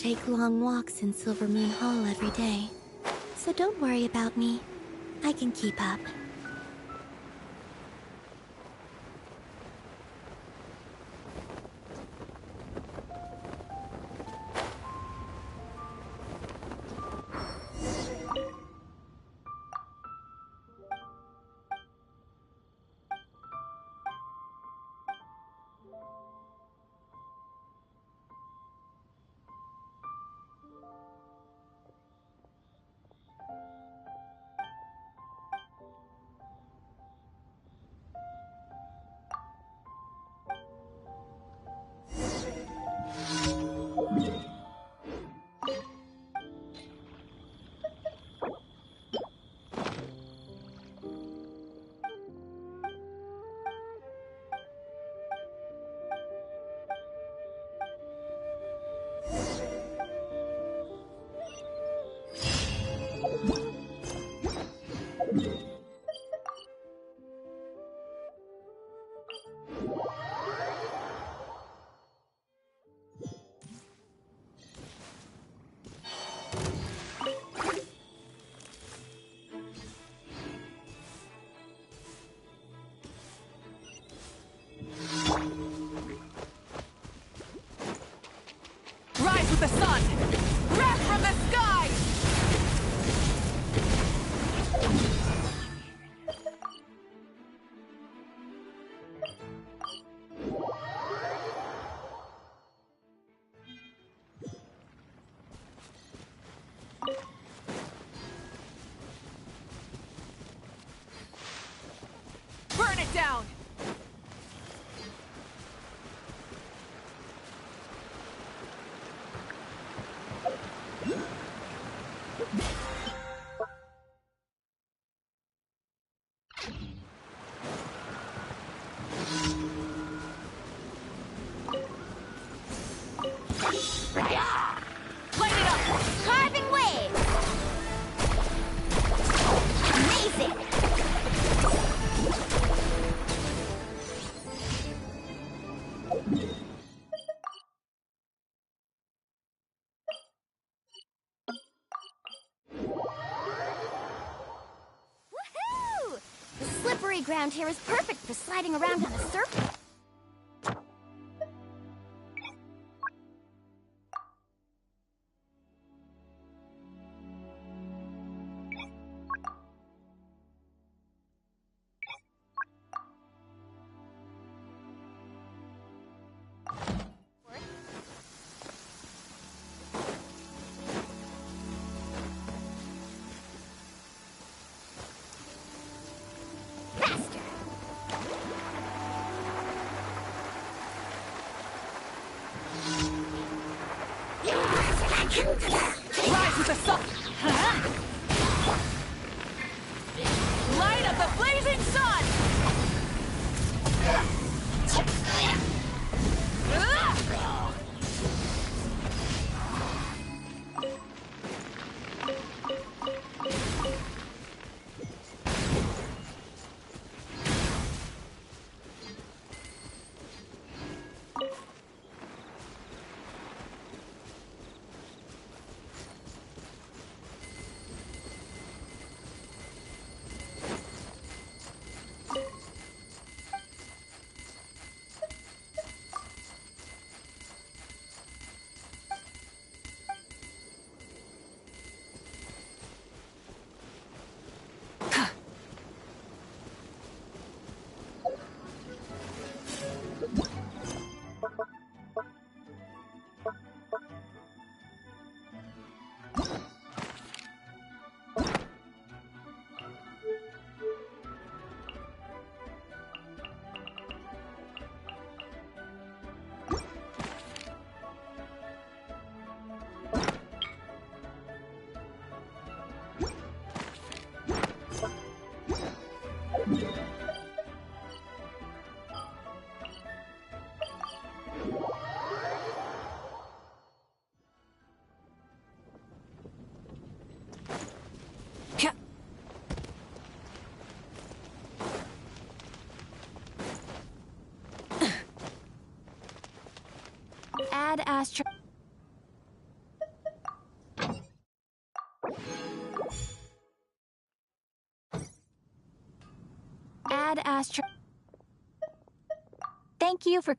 take long walks in Silver Moon Hall every day. So don't worry about me. I can keep up. Rise with the sun! Wrath from the sky! Burn it down! Light it up! Carving waves! Amazing! Woohoo! The slippery ground here is perfect for sliding around on a surface. Rise with the sun! Light of the blazing sun! Add Astro. Add Astro. Thank you for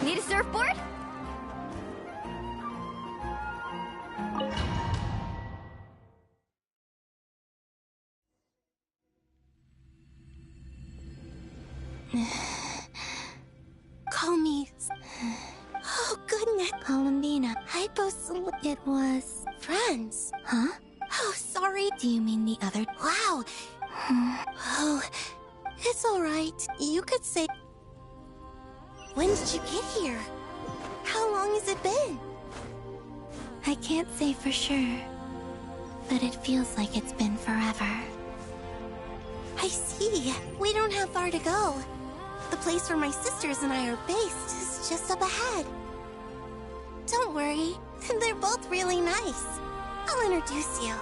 Need a surfboard? Call me. Oh, goodness. Columbina. It was... friends. Huh? Oh, sorry. Do you mean the other... Wow. Oh, it's alright. You could say... When did you get here? How long has it been? I can't say for sure, but it feels like it's been forever. I see. We don't have far to go. The place where my sisters and I are based is just up ahead. Don't worry, they're both really nice. I'll introduce you.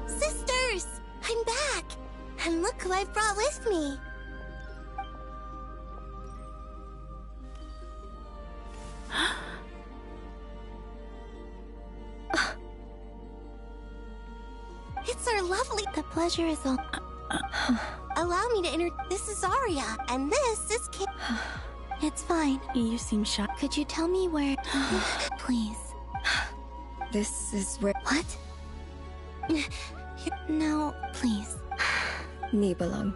Sisters! I'm back! And look who I've brought with me! It's our lovely... The pleasure is all... Allow me to This is Arya, and this is Kate. It's fine. You seem shocked. Could you tell me where... Please. This is where What? No, please. Nibelung,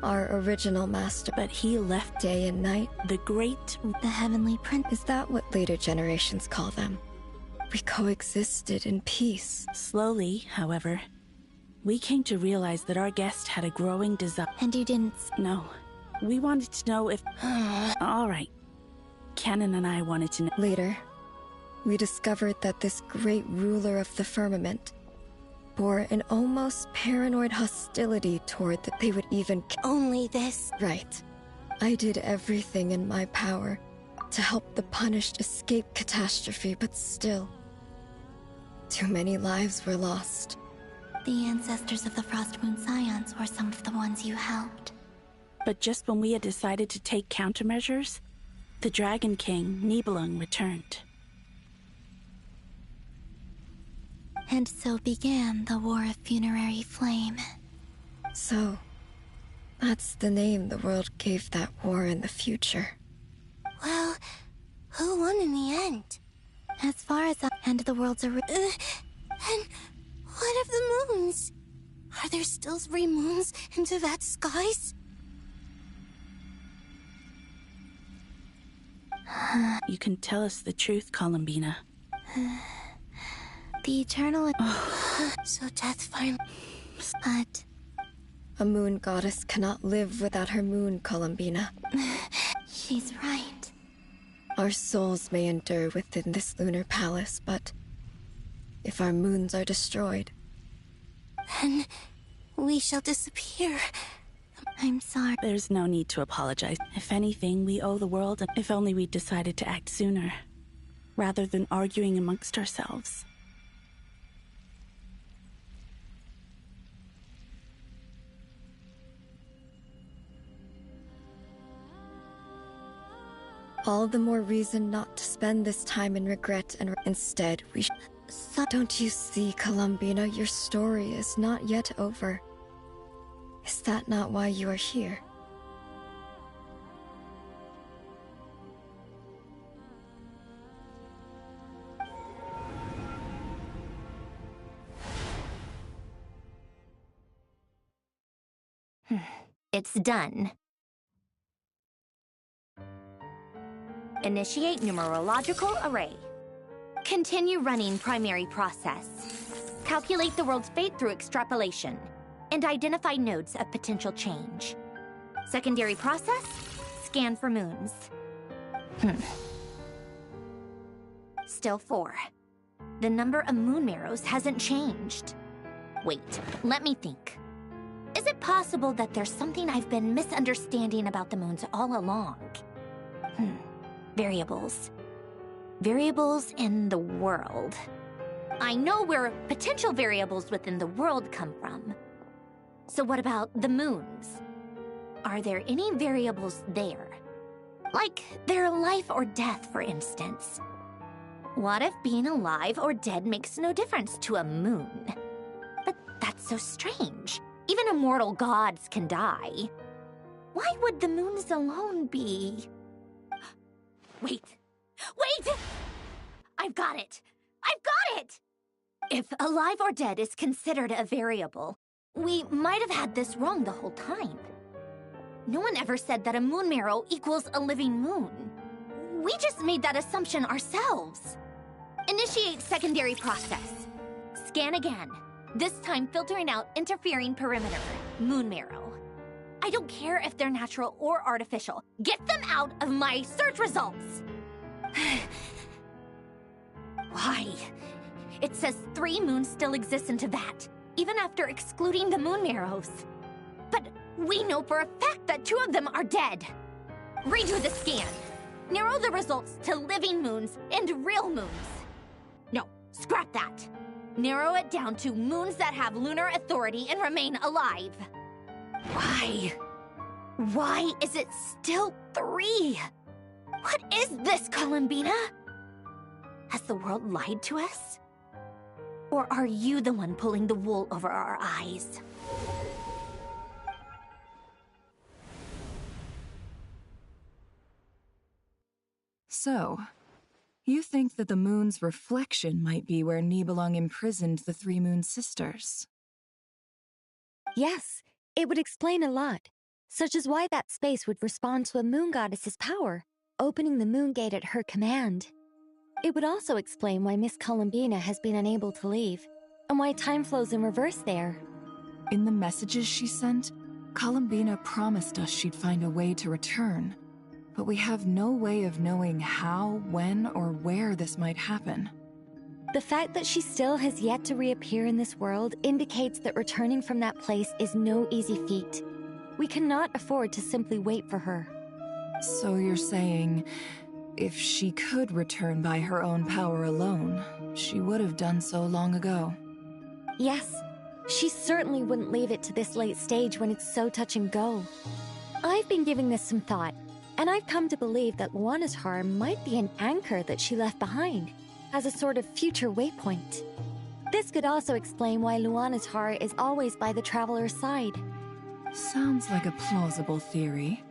our original master, But he left day and night. the great... The Heavenly Prince. Is that what later generations call them? We coexisted in peace. Slowly, however, we came to realize that our guest had a growing desire. And you didn't... No, we wanted to know if... All right. Canon and I wanted to know. Later, we discovered that this great ruler of the firmament bore an almost paranoid hostility toward that they would even... Only this. Right. I did everything in my power to help the punished escape catastrophe, but still, too many lives were lost. The ancestors of the Frost Moon Scions were some of the ones you helped. But just when we had decided to take countermeasures, the Dragon King, Nibelung, returned. And so began the War of Funerary Flame. So, that's the name the world gave that war in the future. Well, who won in the end? As far as the end of the world's and what of the moons? Are there still 3 moons in Tevat's skies? You can tell us the truth, Columbina. The eternal... So death finally... But... A moon goddess cannot live without her moon, Columbina. She's right. Our souls may endure within this lunar palace, but if our moons are destroyed, then we shall disappear. I'm sorry. There's no need to apologize. If anything, we owe the world, if only we decided to act sooner, rather than arguing amongst ourselves. all the more reason not to spend this time in regret, and instead we Don't you see, Columbina, your story is not yet over. Is that not why you are here? It's done. Initiate numerological array. Continue running primary process. Calculate the world's fate through extrapolation. And identify nodes of potential change. Secondary process, scan for moons. Still 4. The number of moon marrows hasn't changed. Wait, let me think. Is it possible that there's something I've been misunderstanding about the moons all along? Variables. Variables in the world. I know where potential variables within the world come from. So what about the moons? Are there any variables there? Like their life or death, for instance. What if being alive or dead makes no difference to a moon? But that's so strange. Even immortal gods can die. Why would the moons alone be... Wait! I've got it! If alive or dead is considered a variable, we might have had this wrong the whole time. No one ever said that a moon marrow equals a living moon. We just made that assumption ourselves. Initiate secondary process. Scan again. This time filtering out interfering perimeter, moon marrow. I don't care if they're natural or artificial. Get them out of my search results! Why? It says 3 moons still exist in Tevat, even after excluding the moon marrows. But we know for a fact that 2 of them are dead. Redo the scan. Narrow the results to living moons and real moons. No, scrap that. Narrow it down to moons that have lunar authority and remain alive. Why? Why is it still 3? What is this, Columbina? Has the world lied to us? Or are you the one pulling the wool over our eyes? So, you think that the moon's reflection might be where Nibelung imprisoned the 3 moon sisters? Yes, it would explain a lot, such as why that space would respond to a moon goddess's power, opening the moon gate at her command. It would also explain why Miss Columbina has been unable to leave, and why time flows in reverse there. In the messages she sent, Columbina promised us she'd find a way to return. But we have no way of knowing how, when, or where this might happen. The fact that she still has yet to reappear in this world indicates that returning from that place is no easy feat. We cannot afford to simply wait for her. So you're saying, If she could return by her own power alone, she would have done so long ago. Yes, she certainly wouldn't leave it to this late stage when it's so touch and go. I've been giving this some thought, and I've come to believe that Luana's heart might be an anchor that she left behind, as a sort of future waypoint. This could also explain why Luana's heart is always by the traveler's side. Sounds like a plausible theory.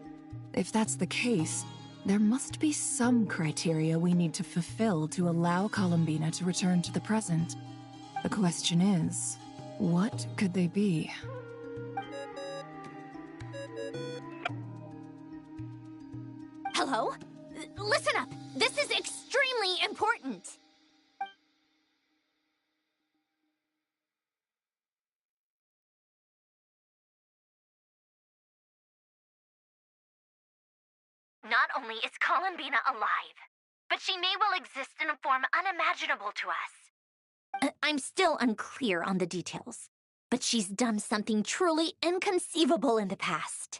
If that's the case, there must be some criteria we need to fulfill to allow Columbina to return to the present. The question is, what could they be? Hello? Listen up! This is extremely important! Not only is Columbina alive, but she may well exist in a form unimaginable to us. I'm still unclear on the details, but she's done something truly inconceivable in the past.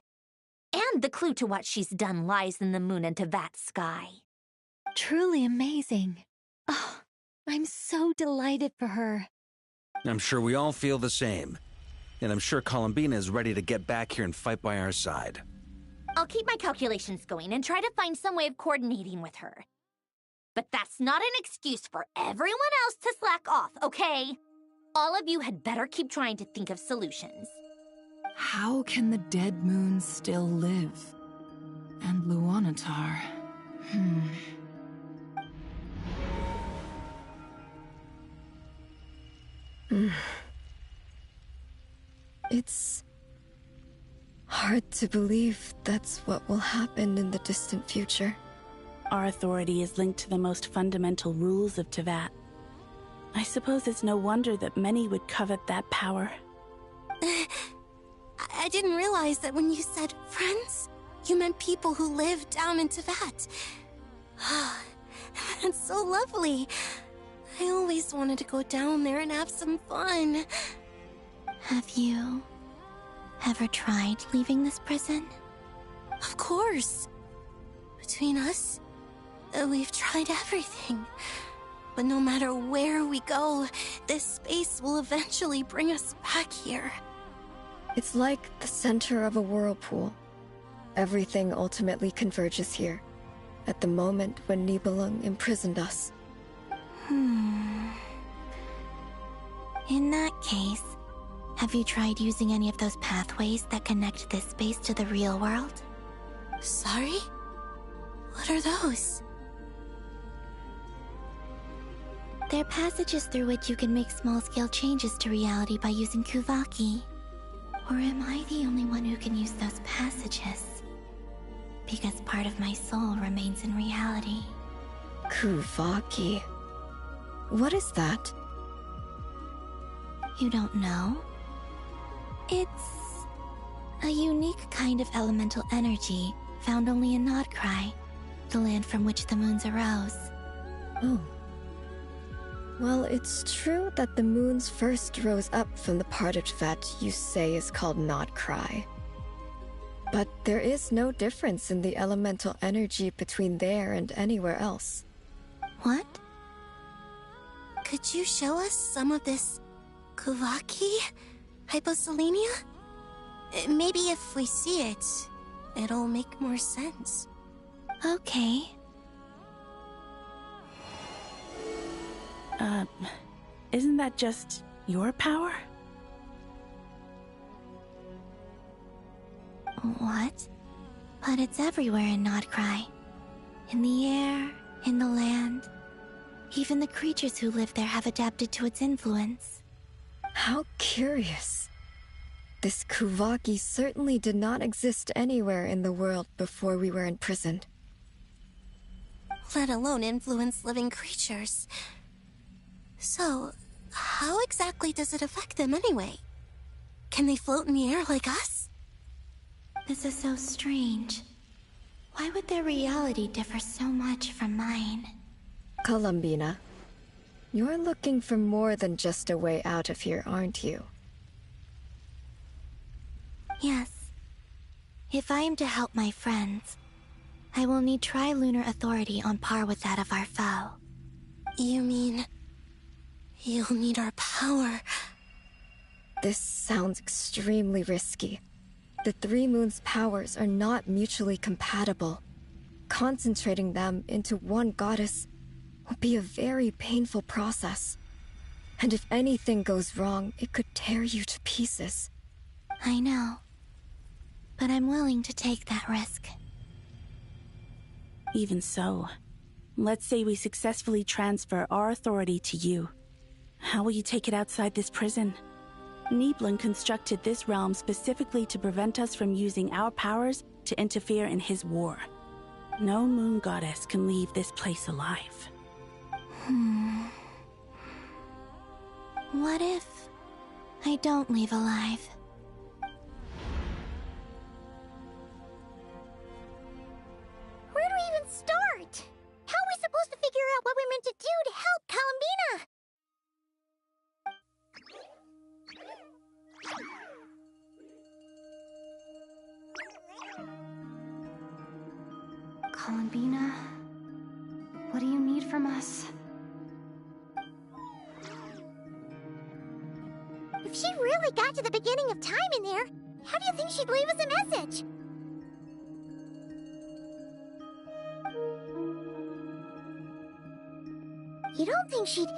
And the clue to what she's done lies in the moon and Tevat's sky. Truly amazing. Oh, I'm so delighted for her. I'm sure we all feel the same. And I'm sure Columbina is ready to get back here and fight by our side. I'll keep my calculations going and try to find some way of coordinating with her. But that's not an excuse for everyone else to slack off, okay? All of you had better keep trying to think of solutions. How can the dead moon still live? And Luanatar... It's hard to believe that's what will happen in the distant future. Our authority is linked to the most fundamental rules of Tevat. I suppose it's no wonder that many would covet that power. I didn't realize that when you said friends, you meant people who live down in Tevat. That's so lovely. I always wanted to go down there and have some fun. Have you ever tried leaving this prison? Of course. Between us, we've tried everything. But no matter where we go, this space will eventually bring us back here. It's like the center of a whirlpool. Everything ultimately converges here, at the moment when Nibelung imprisoned us. In that case, have you tried using any of those pathways that connect this space to the real world? Sorry? What are those? They're passages through which you can make small-scale changes to reality by using Kuvaki. Or am I the only one who can use those passages? Because part of my soul remains in reality. Kuvaki. What is that? You don't know? It's a unique kind of elemental energy found only in Nodcry, the land from which the moons arose. Oh. Well, it's true that the moons first rose up from the part of Tevat you say is called Nodcry. But there is no difference in the elemental energy between there and anywhere else. What? Could you show us some of this Kuvaki hyposelenia? Maybe if we see it, it'll make more sense. Okay. Isn't that just your power? What? But it's everywhere in Nodcry. In the air, in the land. Even the creatures who live there have adapted to its influence. How curious. This Kuvaki certainly did not exist anywhere in the world before we were imprisoned. Let alone influence living creatures. So, how exactly does it affect them anyway? Can they float in the air like us? This is so strange. Why would their reality differ so much from mine? Columbina, you're looking for more than just a way out of here, aren't you? Yes. If I am to help my friends, I will need tri-lunar authority on par with that of our foe. You mean... you'll need our power? This sounds extremely risky. The Three Moons' powers are not mutually compatible. Concentrating them into one goddess will be a very painful process. And if anything goes wrong, it could tear you to pieces. I know. But I'm willing to take that risk. Even so, let's say we successfully transfer our authority to you. How will you take it outside this prison? Niblin constructed this realm specifically to prevent us from using our powers to interfere in his war. No moon goddess can leave this place alive. What if I don't leave alive? Where do we even start? How are we supposed to figure out what we're meant to do to help Columbina? Columbina, what do you need from us? If she really got to the beginning of time in there, how do you think she'd leave us a message? You don't think she'd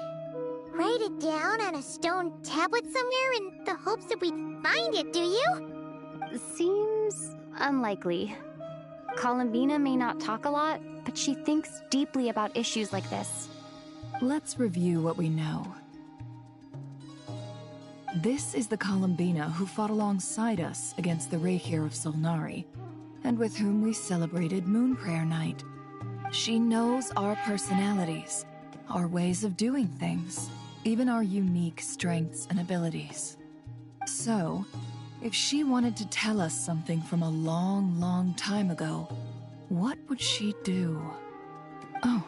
write it down on a stone tablet somewhere in the hopes that we'd find it, do you? Seems unlikely. Columbina may not talk a lot, but she thinks deeply about issues like this. Let's review what we know. This is the Columbina who fought alongside us against the Reikir of Solnari, and with whom we celebrated Moon Prayer Night. She knows our personalities, our ways of doing things, even our unique strengths and abilities. So, if she wanted to tell us something from a long, long time ago, what would she do? Oh.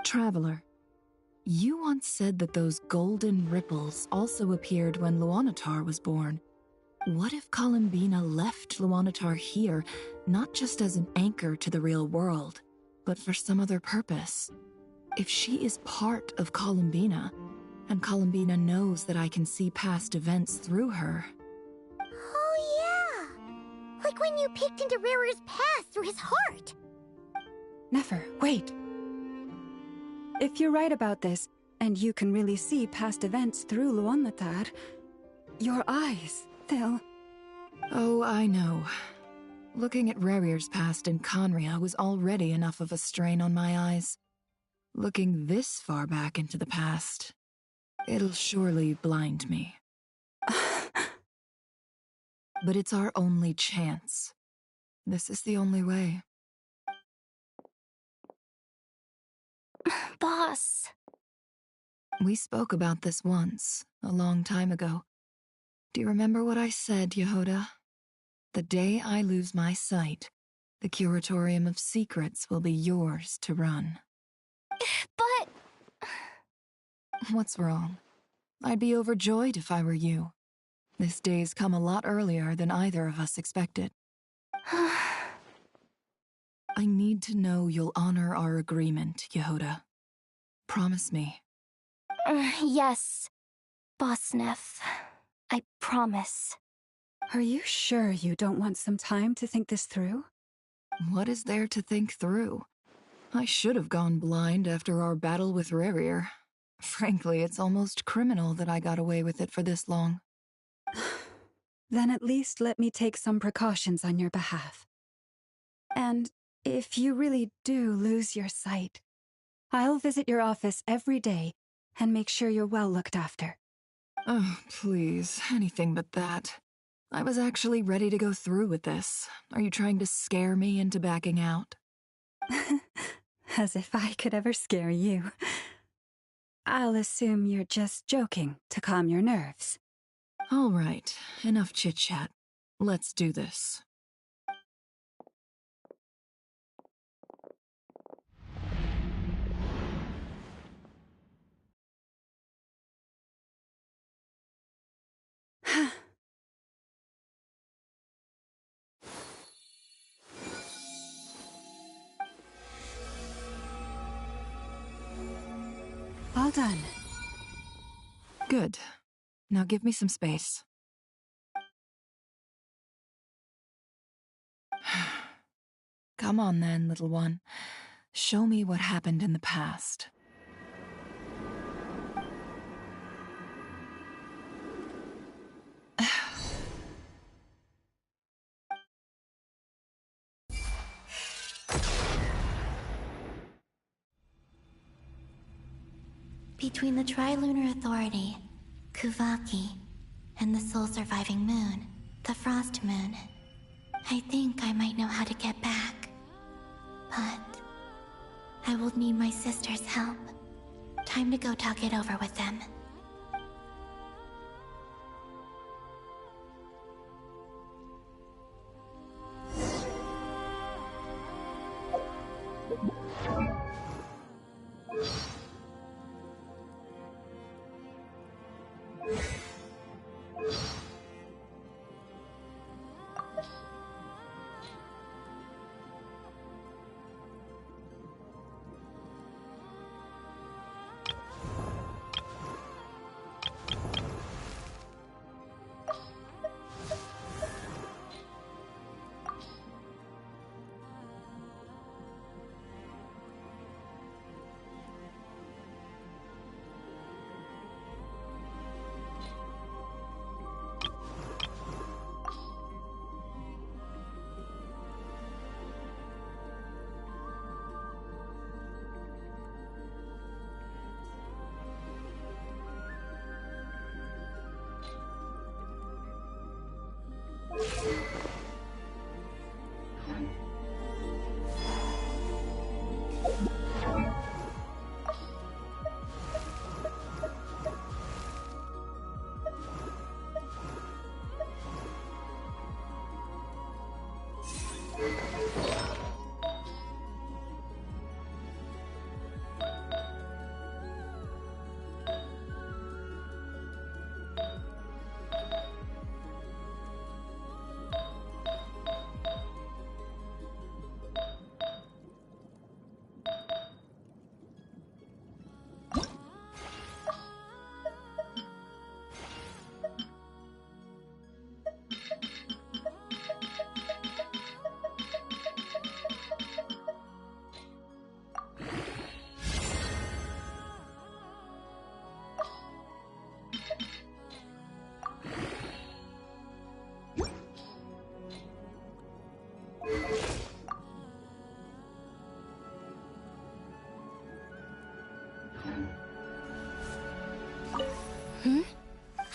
Traveler, you once said that those golden ripples also appeared when Luanatar was born. What if Columbina left Luanatar here, not just as an anchor to the real world, but for some other purpose? If she is part of Columbina, and Columbina knows that I can see past events through her... Oh yeah! Like when you peeked into Rerir's past through his heart! Nefer, wait! If you're right about this, and you can really see past events through Luanatar, your eyes, they'll... Oh, I know. Looking at Rerir's past in Conria was already enough of a strain on my eyes. Looking this far back into the past, it'll surely blind me. But it's our only chance. This is the only way. Boss. We spoke about this once, a long time ago. Do you remember what I said, Yehoda? The day I lose my sight, the Curatorium of Secrets will be yours to run. But... What's wrong? I'd be overjoyed if I were you. This day's come a lot earlier than either of us expected. I need to know you'll honor our agreement, Yehoda. Promise me. Yes, Boss Neff. I promise. Are you sure you don't want some time to think this through? What is there to think through? I should have gone blind after our battle with Rerir. Frankly, it's almost criminal that I got away with it for this long. Then at least let me take some precautions on your behalf. And if you really do lose your sight, I'll visit your office every day and make sure you're well looked after. Oh, please, anything but that. I was actually ready to go through with this. Are you trying to scare me into backing out? As if I could ever scare you. I'll assume you're just joking to calm your nerves. All right, enough chit-chat. Let's do this. All done. Good. Now give me some space. Come on then, little one. Show me what happened in the past. Between the Trilunar Authority, Kuvaki, and the sole surviving moon, the Frost Moon, I think I might know how to get back. But I will need my sister's help. Time to go talk it over with them.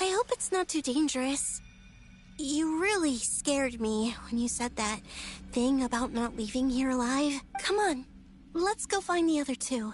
I hope it's not too dangerous. You really scared me when you said that thing about not leaving here alive. Come on, let's go find the other two.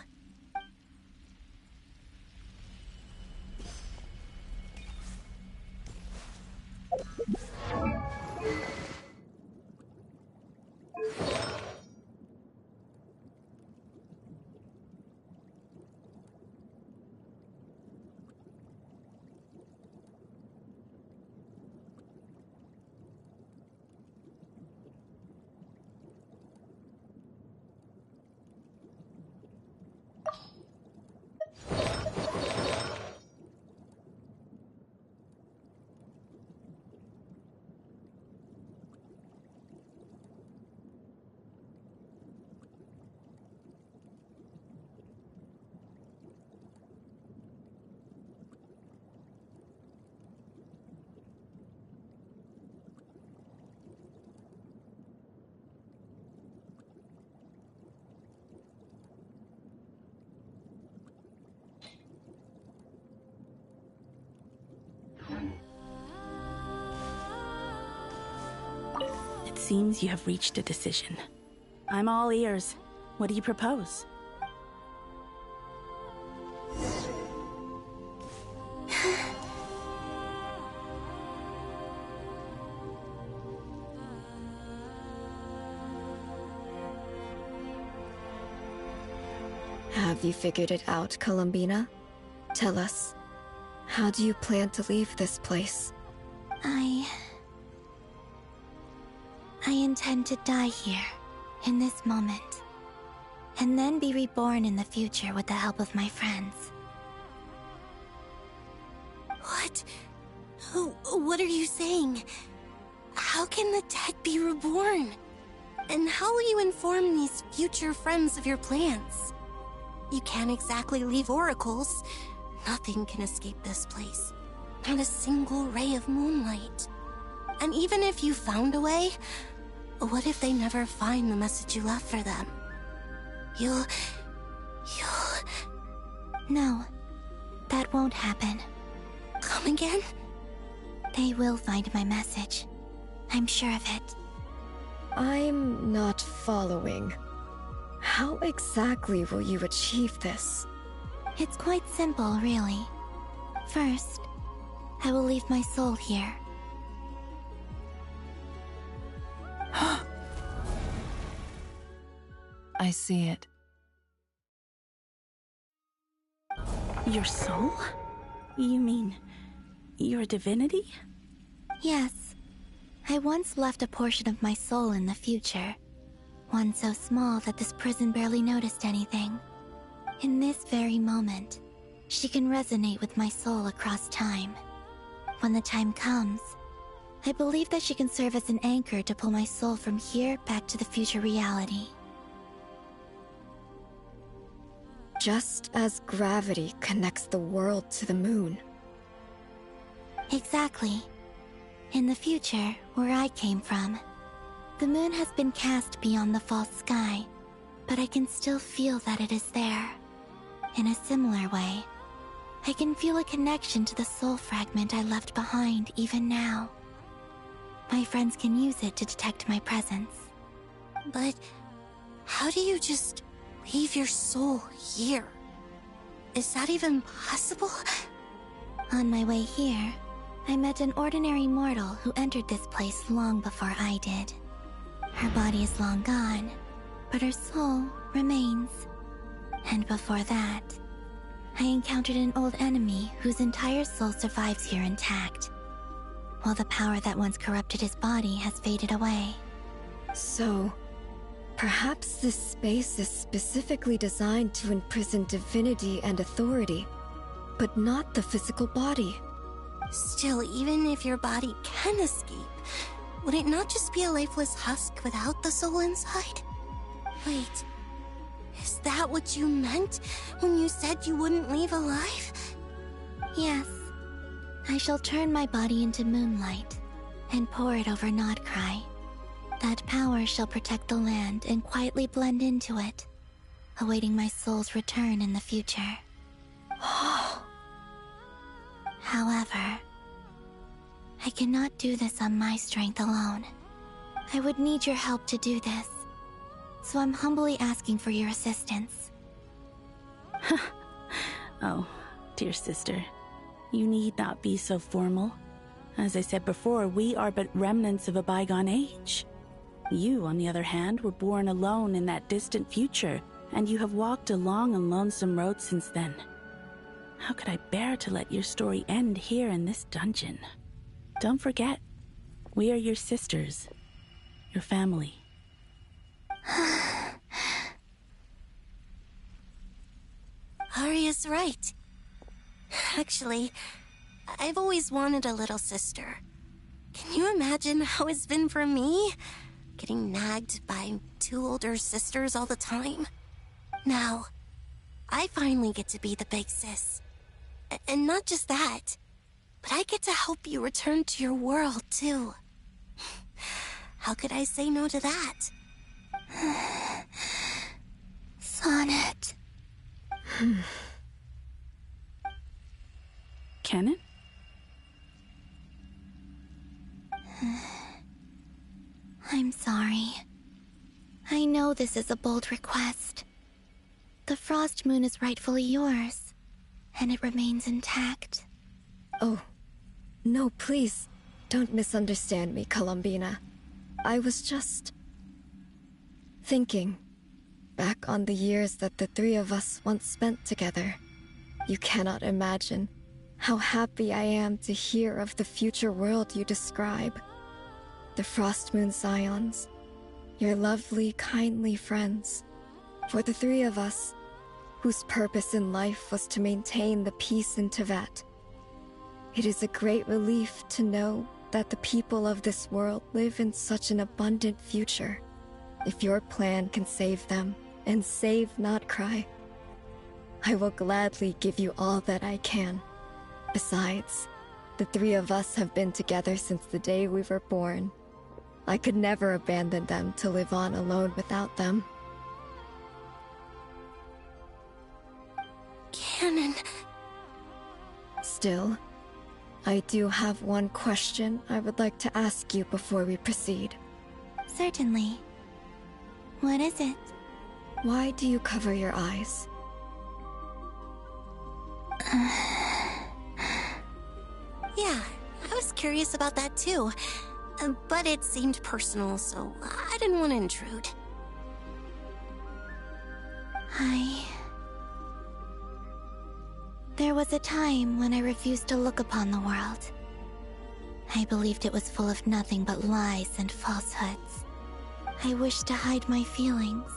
It seems you have reached a decision. I'm all ears. What do you propose? Have you figured it out, Columbina? Tell us. How do you plan to leave this place? I intend to die here, in this moment, and then be reborn in the future with the help of my friends. What? What are you saying? How can the dead be reborn? And how will you inform these future friends of your plans? You can't exactly leave oracles. Nothing can escape this place. Not a single ray of moonlight. And even if you found a way, what if they never find the message you left for them? You'll... No, that won't happen. Come again? They will find my message. I'm sure of it. I'm not following. How exactly will you achieve this? It's quite simple, really. First, I will leave my soul here. I see it. Your soul? You mean your divinity? Yes. I once left a portion of my soul in the future. One so small that this prison barely noticed anything. In this very moment, she can resonate with my soul across time. When the time comes, I believe that she can serve as an anchor to pull my soul from here back to the future reality. Just as gravity connects the world to the moon. Exactly. In the future, where I came from, the moon has been cast beyond the false sky, but I can still feel that it is there. In a similar way, I can feel a connection to the soul fragment I left behind even now. My friends can use it to detect my presence. But how do you just leave your soul here? Is that even possible? On my way here, I met an ordinary mortal who entered this place long before I did. Her body is long gone, but her soul remains. And before that, I encountered an old enemy whose entire soul survives here intact, while the power that once corrupted his body has faded away. So, perhaps this space is specifically designed to imprison divinity and authority, but not the physical body. Still, even if your body can escape, would it not just be a lifeless husk without the soul inside? Wait, is that what you meant when you said you wouldn't leave alive? Yes. I shall turn my body into moonlight and pour it over Nodcry. That power shall protect the land and quietly blend into it, awaiting my soul's return in the future. However, I cannot do this on my strength alone. I would need your help to do this, so I'm humbly asking for your assistance. Oh, dear sister, you need not be so formal. As I said before, we are but remnants of a bygone age. You, on the other hand, were born alone in that distant future, and you have walked a long and lonesome road since then. How could I bear to let your story end here in this dungeon? Don't forget, we are your sisters, your family. Arya's right. Actually, I've always wanted a little sister. Can you imagine how it's been for me? Getting nagged by two older sisters all the time. Now, I finally get to be the big sis. And not just that, but I get to help you return to your world, too. How could I say no to that? Sonnet. Canon? I'm sorry. I know this is a bold request. The Frost Moon is rightfully yours, and it remains intact. Oh, no, please, don't misunderstand me, Columbina. I was just thinking back on the years that the three of us once spent together. You cannot imagine how happy I am to hear of the future world you describe. The Frost Moon Scions, your lovely, kindly friends. For the three of us, whose purpose in life was to maintain the peace in Teyvat. It is a great relief to know that the people of this world live in such an abundant future. If your plan can save them, and save not cry, I will gladly give you all that I can. Besides, the three of us have been together since the day we were born. I could never abandon them to live on alone without them. Canon. Still, I do have one question I would like to ask you before we proceed. Certainly. What is it? Why do you cover your eyes? Yeah, I was curious about that too. But it seemed personal, so I didn't want to intrude. There was a time when I refused to look upon the world. I believed it was full of nothing but lies and falsehoods. I wished to hide my feelings,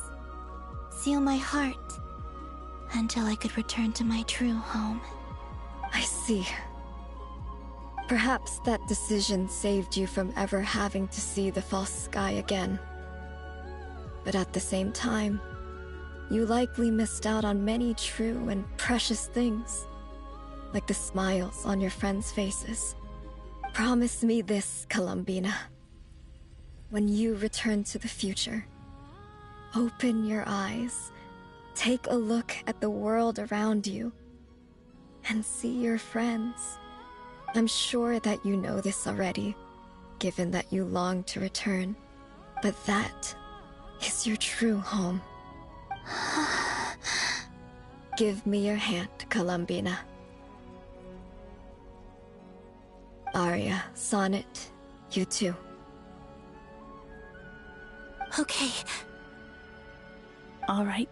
seal my heart, until I could return to my true home. I see. Perhaps that decision saved you from ever having to see the false sky again. But at the same time, you likely missed out on many true and precious things, like the smiles on your friends' faces. Promise me this, Columbina. When you return to the future, open your eyes, take a look at the world around you, and see your friends. I'm sure that you know this already, given that you long to return, but that is your true home. Give me your hand, Columbina. Arya, Sonnet, you too. Okay. All right.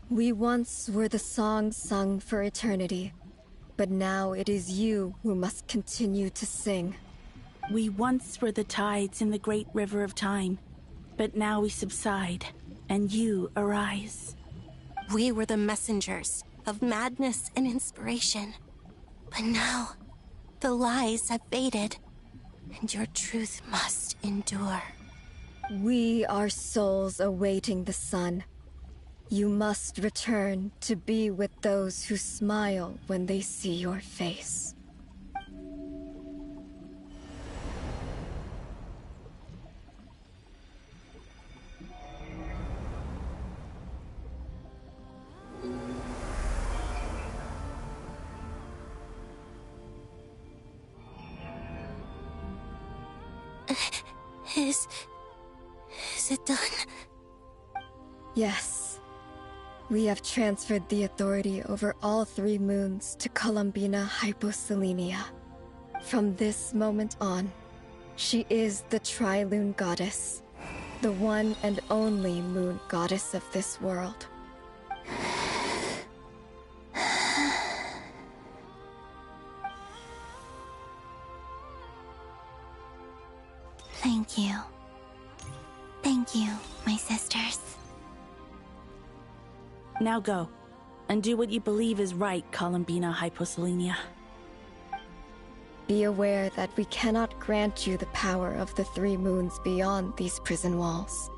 We once were the songs sung for eternity, but now it is you who must continue to sing. We once were the tides in the great river of time, but now we subside, and you arise. We were the messengers of madness and inspiration. But now, the lies have faded, and your truth must endure. We are souls awaiting the sun. You must return to be with those who smile when they see your face. Is it done? Yes. We have transferred the authority over all 3 moons to Columbina Hyposelenia. From this moment on, she is the Tri-Lune Goddess, the one and only moon goddess of this world. Thank you. Thank you, my sisters. Now go, and do what you believe is right, Columbina Hyposelenia. Be aware that we cannot grant you the power of the 3 moons beyond these prison walls.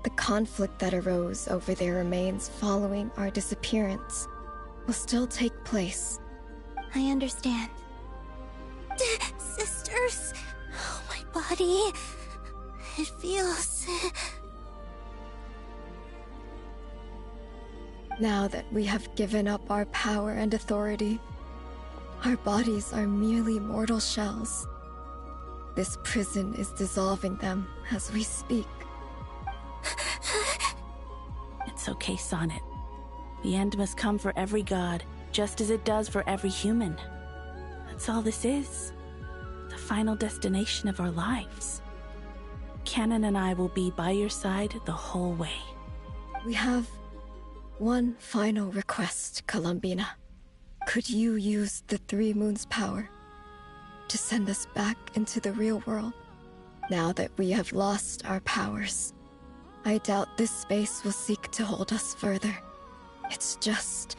The conflict that arose over their remains following our disappearance will still take place. I understand. Sisters! Oh, my body. It feels... Now that we have given up our power and authority, our bodies are merely mortal shells. This prison is dissolving them as we speak. It's okay, Sonnet. The end must come for every god, just as it does for every human. That's all this is. The final destination of our lives. Canon and I will be by your side the whole way. We have one final request, Columbina. Could you use the Three Moons' power to send us back into the real world? Now that we have lost our powers, I doubt this space will seek to hold us further. It's just...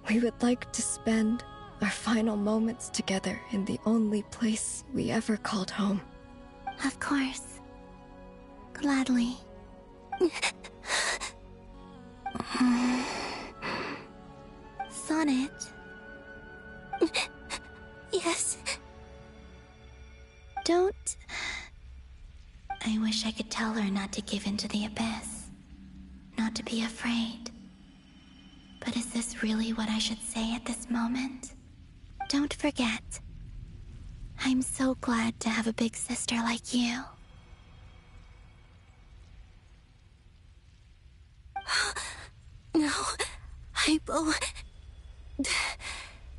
we would like to spend our final moments together in the only place we ever called home. Of course. Gladly. Sonnet? Yes. Don't... I wish I could tell her not to give in to the abyss. Not to be afraid. But is this really what I should say at this moment? Don't forget. I'm so glad to have a big sister like you. No, Hypo.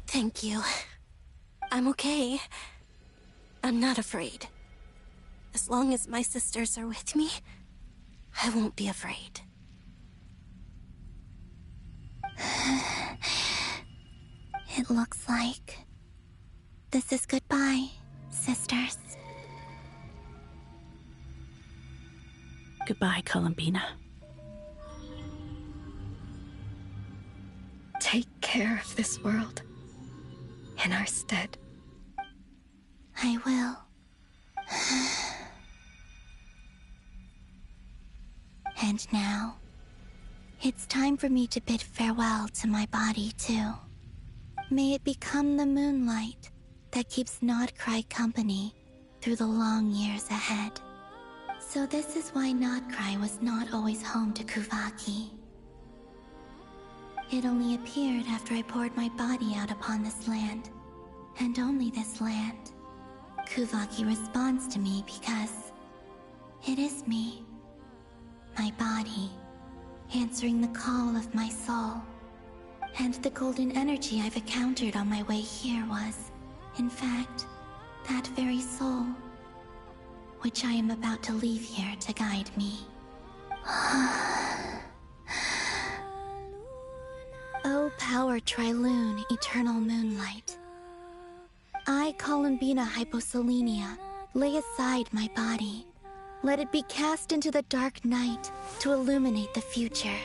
Thank you. I'm okay. I'm not afraid. As long as my sisters are with me, I won't be afraid. It looks like this is goodbye, sisters. Goodbye, Columbina. Take care of this world in our stead. I will. And now, it's time for me to bid farewell to my body, too. May it become the moonlight that keeps Nodcry company through the long years ahead. So this is why Nodcry was not always home to Kuvaki. It only appeared after I poured my body out upon this land, and only this land. Kuvaki responds to me because it is me, my body, answering the call of my soul. And the golden energy I've encountered on my way here was, in fact, that very soul, which I am about to leave here to guide me. O power Trilune, eternal moonlight. I, Columbina Hyposelenia, lay aside my body. Let it be cast into the dark night to illuminate the future.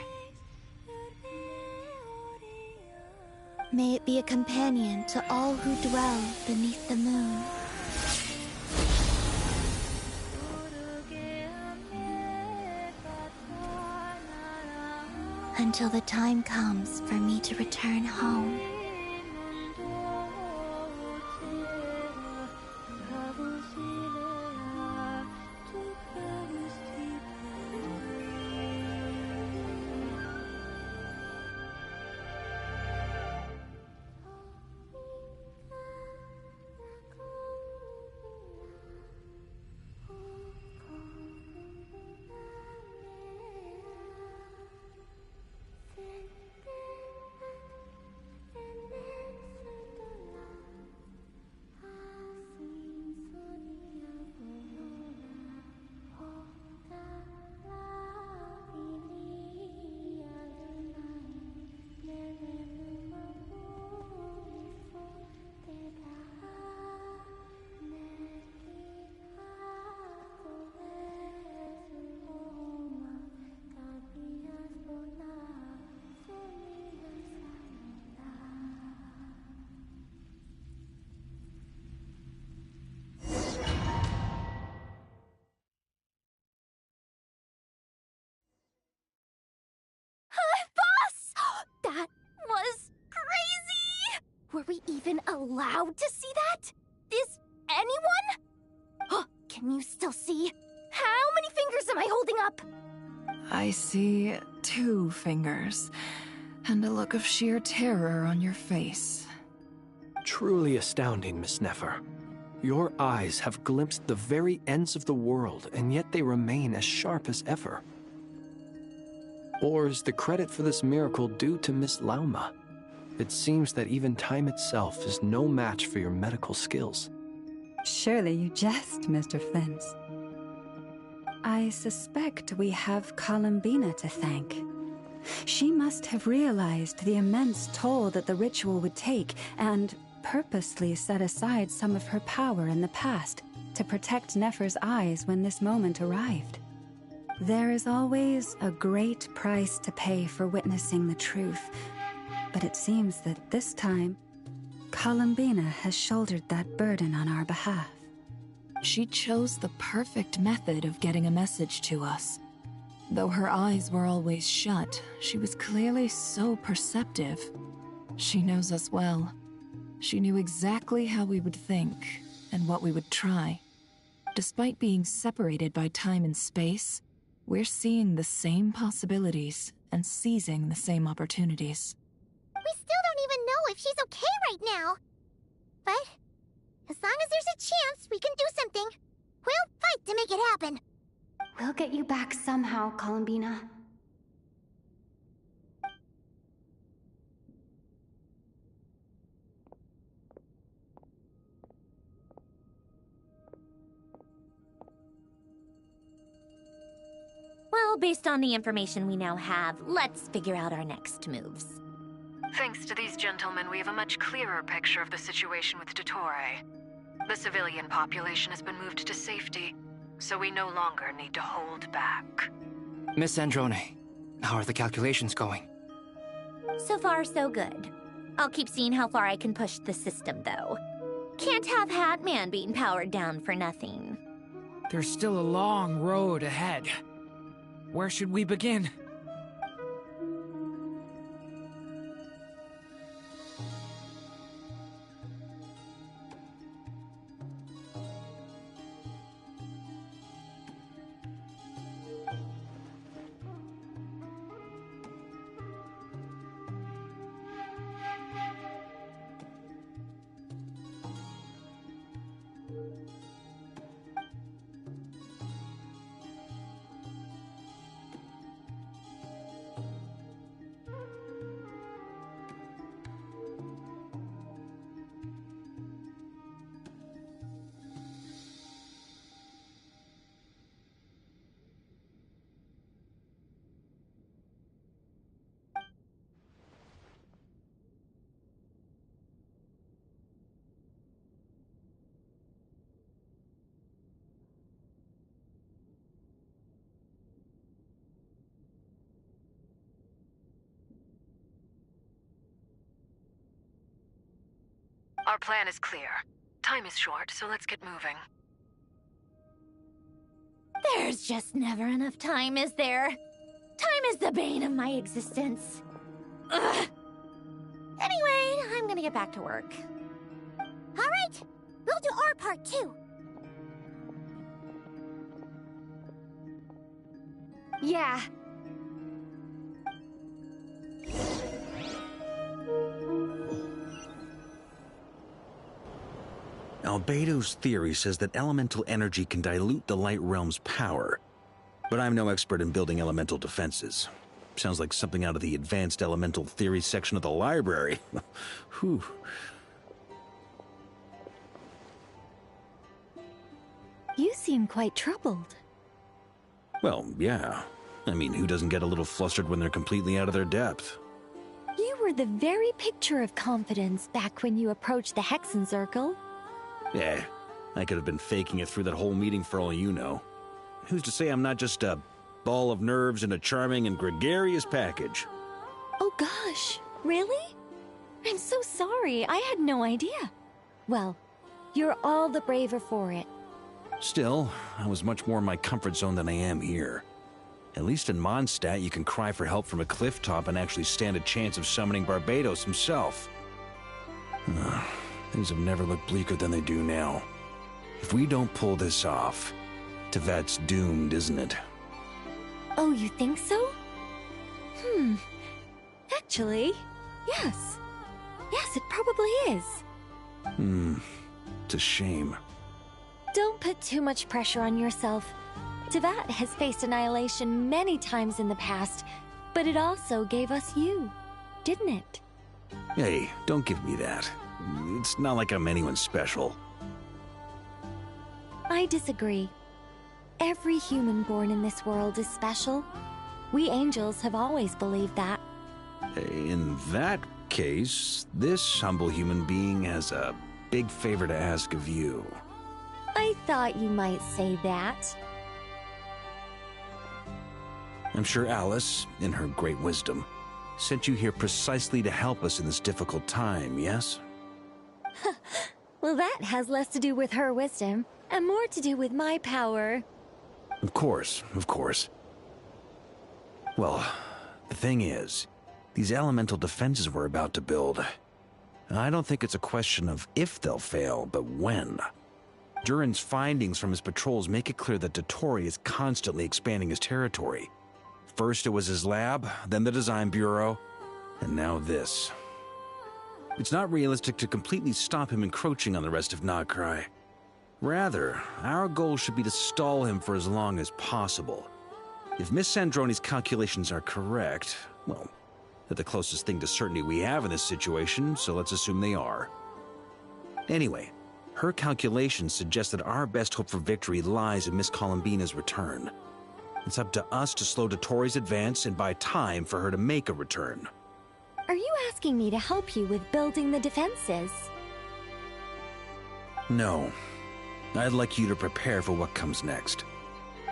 May it be a companion to all who dwell beneath the moon. Until the time comes for me to return home. That was crazy! Were we even allowed to see that? Is anyone? Can you still see? How many fingers am I holding up? I see 2 fingers, and a look of sheer terror on your face. Truly astounding, Miss Nefer. Your eyes have glimpsed the very ends of the world, and yet they remain as sharp as ever. Or is the credit for this miracle due to Miss Lauma? It seems that even time itself is no match for your medical skills. Surely you jest, Mr. Flint. I suspect we have Columbina to thank. She must have realized the immense toll that the ritual would take and purposely set aside some of her power in the past to protect Nefer's eyes when this moment arrived. There is always a great price to pay for witnessing the truth, but it seems that this time, Columbina has shouldered that burden on our behalf. She chose the perfect method of getting a message to us. Though her eyes were always shut, she was clearly so perceptive. She knows us well. She knew exactly how we would think and what we would try. Despite being separated by time and space, we're seeing the same possibilities and seizing the same opportunities. We still don't even know if she's okay right now. But as long as there's a chance we can do something, we'll fight to make it happen. We'll get you back somehow, Columbina. Well, based on the information we now have, let's figure out our next moves. Thanks to these gentlemen, we have a much clearer picture of the situation with Dottore. The civilian population has been moved to safety, so we no longer need to hold back. Miss Androne, how are the calculations going? So far, so good. I'll keep seeing how far I can push the system, though. Can't have Hatman being powered down for nothing. There's still a long road ahead. Where should we begin? Our plan is clear. Time is short, so let's get moving. There's just never enough time, is there? Time is the bane of my existence. Ugh. Anyway, I'm gonna get back to work. All right, we'll do our part too. Yeah. Albedo's theory says that elemental energy can dilute the Light Realm's power. But I'm no expert in building elemental defenses. Sounds like something out of the Advanced Elemental Theory section of the library. Whew. You seem quite troubled. Well, yeah. I mean, who doesn't get a little flustered when they're completely out of their depth? You were the very picture of confidence back when you approached the Hexen Circle. Yeah, I could have been faking it through that whole meeting for all you know. Who's to say I'm not just a ball of nerves in a charming and gregarious package? Oh gosh, really? I'm so sorry, I had no idea. Well, you're all the braver for it. Still, I was much more in my comfort zone than I am here. At least in Mondstadt, you can cry for help from a cliff top and actually stand a chance of summoning Barbados himself. Things have never looked bleaker than they do now. If we don't pull this off, Tevat's doomed, isn't it? Oh, you think so? Actually, yes. Yes, it probably is. It's a shame. Don't put too much pressure on yourself. Tevat has faced annihilation many times in the past, but it also gave us you, didn't it? Hey, don't give me that. It's not like I'm anyone special. I disagree. Every human born in this world is special. We angels have always believed that. In that case, this humble human being has a big favor to ask of you. I thought you might say that. I'm sure Alice, in her great wisdom, sent you here precisely to help us in this difficult time, yes? Well, that has less to do with her wisdom, and more to do with my power. Of course, of course. Well, the thing is, these elemental defenses we're about to build, I don't think it's a question of if they'll fail, but when. Durin's findings from his patrols make it clear that Dottore is constantly expanding his territory. First it was his lab, then the design bureau, and now this. It's not realistic to completely stop him encroaching on the rest of Nagrai. Rather, our goal should be to stall him for as long as possible. If Miss Sandroni's calculations are correct, well, they're the closest thing to certainty we have in this situation, so let's assume they are. Anyway, her calculations suggest that our best hope for victory lies in Miss Columbina's return. It's up to us to slow Dottore's advance and buy time for her to make a return. Are you asking me to help you with building the defenses? No. I'd like you to prepare for what comes next.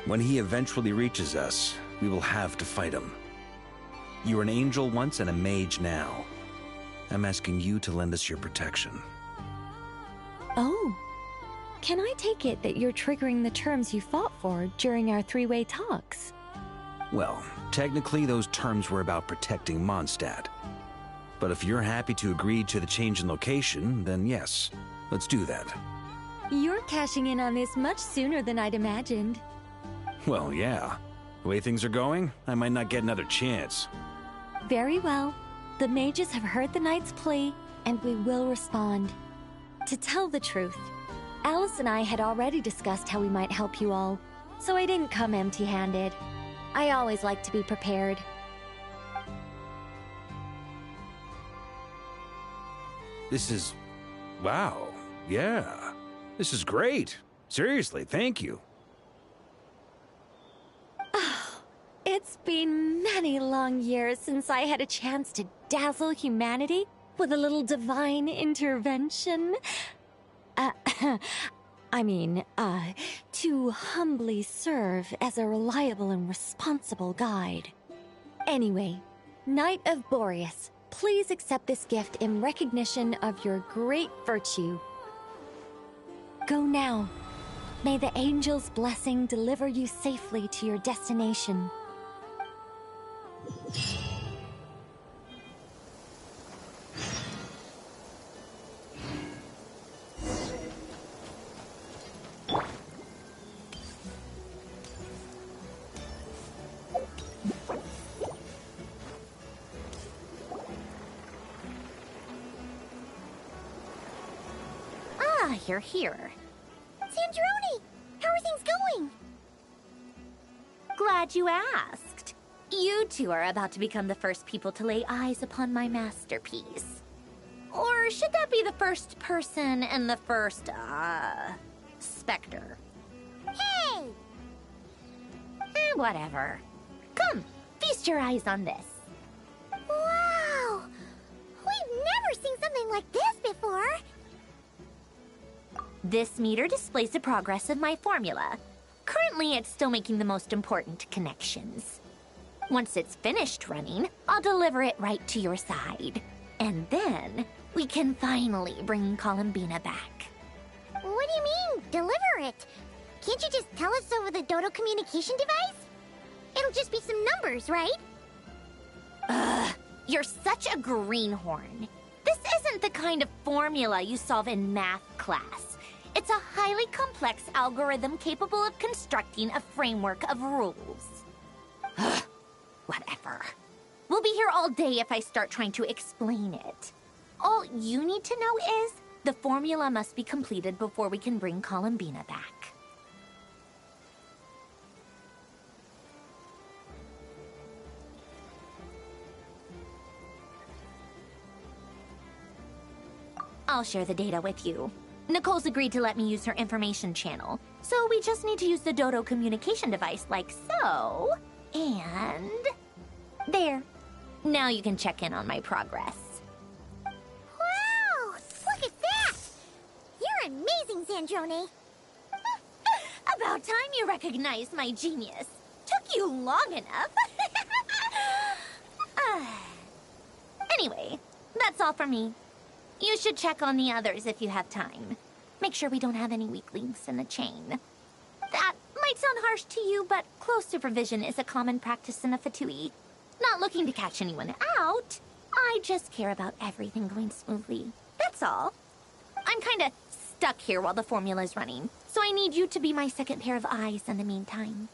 When he eventually reaches us, we will have to fight him. You were an angel once and a mage now. I'm asking you to lend us your protection. Oh. Can I take it that you're triggering the terms you fought for during our three-way talks? Well, technically those terms were about protecting Mondstadt. But if you're happy to agree to the change in location, then yes, let's do that. You're cashing in on this much sooner than I'd imagined. Well, yeah. The way things are going, I might not get another chance. Very well. The mages have heard the knight's plea, and we will respond. To tell the truth, Alice and I had already discussed how we might help you all, so I didn't come empty-handed. I always like to be prepared. This is... wow. Yeah. This is great. Seriously, thank you. It's been many long years since I had a chance to dazzle humanity with a little divine intervention. To humbly serve as a reliable and responsible guide. Anyway, Knight of Boreas, please accept this gift in recognition of your great virtue. Go now. May the angel's blessing deliver you safely to your destination. Ah, you're here. Sandroni! How are things going? Glad you asked. You two are about to become the first people to lay eyes upon my masterpiece. Or should that be the first person and the first, specter? Hey! Whatever. Come, feast your eyes on this. Wow! We've never seen something like this before! This meter displays the progress of my formula. Currently, it's still making the most important connections. Once it's finished running, I'll deliver it right to your side. And then, we can finally bring Columbina back. What do you mean, deliver it? Can't you just tell us over the Dodo communication device? It'll just be some numbers, right? Ugh, you're such a greenhorn. This isn't the kind of formula you solve in math class. It's a highly complex algorithm capable of constructing a framework of rules. Ugh, whatever. We'll be here all day if I start trying to explain it. All you need to know is the formula must be completed before we can bring Columbina back. I'll share the data with you. Nicole's agreed to let me use her information channel, so we just need to use the Dodo communication device like so. And... there. Now you can check in on my progress. Wow! Look at that! You're amazing, Zandrone. About time you recognized my genius. Took you long enough. Anyway, that's all for me. You should check on the others if you have time. Make sure we don't have any weak links in the chain. That might sound harsh to you, but close supervision is a common practice in the Fatui. Not looking to catch anyone out. I just care about everything going smoothly. That's all. I'm kinda stuck here while the formula's running, so I need you to be my second pair of eyes in the meantime.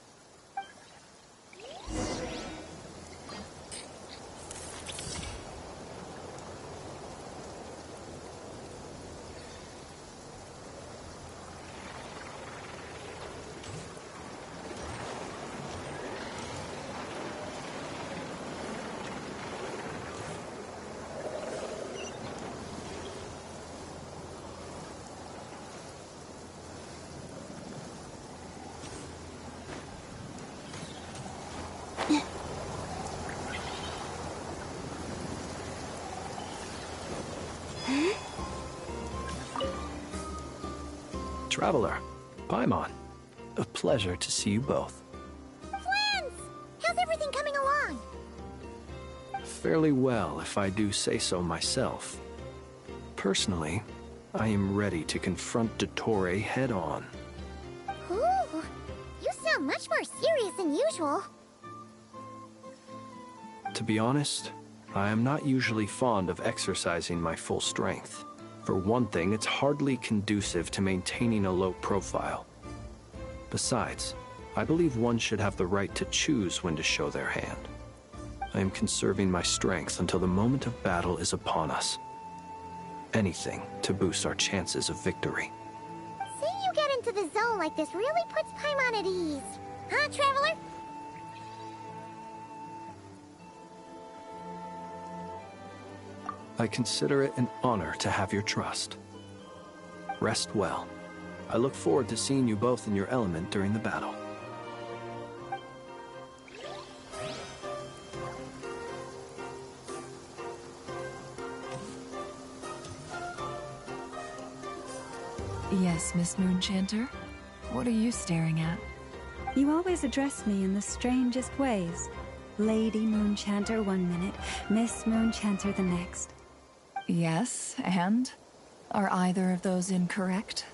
Traveler, Paimon, a pleasure to see you both. Friends! How's everything coming along? Fairly well, if I do say so myself. Personally, I am ready to confront Dottore head-on. Ooh, you sound much more serious than usual. To be honest, I am not usually fond of exercising my full strength. For one thing, it's hardly conducive to maintaining a low profile. Besides, I believe one should have the right to choose when to show their hand. I am conserving my strength until the moment of battle is upon us. Anything to boost our chances of victory. Seeing you get into the zone like this really puts Paimon at ease. Huh, Traveler? I consider it an honor to have your trust. Rest well. I look forward to seeing you both in your element during the battle. Yes, Miss Moonchanter? What are you staring at? You always address me in the strangest ways. Lady Moonchanter one minute, Miss Moonchanter the next. Yes, and? Are either of those incorrect?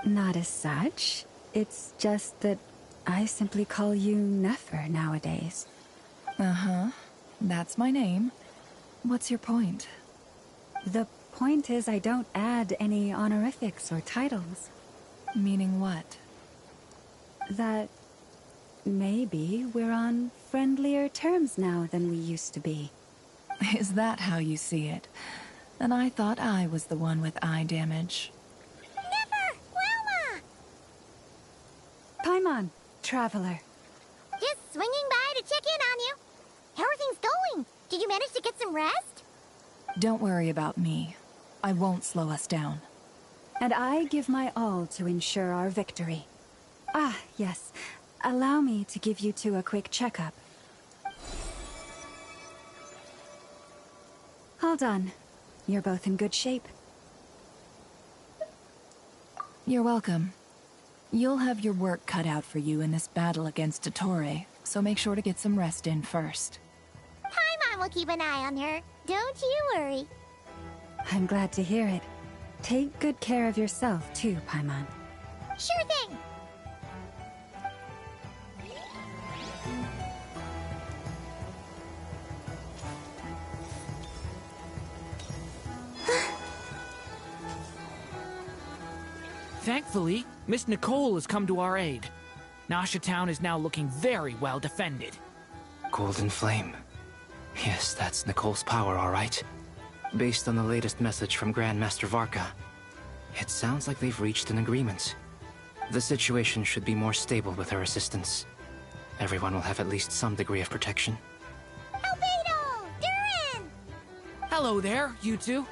Not as such. It's just that I simply call you Nefer nowadays. Uh-huh. That's my name. What's your point? The point is I don't add any honorifics or titles. Meaning what? That maybe we're on friendlier terms now than we used to be. Is that how you see it? And I thought I was the one with eye damage. Never! Wilma! Paimon, Traveler. Just swinging by to check in on you. How are things going? Did you manage to get some rest? Don't worry about me. I won't slow us down. And I give my all to ensure our victory. Ah, yes. Allow me to give you two a quick checkup. All done. You're both in good shape. You're welcome. You'll have your work cut out for you in this battle against Dottore, so make sure to get some rest in first. Paimon will keep an eye on her. Don't you worry. I'm glad to hear it. Take good care of yourself, too, Paimon. Sure thing. Thankfully, Miss Nicole has come to our aid. Nasha Town is now looking very well defended. Golden Flame. Yes, that's Nicole's power, all right. Based on the latest message from Grandmaster Varka, it sounds like they've reached an agreement. The situation should be more stable with her assistance. Everyone will have at least some degree of protection. Albedo! Durin! Hello there, you two.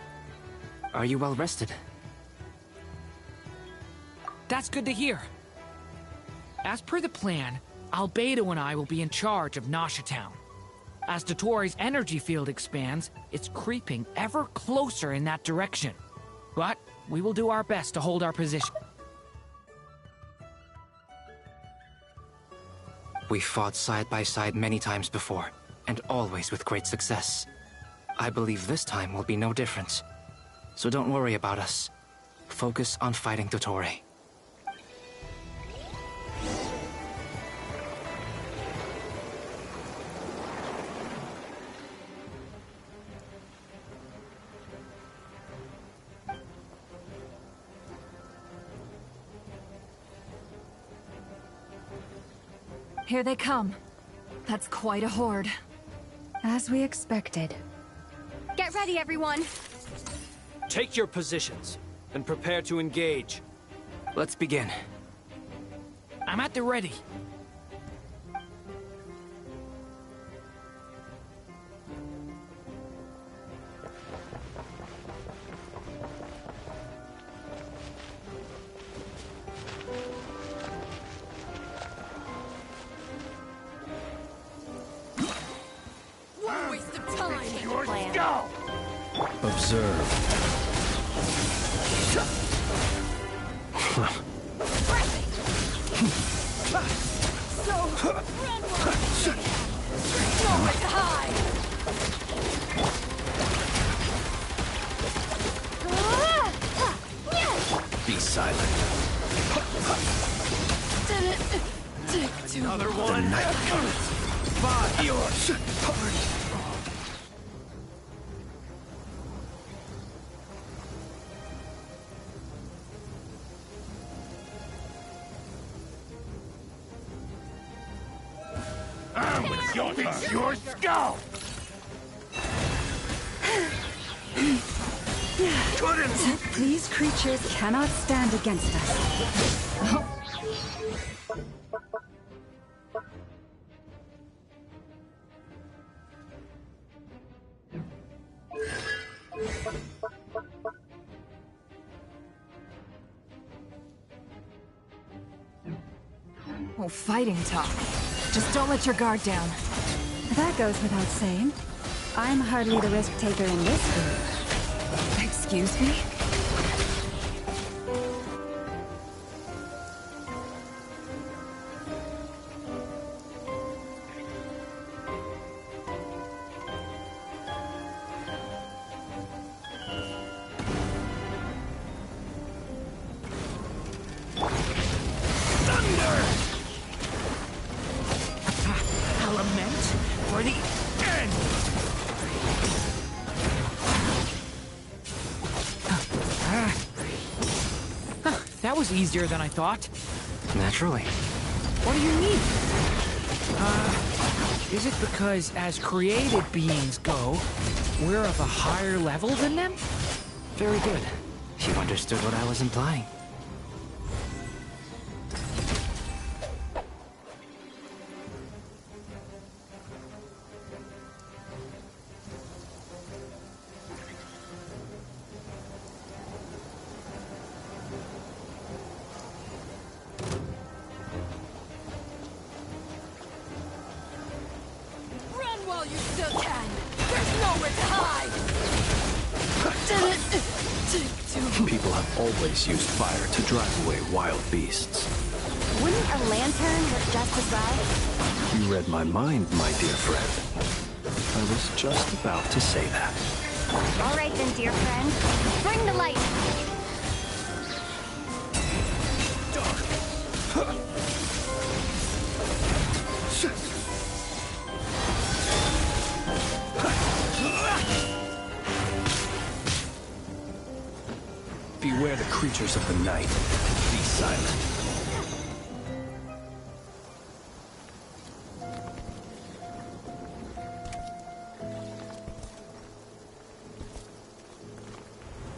Are you well rested? That's good to hear. As per the plan, Albedo and I will be in charge of Nasha Town. As Dottoro's energy field expands, it's creeping ever closer in that direction. But we will do our best to hold our position. We fought side by side many times before, and always with great success. I believe this time will be no different. So don't worry about us. Focus on fighting Dottore. Here they come. That's quite a horde. As we expected. Get ready, everyone. Take your positions, and prepare to engage. Let's begin. I'm at the ready. Observe. Be silent. Another one. The night comes. By yours. Your skull! Couldn't! These creatures cannot stand against us. Oh, fighting talk. Just don't let your guard down. That goes without saying. I'm hardly the risk taker in this group. Excuse me? For the end! That was easier than I thought. Naturally. What do you mean? Is it because as created beings go, we're of a higher level than them? Very good. You understood what I was implying. You still can. There's nowhere to hide. People have always used fire to drive away wild beasts. Wouldn't a lantern work just as well? You read my mind, my dear friend. I was just about to say that. All right then, dear friend. Bring the light. Beware the creatures of the night. Be silent.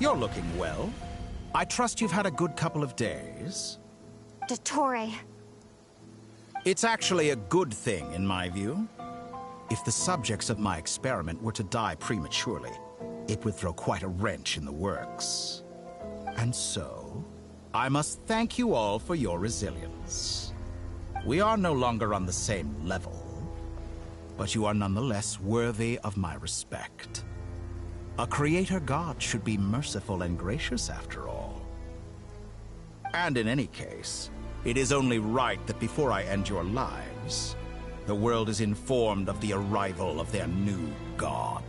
You're looking well. I trust you've had a good couple of days. Dottore. It's actually a good thing, in my view. If the subjects of my experiment were to die prematurely, it would throw quite a wrench in the works. And so, I must thank you all for your resilience. We are no longer on the same level, but you are nonetheless worthy of my respect. A creator god should be merciful and gracious after all. And in any case, it is only right that before I end your lives, the world is informed of the arrival of their new god.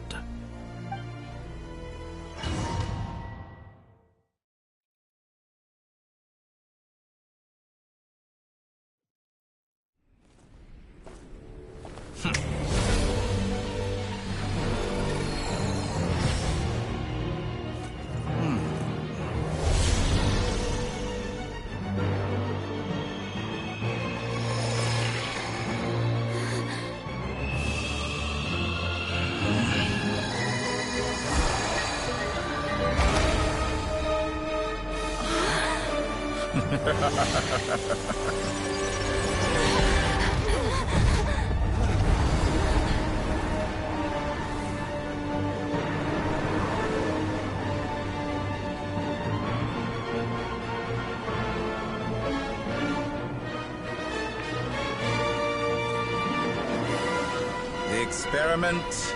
The experiment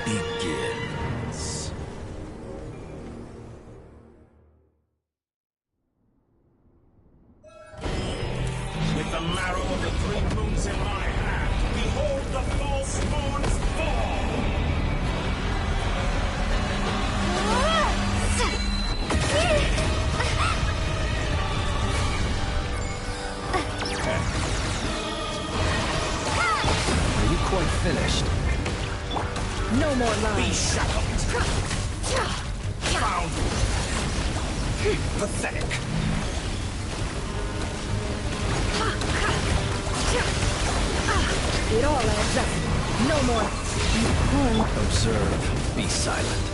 begins. With the marrow of the 3 moons in my hand, behold the false moons fall! Are you quite finished? No more lies. Be shackled! Found! Pathetic! It all adds up. No more. Observe. Be silent.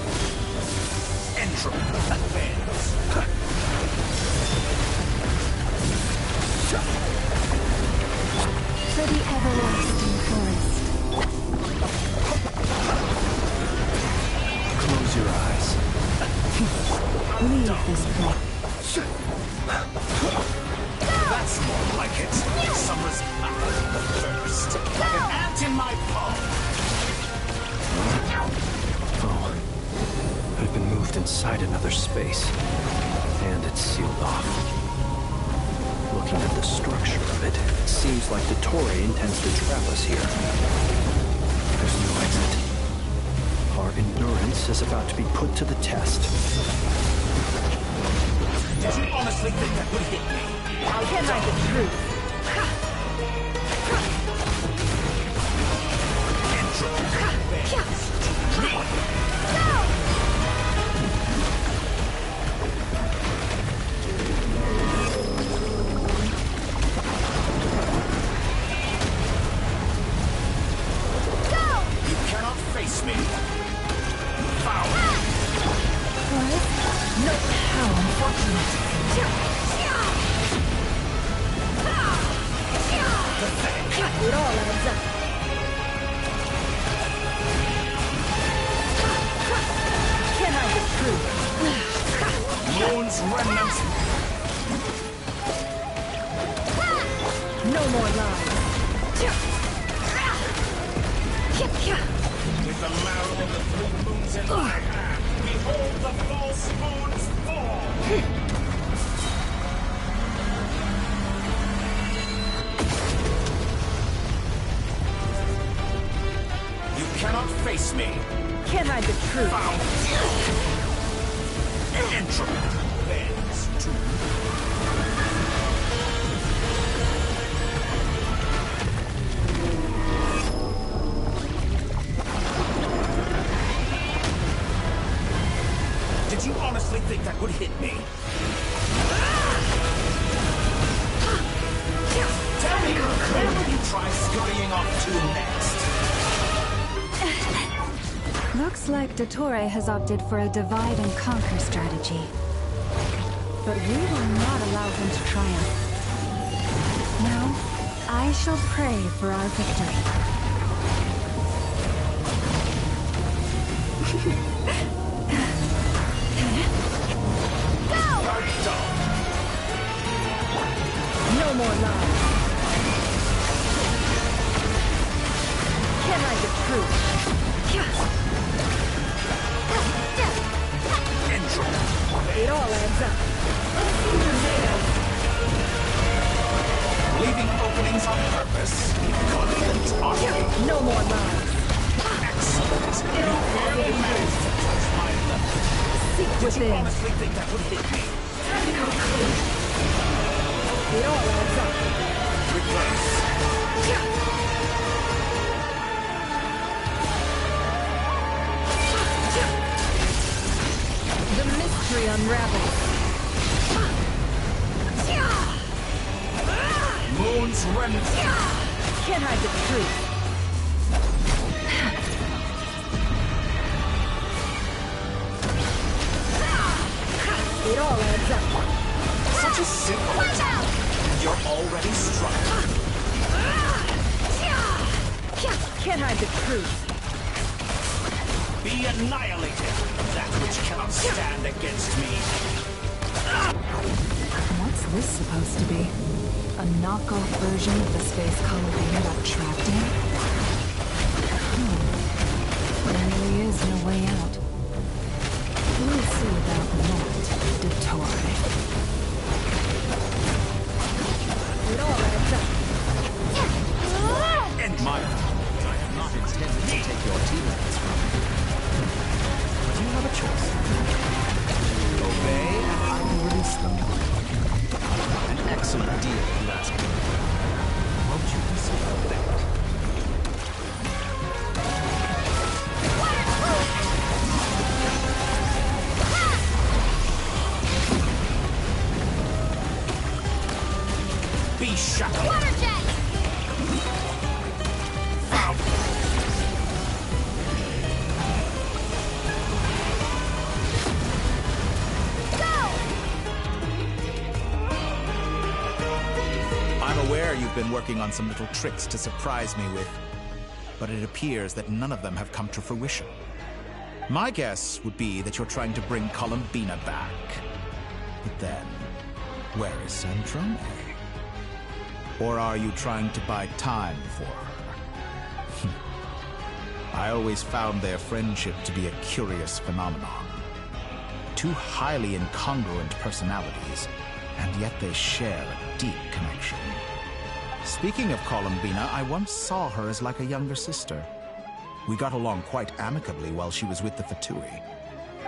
Entropy advance! For the everlasting forest. Close your eyes. Leave this place. That's more like it. Summer's the first. Like an ant in my palm. Oh. I've been moved inside another space. And it's sealed off. Looking at the structure of it, it seems like Dottore intends to trap us here. There's no exit. Our endurance is about to be put to the test. Did you honestly think that would hit me? I can hide the truth. You cannot face me. Foul. No, how unfortunate. It all adds up. Can I the truth? Moon's remnants. No more lies. With the marrow of the 3 moons in my hand, behold the false moons fall! You cannot face me! Can I the truth? Found! Entropy bends to... Did you honestly think that would hit me? Tell me, where will you try scurrying off to next? Looks like Dottore has opted for a divide and conquer strategy. But we will not allow him to triumph. Now, I shall pray for our victory. It all adds up. Leaving openings on purpose? Confident, are we? No more lies. Excellent. You barely managed to touch my level. Seek Did within. you honestly think that would hit me? It all adds up. Reverse. The mystery unravels. Moon's remnant. Can't hide the truth. It all adds up. Such a simple attack. You're already struck. Can't hide the truth. Be annihilated. That which cannot stand against me. What's this supposed to be? A knockoff version of the space Columbina got trapped in? There really is no way out. We'll see about that, Dottore. It all adds up. And my I am not intended to take your teammates from you. But you have a choice. Obey and I will release them. An excellent deal, if you ask me. Won't you consider that? Be shackled. Water jet! I'm aware you've been working on some little tricks to surprise me with, but it appears that none of them have come to fruition. My guess would be that you're trying to bring Columbina back. But then, where is Sandrone? Or are you trying to buy time for her? I always found their friendship to be a curious phenomenon. Two highly incongruent personalities, and yet they share a deep connection. Speaking of Columbina, I once saw her as like a younger sister. We got along quite amicably while she was with the Fatui.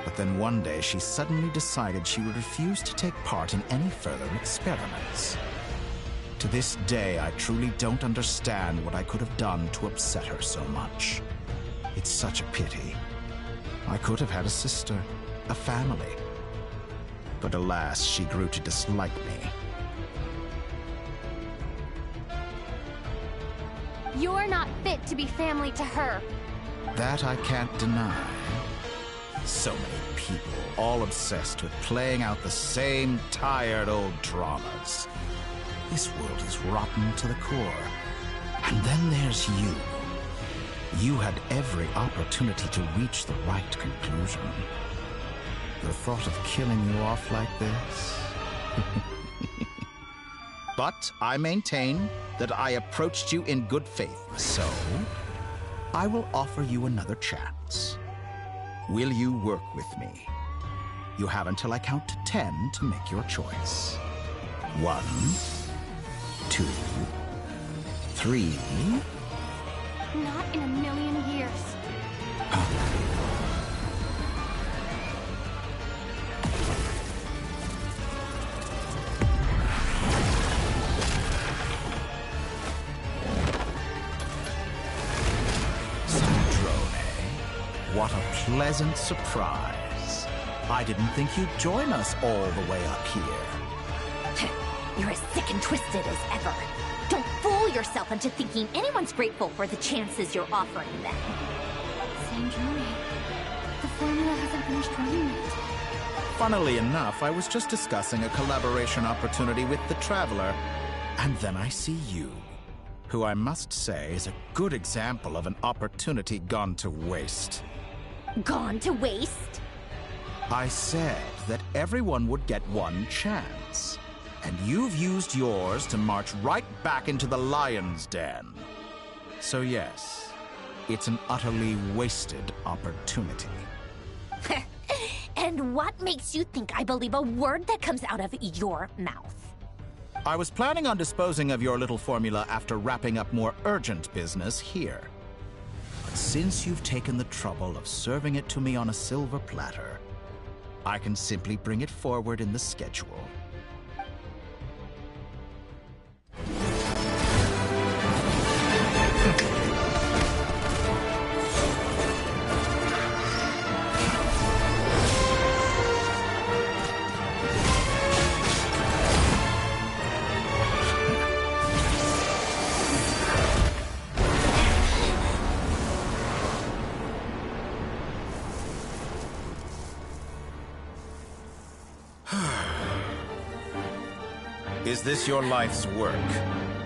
But then one day she suddenly decided she would refuse to take part in any further experiments. To this day, I truly don't understand what I could have done to upset her so much. It's such a pity. I could have had a sister, a family. But alas, she grew to dislike me. You're not fit to be family to her. That I can't deny. So many people, all obsessed with playing out the same tired old dramas. This world is rotten to the core. And then there's you. You had every opportunity to reach the right conclusion. The thought of killing you off like this? But I maintain that I approached you in good faith, so I will offer you another chance. Will you work with me? You have until I count to 10 to make your choice. 1, 2, 3. Not in a million years. What a pleasant surprise. I didn't think you'd join us all the way up here. You're as sick and twisted as ever. Don't fool yourself into thinking anyone's grateful for the chances you're offering them. Sandrone, the formula hasn't finished running yet. Funnily enough, I was just discussing a collaboration opportunity with the Traveler, and then I see you, who I must say is a good example of an opportunity gone to waste. Gone to waste? I said that everyone would get one chance, and you've used yours to march right back into the lion's den. So yes, it's an utterly wasted opportunity. And what makes you think I believe a word that comes out of your mouth? I was planning on disposing of your little formula after wrapping up more urgent business here. But since you've taken the trouble of serving it to me on a silver platter, I can simply bring it forward in the schedule. Is this your life's work?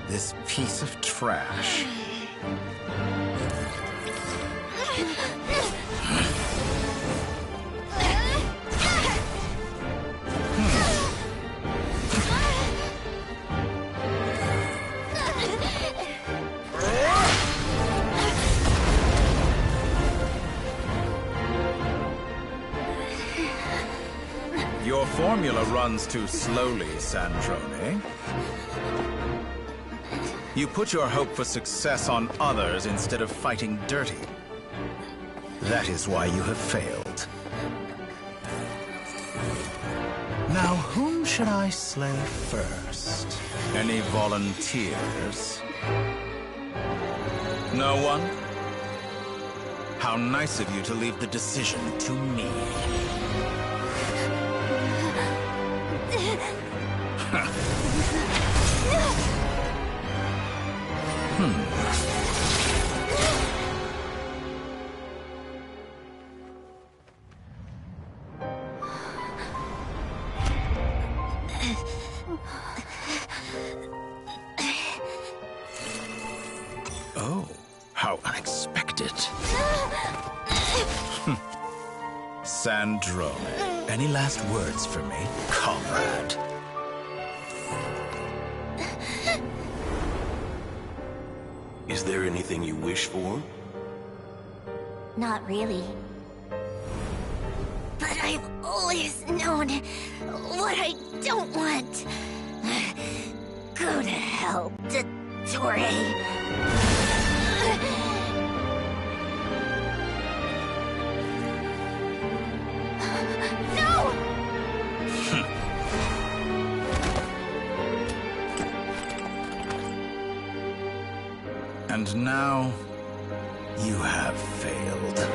This piece of trash? Your formula runs too slowly, Sandrone. You put your hope for success on others instead of fighting dirty. That is why you have failed. Now, whom should I slay first? Any volunteers? No one? How nice of you to leave the decision to me. Oh, how unexpected. Sandrone, any last words for me, comrade? Is there anything you wish for? Not really. But I've always known what I don't want. Go to hell, Dottore. And now, you have failed.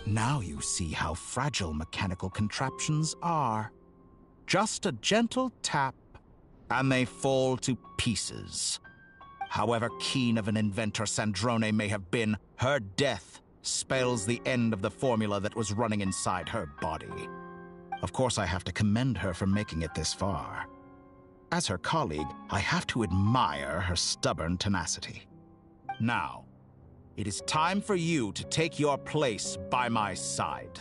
Now you see how fragile mechanical contraptions are. Just a gentle tap, and they fall to pieces. However keen of an inventor Sandrone may have been, her death spells the end of the formula that was running inside her body. Of course, I have to commend her for making it this far. As her colleague, I have to admire her stubborn tenacity. Now, it is time for you to take your place by my side.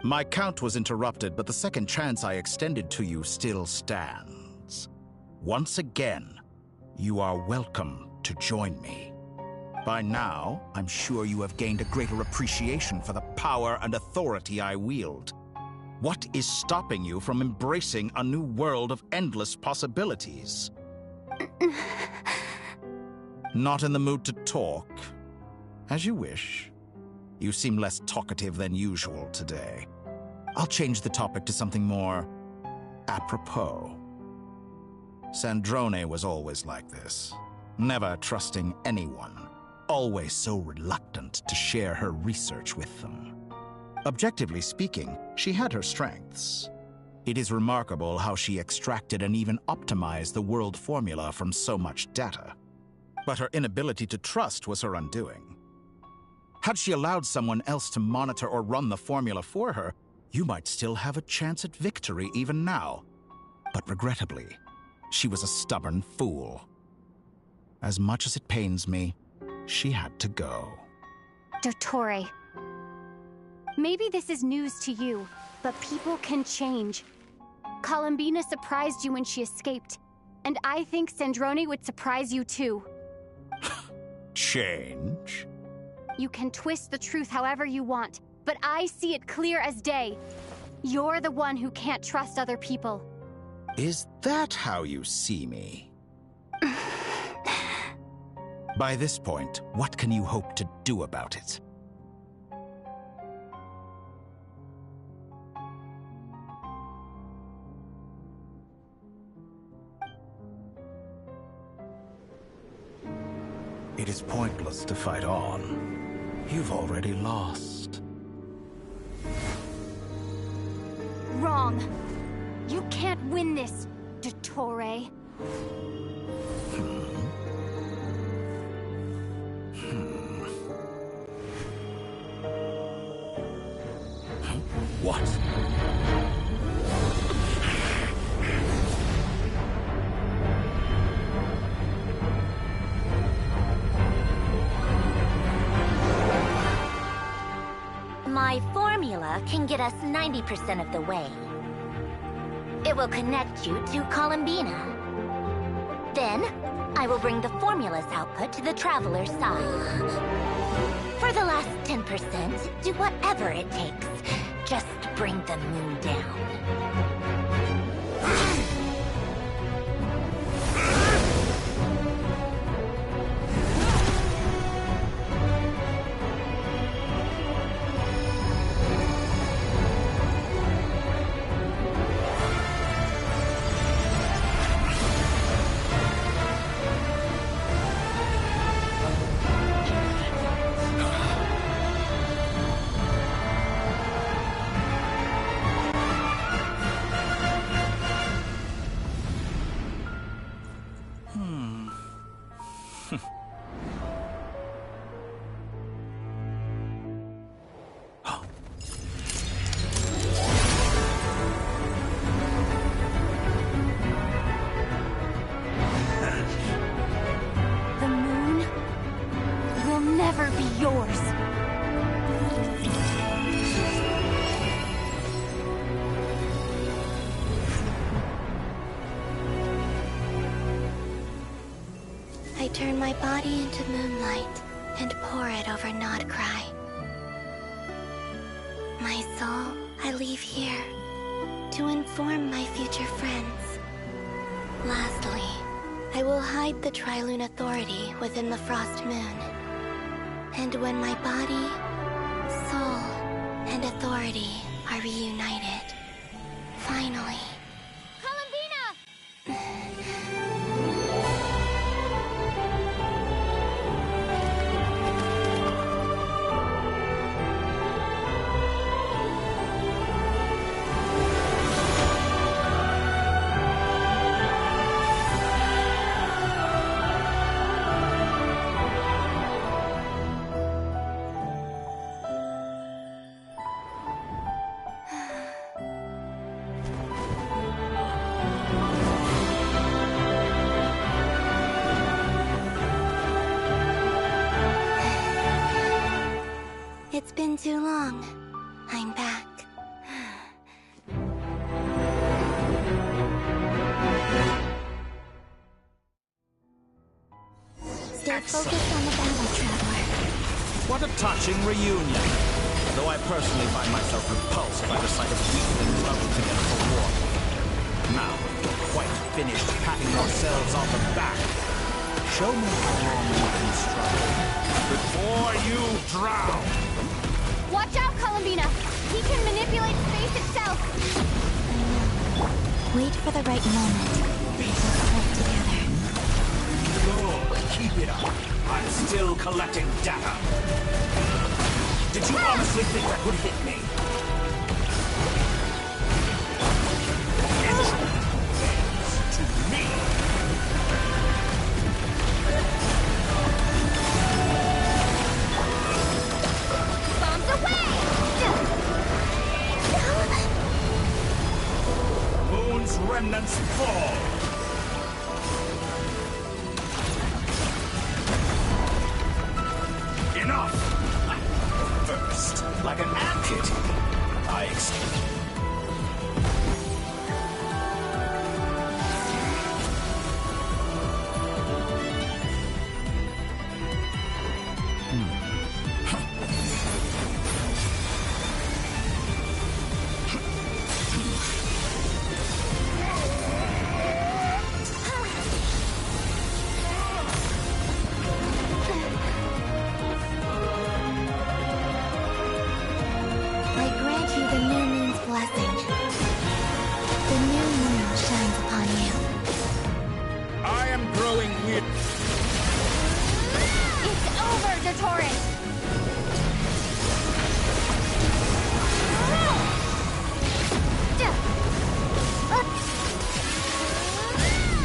My count was interrupted, but the second chance I extended to you still stands. Once again, you are welcome to join me. By now, I'm sure you have gained a greater appreciation for the power and authority I wield. What is stopping you from embracing a new world of endless possibilities? Not in the mood to talk? As you wish. You seem less talkative than usual today. I'll change the topic to something more apropos. Sandrone was always like this, never trusting anyone. Always so reluctant to share her research with them. Objectively speaking, she had her strengths. It is remarkable how she extracted and even optimized the world formula from so much data. But her inability to trust was her undoing. Had she allowed someone else to monitor or run the formula for her, you might still have a chance at victory even now. But regrettably, she was a stubborn fool. As much as it pains me, she had to go. Dottore. Maybe this is news to you, but people can change. Columbina surprised you when she escaped. And I think Sandrone would surprise you too. Change? You can twist the truth however you want, but I see it clear as day. You're the one who can't trust other people. Is that how you see me? By this point, what can you hope to do about it? It is pointless to fight on. You've already lost. Wrong. You can't win this, Dottore. What? My formula can get us 90% of the way. It will connect you to Columbina. Then, I will bring the formula's output to the Traveler's side. For the last 10%, do whatever it takes. Just bring the moon down. I turn my body into moonlight and pour it over Nodcry. My soul, I leave here to inform my future friends. Lastly, I will hide the Trilune Authority within the Frost Moon. And when my body, soul, and authority are reunited, finally... It's been too long. I'm back. Stay focused on the battle, Traveler. What a touching reunion. Though I personally find myself repulsed by the sight of weaklings huddled together for war. Now, you're quite finished patting yourselves on the back. Show me how long you can struggle before you drown. Watch out, Columbina! He can manipulate space itself! Wait for the right moment. They will work together. Good, keep it up. I'm still collecting data. Did you honestly think that would hit me? It's to me. Moon's remnants fall. Enough! First, like an ant-kit, it! It's over, Dottore!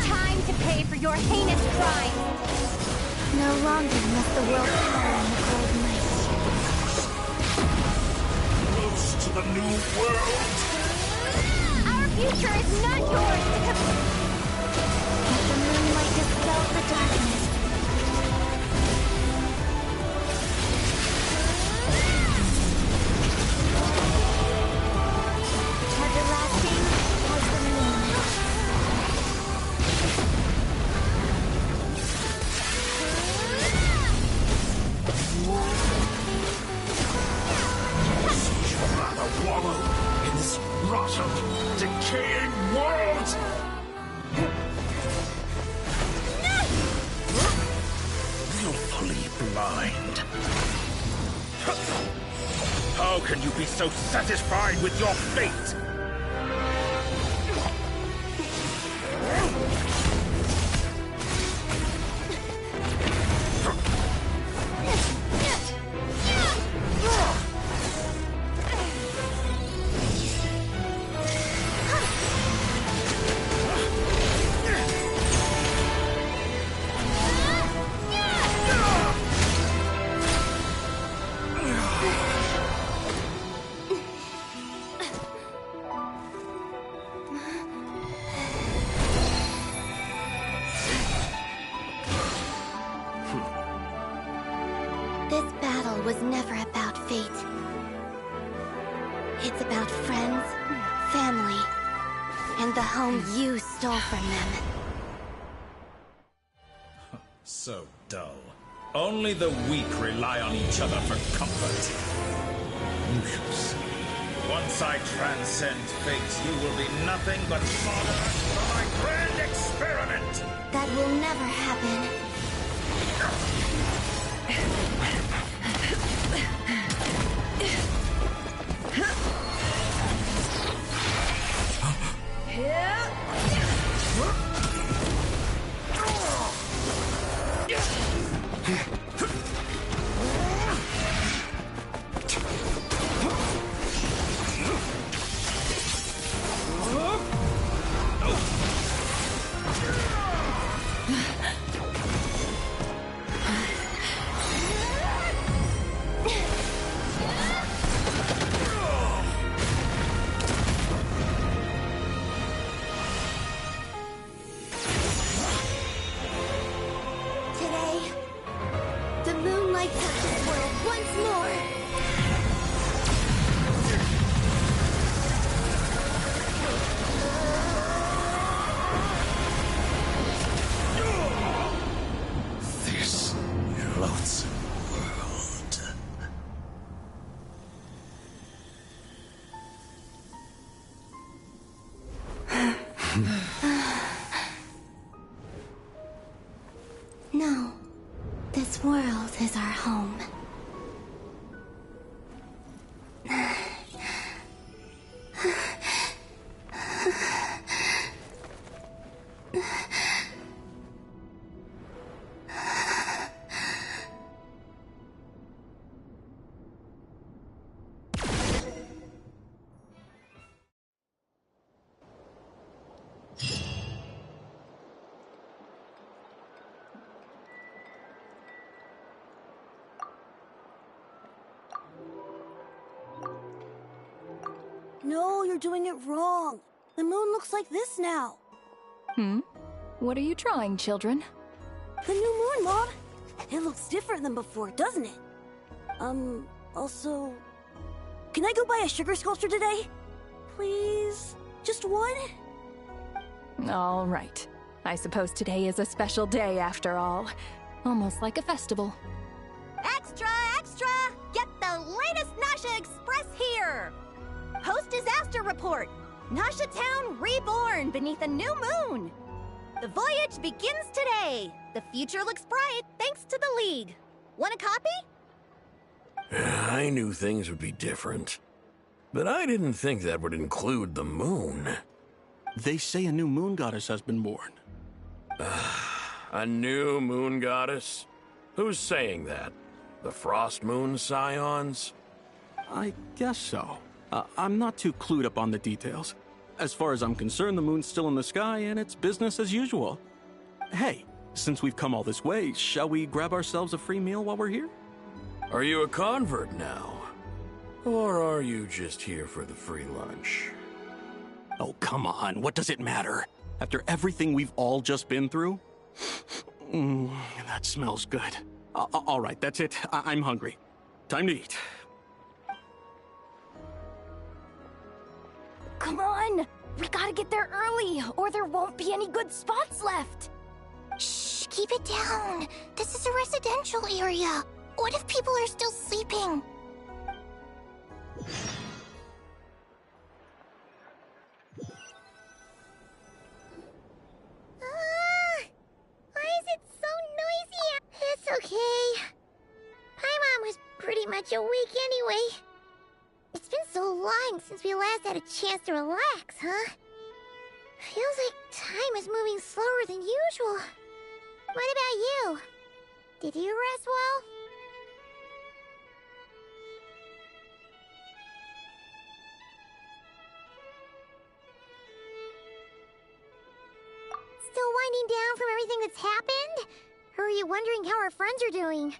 Time to pay for your heinous crime! No longer must the world cower in the cold night. Close to the new world! Our future is not yours to Let the moonlight dispel the darkness. Everlasting was the moon. You'd rather wallow in this rotten, decaying world! Willfully blind. How can you be so satisfied with your fate? This battle was never about fate. It's about friends, family, and the home you stole from them. So dull. Only the weak rely on each other for comfort. You shall see. Once I transcend fate, you will be nothing but fodder for my grand experiment! That will never happen. Today, the moonlight touches the world once more. This loathsome world. No, this world is our home. No, you're doing it wrong. The moon looks like this now. What are you drawing, children? The new moon, Mom. It looks different than before, doesn't it? Also... Can I go buy a sugar sculpture today? Please? Just one? All right. I suppose today is a special day after all. Almost like a festival. Extra, extra! Get the latest Nasha Express here! Post-disaster report! Nasha Town reborn beneath a new moon! The voyage begins today! The future looks bright thanks to the League. Want a copy? I knew things would be different. But I didn't think that would include the moon. They say a new moon goddess has been born. A new moon goddess? Who's saying that? The Frost Moon Scions? I guess so. I'm not too clued up on the details. As far as I'm concerned, the moon's still in the sky and it's business as usual. Hey, since we've come all this way, shall we grab ourselves a free meal while we're here? Are you a convert now? Or are you just here for the free lunch? Oh, come on. What does it matter? After everything we've all just been through? That smells good. All right, that's it. I'm hungry. Time to eat. Come on! We gotta get there early, or there won't be any good spots left! Shh, keep it down. This is a residential area. What if people are still sleeping? Why is it so noisy? It's okay. Paimon was pretty much awake anyway. It's been so long since we last had a chance to relax, huh? Feels like time is moving slower than usual. What about you? Did you rest well? Still winding down from everything that's happened? Or are you wondering how our friends are doing?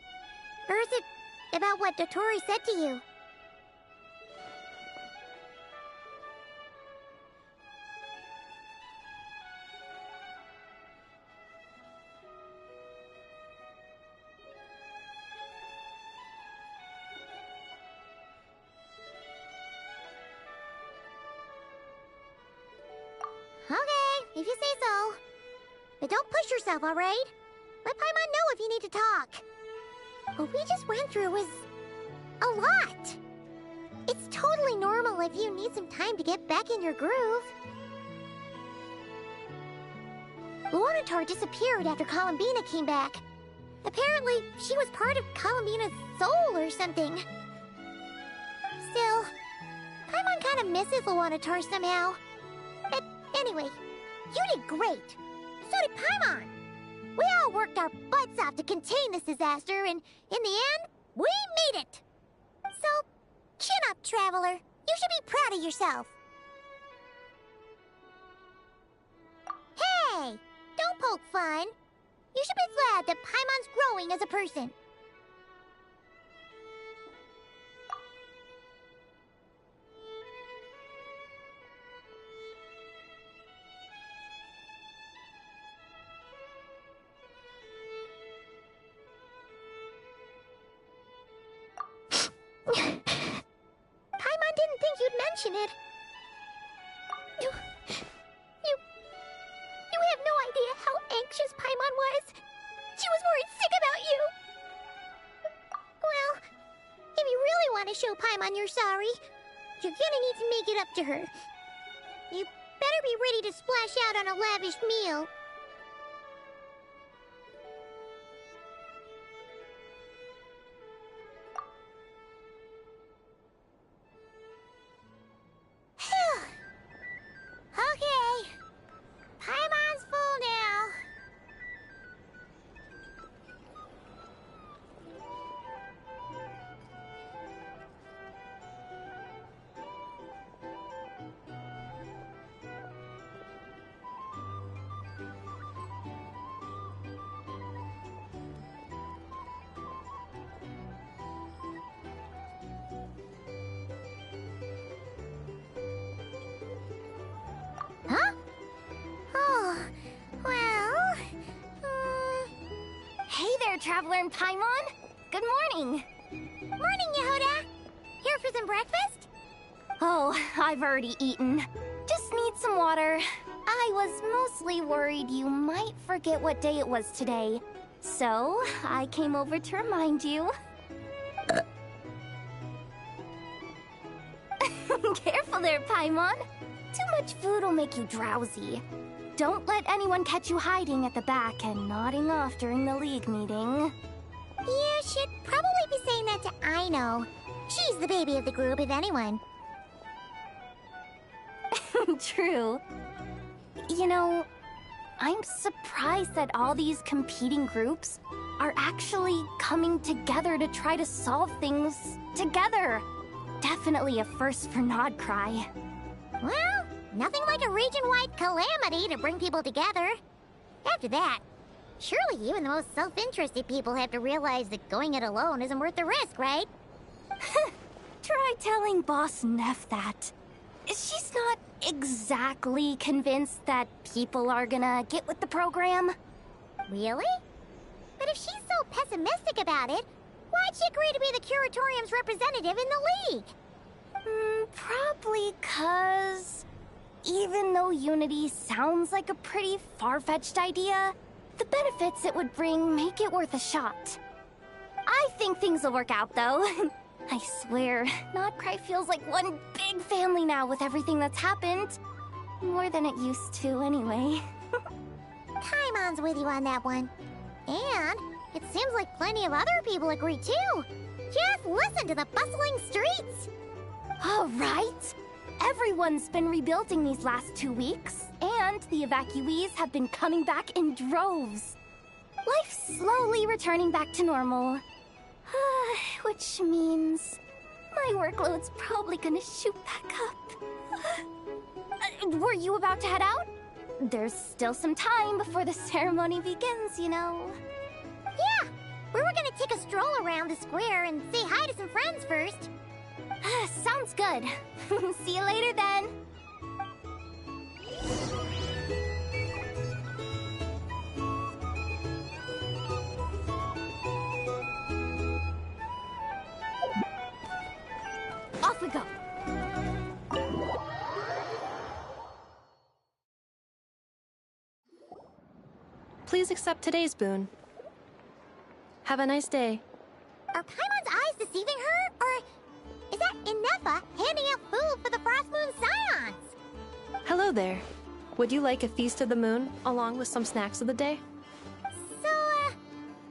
Or is it about what Dotori said to you? Okay, if you say so. But don't push yourself, alright? Let Paimon know if you need to talk. What we just went through was a lot. It's totally normal if you need some time to get back in your groove. Luanatar disappeared after Columbina came back. Apparently, she was part of Columbina's soul or something. Still, Paimon kind of misses Luanatar somehow. But anyway, you did great. So did Paimon. We all worked our butts off to contain this disaster, and in the end, we made it. So, chin up, Traveler. You should be proud of yourself. Hey, don't poke fun. You should be glad that Paimon's growing as a person. Paimon didn't think you'd mention it. You have no idea how anxious Paimon was. She was worried sick about you. Well, if you really want to show Paimon you're sorry, you're gonna need to make it up to her. You better be ready to splash out on a lavish meal. Okay. Paimon's full now. Huh? Oh, well... Hey there, Traveler and Paimon! Good morning! Morning, Yehuda! Here for some breakfast? Oh, I've already eaten. Just need some water. I was mostly worried you might forget what day it was today. So, I came over to remind you. Careful there, Paimon. Too much food will make you drowsy. Don't let anyone catch you hiding at the back and nodding off during the League meeting. You should probably be saying that to Aino. She's the baby of the group, if anyone. True. You know, I'm surprised that all these competing groups are actually coming together to try to solve things together. Definitely a first for Nodcry. Well, nothing like a region-wide calamity to bring people together. After that, surely even the most self-interested people have to realize that going it alone isn't worth the risk, right? Try telling Boss Neff that. She's not exactly convinced that people are gonna get with the program. Really? But if she's so pessimistic about it, why'd she agree to be the Curatorium's representative in the League? Probably 'cause even though Unity sounds like a pretty far-fetched idea, the benefits it would bring make it worth a shot. I think things will work out, though. I swear, Nodcry feels like one big family now with everything that's happened. More than it used to, anyway. Paimon's with you on that one. And it seems like plenty of other people agree, too. Just listen to the bustling streets. All right. Everyone's been rebuilding these last 2 weeks, and the evacuees have been coming back in droves. Life's slowly returning back to normal. Which means my workload's probably gonna shoot back up. Were you about to head out? There's still some time before the ceremony begins, you know. Yeah, we were gonna take a stroll around the square and say hi to some friends first. Sounds good. See you later then. Off we go. Please accept today's boon. Have a nice day. Are Paimon's eyes deceiving her? Or is that Inefa handing out food for the Frost Moon Scions? Hello there. Would you like a feast of the moon, along with some snacks of the day? So,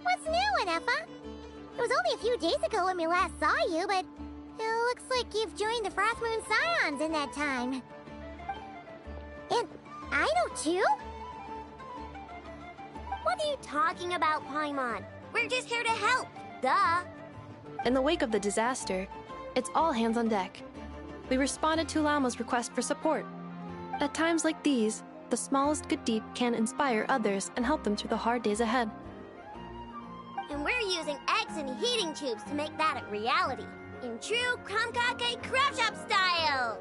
what's new, Inefa? It was only a few days ago when we last saw you, but it looks like you've joined the Frost Moon Scions in that time. And I know too? What are you talking about, Paimon? We're just here to help, duh. In the wake of the disaster, it's all hands on deck. We responded to Lama's request for support. At times like these, the smallest good deed can inspire others and help them through the hard days ahead. And we're using eggs and heating tubes to make that a reality, in true Kromkake Crab Shop style!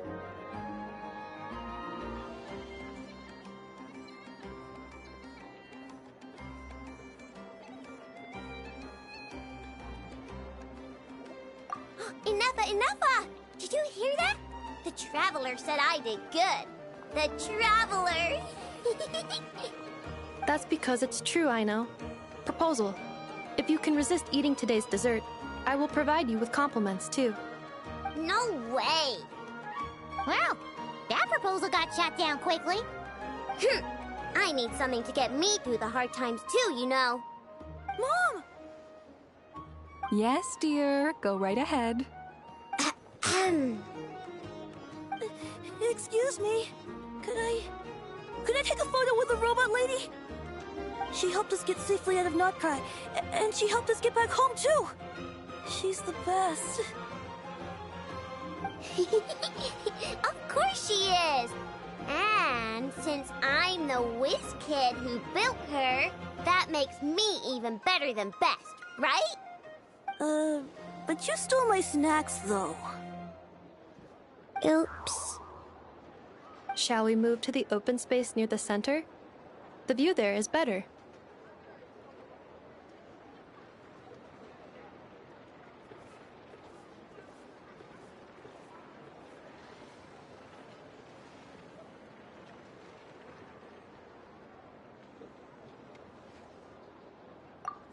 Inefa! Did you hear that? The Traveler said I did good. The Traveler! That's because it's true, I know. Proposal. If you can resist eating today's dessert, I will provide you with compliments, too. No way! Well, that proposal got shot down quickly. I need something to get me through the hard times too, you know. Mom! Yes, dear. Go right ahead. Excuse me. Could I take a photo with the robot lady? She helped us get safely out of Nodcry, and she helped us get back home too. She's the best. Of course she is. And since I'm the whiz kid who built her, that makes me even better than best, right? But you stole my snacks, though. Oops. Shall we move to the open space near the center? The view there is better.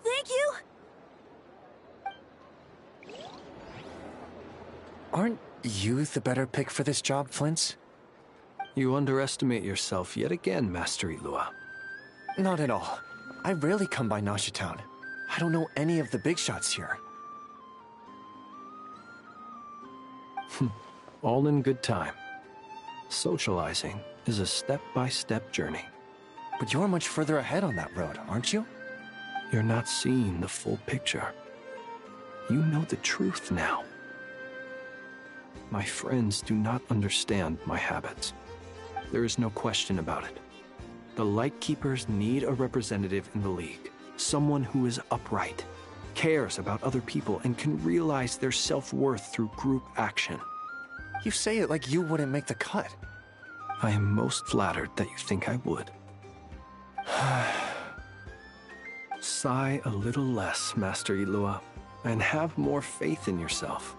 Thank you! Aren't you the better pick for this job, Flint's? You underestimate yourself yet again, Master Ilua. Not at all. I rarely come by Nasha Town. I don't know any of the big shots here. All in good time. Socializing is a step-by-step journey. But you're much further ahead on that road, aren't you? You're not seeing the full picture. You know the truth now. My friends do not understand my habits. There is no question about it. The Lightkeepers need a representative in the League. Someone who is upright, cares about other people, and can realize their self-worth through group action. You say it like you wouldn't make the cut. I am most flattered that you think I would. Sigh a little less, Master Ilua, and have more faith in yourself.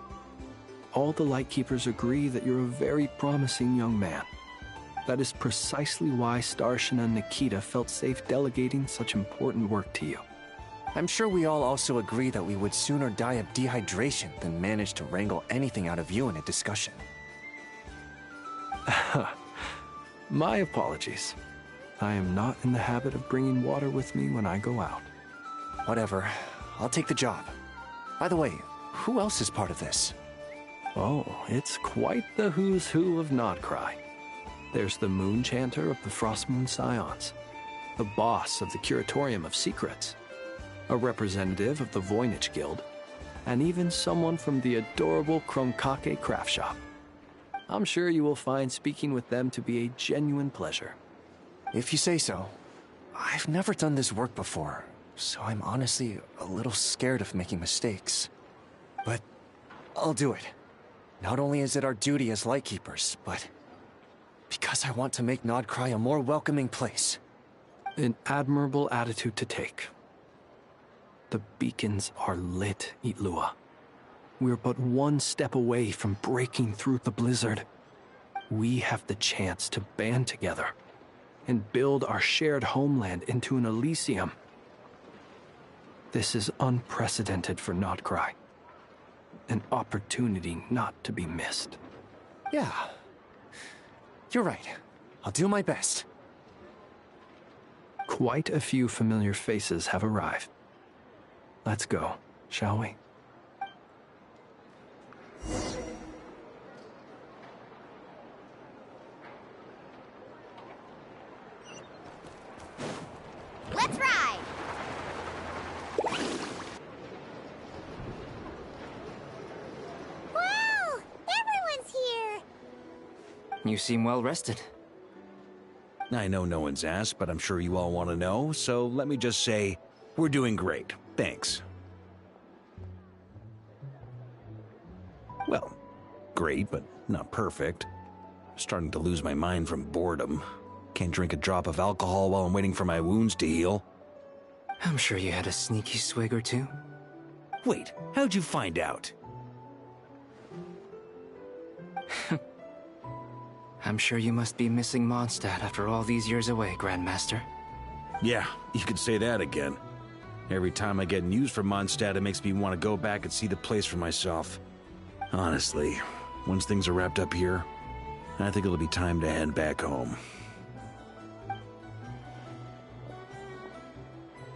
All the Lightkeepers agree that you're a very promising young man. That is precisely why Starshin and Nikita felt safe delegating such important work to you. I'm sure we all also agree that we would sooner die of dehydration than manage to wrangle anything out of you in a discussion. My apologies. I am not in the habit of bringing water with me when I go out. Whatever. I'll take the job. By the way, who else is part of this? Oh, it's quite the who's who of Nodcry. There's the Moon Chanter of the Frostmoon Scions, the boss of the Curatorium of Secrets, a representative of the Voynich Guild, and even someone from the adorable Kronkake craft shop. I'm sure you will find speaking with them to be a genuine pleasure. If you say so. I've never done this work before, so I'm honestly a little scared of making mistakes. But I'll do it. Not only is it our duty as Lightkeepers, but because I want to make Nodcry a more welcoming place. An admirable attitude to take. The beacons are lit, Ilua. We're but one step away from breaking through the blizzard. We have the chance to band together and build our shared homeland into an Elysium. This is unprecedented for Nodcry. An opportunity not to be missed. Yeah. You're right. I'll do my best. Quite a few familiar faces have arrived. Let's go, shall we? Let's ride! Wow! Everyone's here! You seem well rested. I know no one's asked, but I'm sure you all want to know, so let me just say, we're doing great. Thanks. Well, great, but not perfect. Starting to lose my mind from boredom. Can't drink a drop of alcohol while I'm waiting for my wounds to heal. I'm sure you had a sneaky swig or two. Wait, how'd you find out? I'm sure you must be missing Mondstadt after all these years away, Grandmaster. Yeah, you could say that again. Every time I get news from Mondstadt, it makes me want to go back and see the place for myself. Honestly, once things are wrapped up here, I think it'll be time to head back home.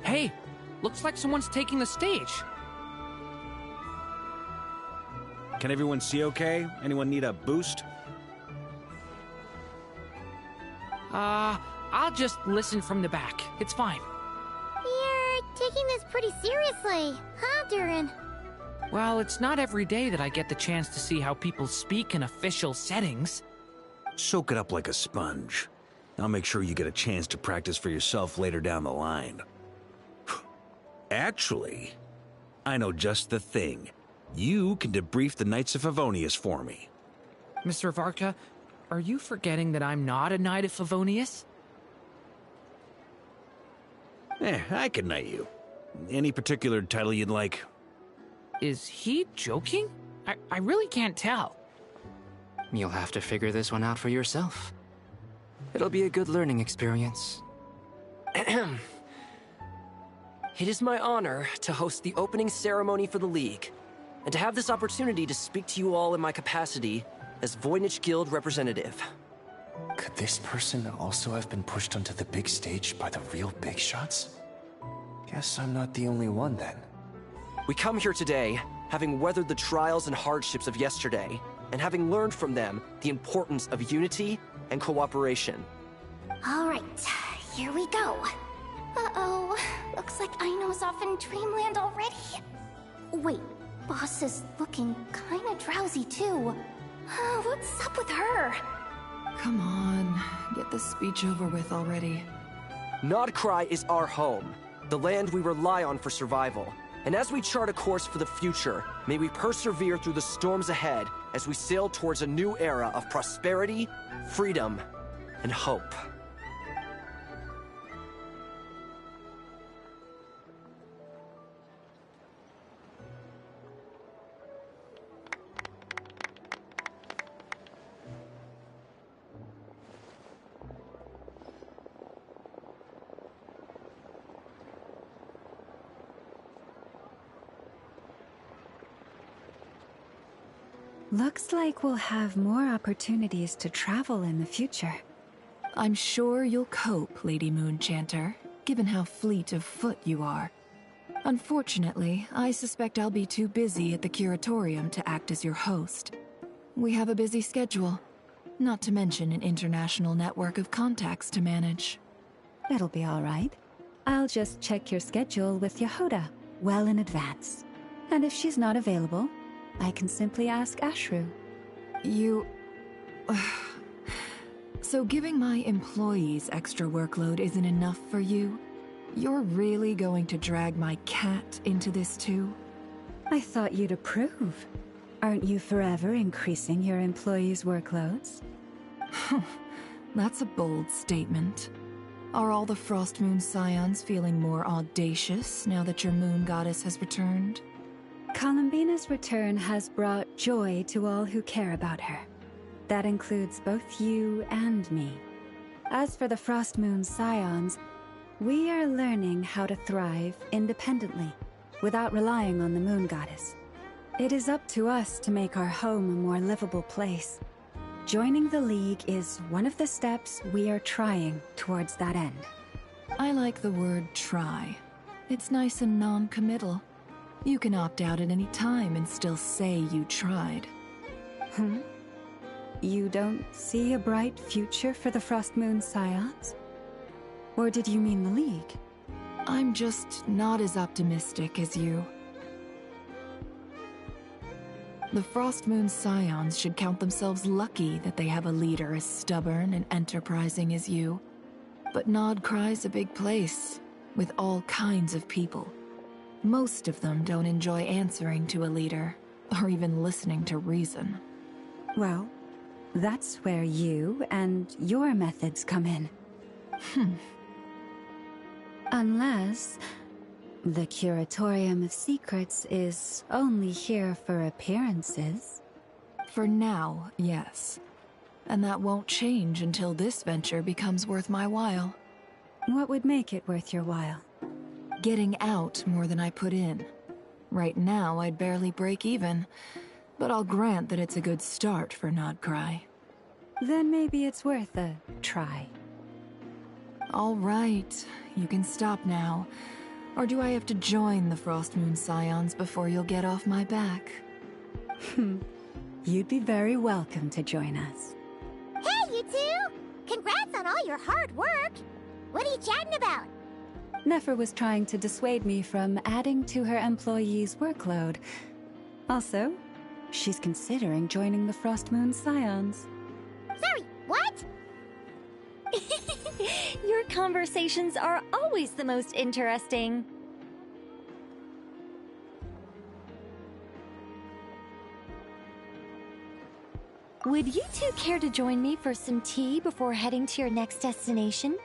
Hey, looks like someone's taking the stage. Can everyone see okay? Anyone need a boost? I'll just listen from the back. It's fine. You're taking this pretty seriously, huh, Durin? Well, it's not every day that I get the chance to see how people speak in official settings. Soak it up like a sponge. I'll make sure you get a chance to practice for yourself later down the line. Actually, I know just the thing. You can debrief the Knights of Favonius for me. Mr. Varka, are you forgetting that I'm not a Knight of Favonius? I can knight you. Any particular title you'd like? Is he joking? I really can't tell. You'll have to figure this one out for yourself. It'll be a good learning experience. It is my honor to host the opening ceremony for the League, and to have this opportunity to speak to you all in my capacity as Voynich Guild representative. Could this person also have been pushed onto the big stage by the real big shots? Guess I'm not the only one then. We come here today, having weathered the trials and hardships of yesterday, and having learned from them the importance of unity and cooperation. All right, Here we go. Uh-oh. Looks like Aino's off in Dreamland already. Wait, Boss is looking kinda drowsy too. What's up with her? Come on, get this speech over with already. Nodcry is our home, the land we rely on for survival. And as we chart a course for the future, may we persevere through the storms ahead as we sail towards a new era of prosperity, freedom, and hope. Looks like we'll have more opportunities to travel in the future. I'm sure you'll cope, Lady Moonchanter, given how fleet of foot you are. Unfortunately, I suspect I'll be too busy at the Curatorium to act as your host. We have a busy schedule, not to mention an international network of contacts to manage. It'll be all right. I'll just check your schedule with Yehoda well in advance. And if she's not available, I can simply ask Ashru. You... So giving my employees extra workload isn't enough for you? You're really going to drag my cat into this too? I thought you'd approve. Aren't you forever increasing your employees' workloads? That's a bold statement. Are all the Frost Moon Scions feeling more audacious now that your moon goddess has returned? Columbina's return has brought joy to all who care about her. That includes both you and me. As for the Frost Moon Scions, we are learning how to thrive independently, without relying on the moon goddess. It is up to us to make our home a more livable place. Joining the League is one of the steps we are trying towards that end. I like the word try. It's nice and non-committal. You can opt out at any time and still say you tried. You don't see a bright future for the Frost Moon Scions? Or did you mean the League? I'm just not as optimistic as you. The Frost Moon Scions should count themselves lucky that they have a leader as stubborn and enterprising as you. But Nodcry's a big place, with all kinds of people. Most of them don't enjoy answering to a leader, or even listening to reason. Well, that's where you and your methods come in. Unless the Curatorium of Secrets is only here for appearances. For now, yes. And that won't change until this venture becomes worth my while. What would make it worth your while? Getting out more than I put in. Right now, I'd barely break even, but I'll grant that it's a good start for Nodcry. Then maybe it's worth a try. All right, you can stop now. Or do I have to join the Frost Moon Scions before you'll get off my back? You'd be very welcome to join us. Hey, you two! Congrats on all your hard work! What are you chatting about? Nefer was trying to dissuade me from adding to her employees' workload. Also, she's considering joining the Frost Moon Scions. Sorry, what? Your conversations are always the most interesting. Would you two care to join me for some tea before heading to your next destination?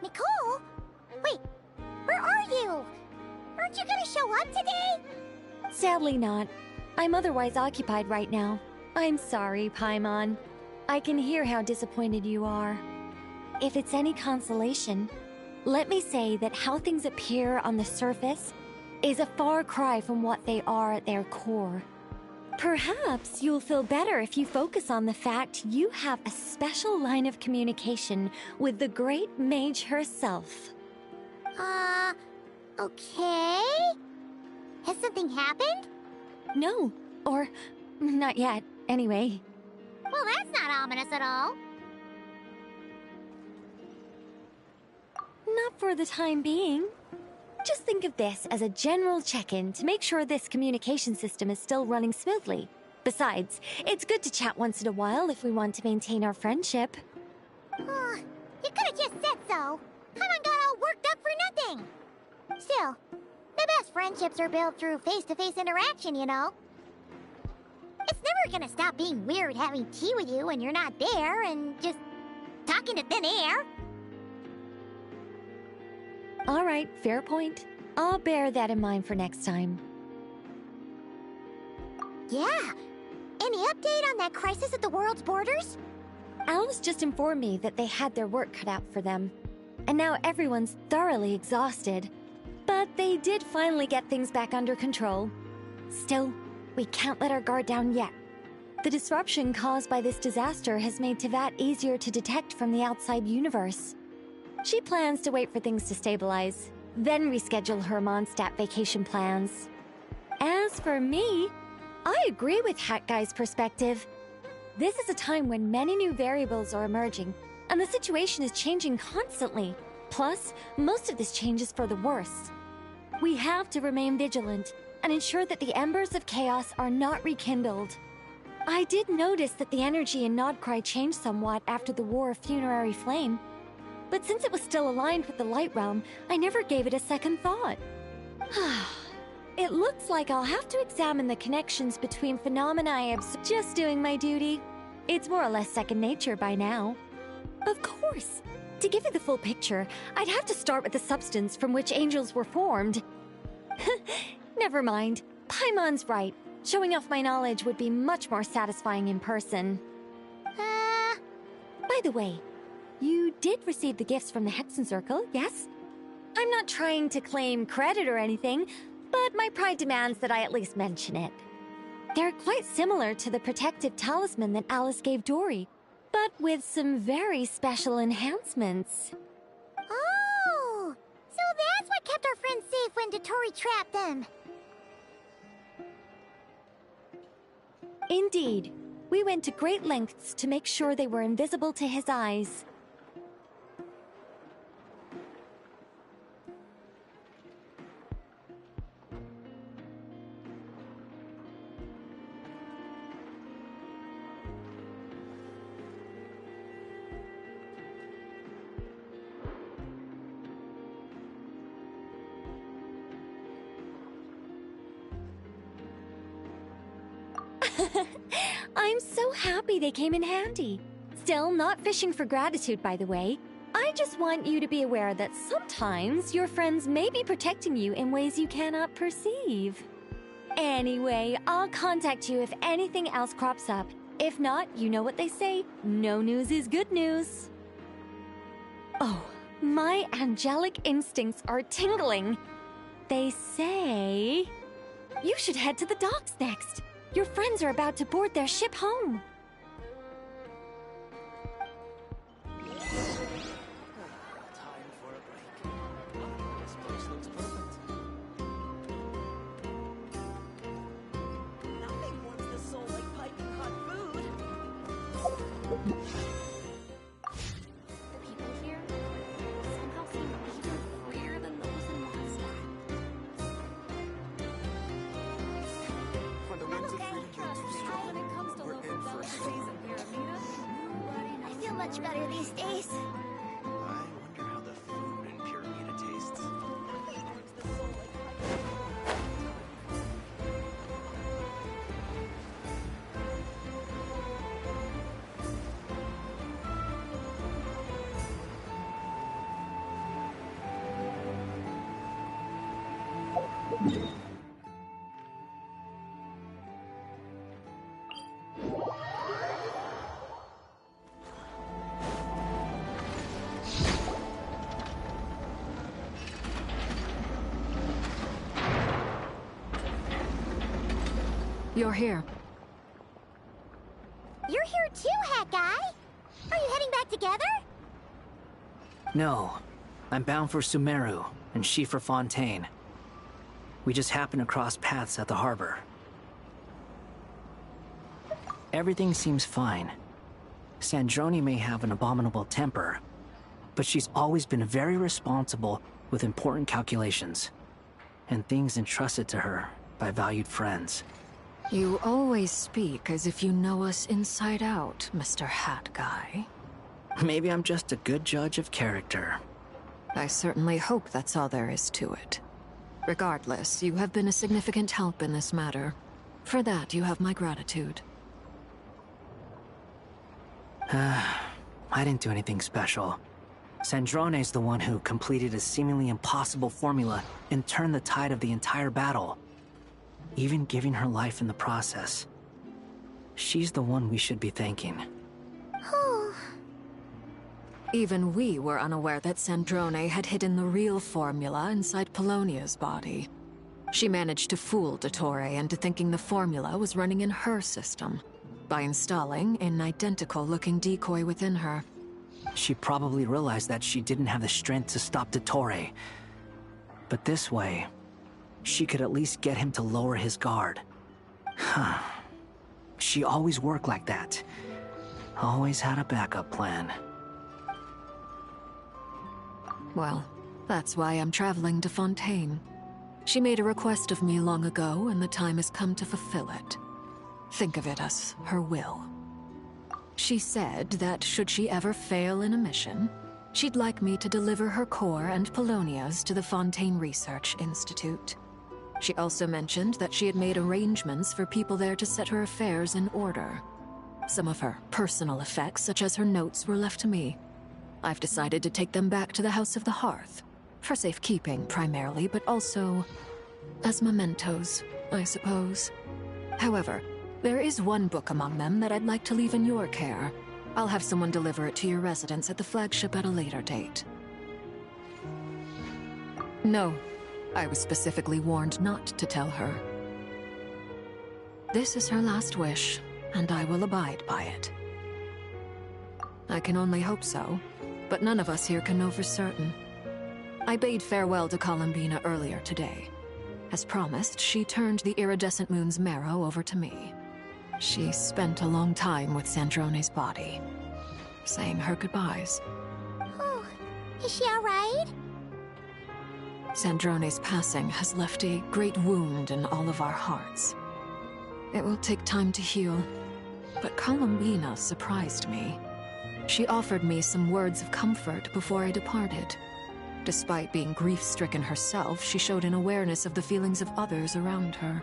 Nicole? Wait, where are you? Aren't you gonna show up today? Sadly not. I'm otherwise occupied right now. I'm sorry, Paimon. I can hear how disappointed you are. If it's any consolation, let me say that how things appear on the surface is a far cry from what they are at their core. Perhaps you'll feel better if you focus on the fact you have a special line of communication with the great mage herself. Okay? Has something happened? No, or not yet, anyway. Well, that's not ominous at all. Not for the time being. Just think of this as a general check-in to make sure this communication system is still running smoothly. Besides, it's good to chat once in a while if we want to maintain our friendship. You could have just said so. Havin got all worked up for nothing. Still, the best friendships are built through face-to-face interaction, you know. It's never gonna stop being weird having tea with you when you're not there and just talking to thin air. All right, fair point. I'll bear that in mind for next time. Yeah. Any update on that crisis at the world's borders? Alice just informed me that they had their work cut out for them. And now everyone's thoroughly exhausted. But they did finally get things back under control. Still, we can't let our guard down yet. The disruption caused by this disaster has made Teyvat easier to detect from the outside universe. She plans to wait for things to stabilize, then reschedule her Mondstadt vacation plans. As for me, I agree with Hat Guy's perspective. This is a time when many new variables are emerging, and the situation is changing constantly. Plus, most of this change is for the worse. We have to remain vigilant and ensure that the embers of chaos are not rekindled. I did notice that the energy in Nodcry changed somewhat after the War of Funerary Flame. But since it was still aligned with the Light Realm, I never gave it a second thought. It looks like I'll have to examine the connections between phenomena I observe. Just doing my duty. It's more or less second nature by now. Of course! To give you the full picture, I'd have to start with the substance from which angels were formed. Never mind. Paimon's right. Showing off my knowledge would be much more satisfying in person. By the way, you did receive the gifts from the Hexen Circle, yes? I'm not trying to claim credit or anything, but my pride demands that I at least mention it. They're quite similar to the protective talisman that Alice gave Dory, but with some very special enhancements. Oh! So that's what kept our friends safe when Dotori trapped them. Indeed. We went to great lengths to make sure they were invisible to his eyes. I'm so happy they came in handy. Still, not fishing for gratitude, by the way. I just want you to be aware that sometimes your friends may be protecting you in ways you cannot perceive. Anyway, I'll contact you if anything else crops up. If not, you know what they say, no news is good news. Oh, my angelic instincts are tingling. They say you should head to the docks next. Your friends are about to board their ship home. Much better these days. I wonder how the food in Pyramida tastes. You're here. you're here too, Hat Guy. Are you heading back together? No. I'm bound for Sumeru, and she for Fontaine. We just happened to cross paths at the harbor. Everything seems fine. Sandrone may have an abominable temper, but she's always been very responsible with important calculations, and things entrusted to her by valued friends. You always speak as if you know us inside out, Mr. Hat Guy. Maybe I'm just a good judge of character. I certainly hope that's all there is to it. Regardless, you have been a significant help in this matter. For that, you have my gratitude. I didn't do anything special. Sandrone's the one who completed a seemingly impossible formula and turned the tide of the entire battle, even giving her life in the process. She's the one we should be thanking. Even we were unaware that Sandrone had hidden the real formula inside Polonia's body. She managed to fool Dottore into thinking the formula was running in her system by installing an identical-looking decoy within her. She probably realized that she didn't have the strength to stop Dottore. But this way, she could at least get him to lower his guard. She always worked like that. Always had a backup plan. Well, that's why I'm traveling to Fontaine. She made a request of me long ago, and the time has come to fulfill it. Think of it as her will. She said that should she ever fail in a mission, she'd like me to deliver her core and Polonia's to the Fontaine Research Institute. She also mentioned that she had made arrangements for people there to set her affairs in order. Some of her personal effects, such as her notes, were left to me. I've decided to take them back to the House of the Hearth, for safekeeping primarily, but also as mementos, I suppose. However, there is one book among them that I'd like to leave in your care. I'll have someone deliver it to your residence at the flagship at a later date. No, I was specifically warned not to tell her. This is her last wish, and I will abide by it. I can only hope so, but none of us here can know for certain. I bade farewell to Columbina earlier today. As promised, she turned the iridescent moon's marrow over to me. She spent a long time with Sandrone's body, saying her goodbyes. Oh, is she alright? Sandrone's passing has left a great wound in all of our hearts. It will take time to heal, but Columbina surprised me. She offered me some words of comfort before I departed. Despite being grief-stricken herself, she showed an awareness of the feelings of others around her.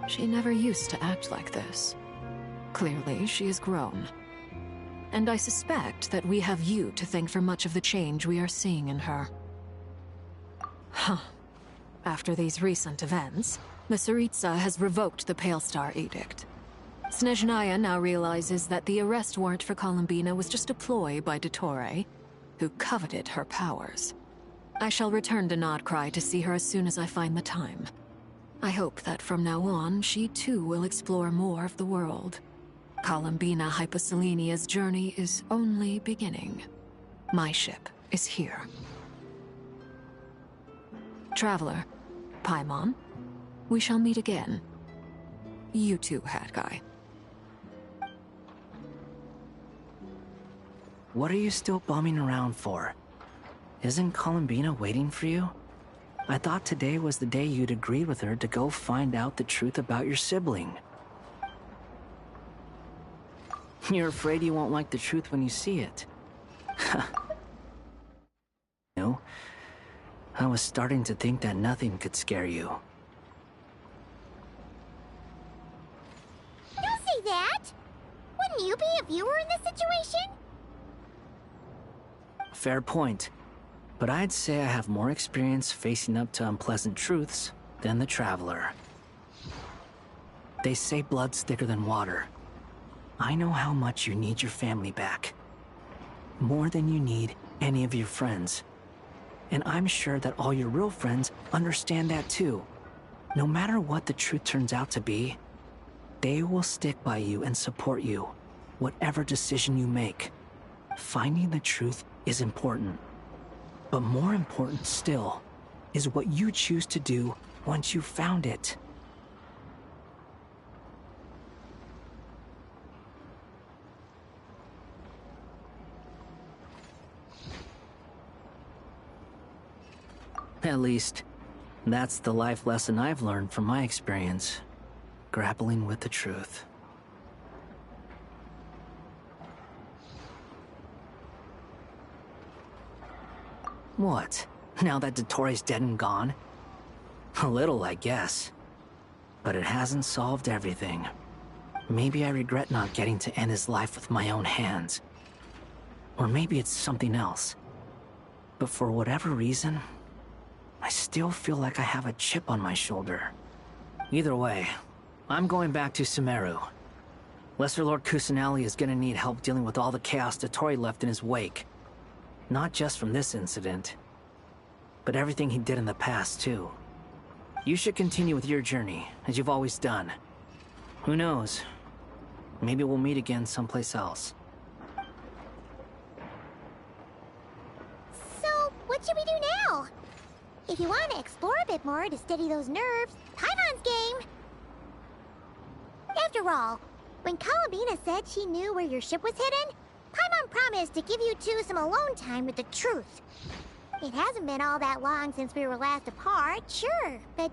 She never used to act like this. Clearly, she has grown. And I suspect that we have you to thank for much of the change we are seeing in her. After these recent events, the Tsaritsa has revoked the Pale Star Edict. Snezhnaya now realizes that the arrest warrant for Columbina was just a ploy by Dottore, who coveted her powers. I shall return to Nodcry to see her as soon as I find the time. I hope that from now on, she too will explore more of the world. Columbina Hyposelenia's journey is only beginning. My ship is here. Traveler, Paimon, we shall meet again. You too, Hat Guy. What are you still bumming around for? Isn't Columbina waiting for you? I thought today was the day you'd agreed with her to go find out the truth about your sibling. You're afraid you won't like the truth when you see it. No, I was starting to think that nothing could scare you. Don't say that! Wouldn't you be a viewer in this situation? Fair point. But I'd say I have more experience facing up to unpleasant truths than the Traveler. They say blood's thicker than water. I know how much you need your family back. More than you need any of your friends. And I'm sure that all your real friends understand that too. No matter what the truth turns out to be, they will stick by you and support you. whatever decision you make, finding the truth is important. But more important still is what you choose to do once you've found it. At least, that's the life lesson I've learned from my experience, grappling with the truth. What? Now that Dottoro's dead and gone? A little, I guess. But it hasn't solved everything. Maybe I regret not getting to end his life with my own hands. Or maybe it's something else. But for whatever reason, I still feel like I have a chip on my shoulder. Either way, I'm going back to Sumeru. Lesser Lord Kusanali is gonna need help dealing with all the chaos Dottori left in his wake. Not just from this incident, but everything he did in the past, too. You should continue with your journey, as you've always done. Who knows? Maybe we'll meet again someplace else. So, what should we do now? If you want to explore a bit more to steady those nerves, Paimon's game! After all, when Columbina said she knew where your ship was hidden, Paimon promised to give you two some alone time with the truth. It hasn't been all that long since we were last apart, sure, but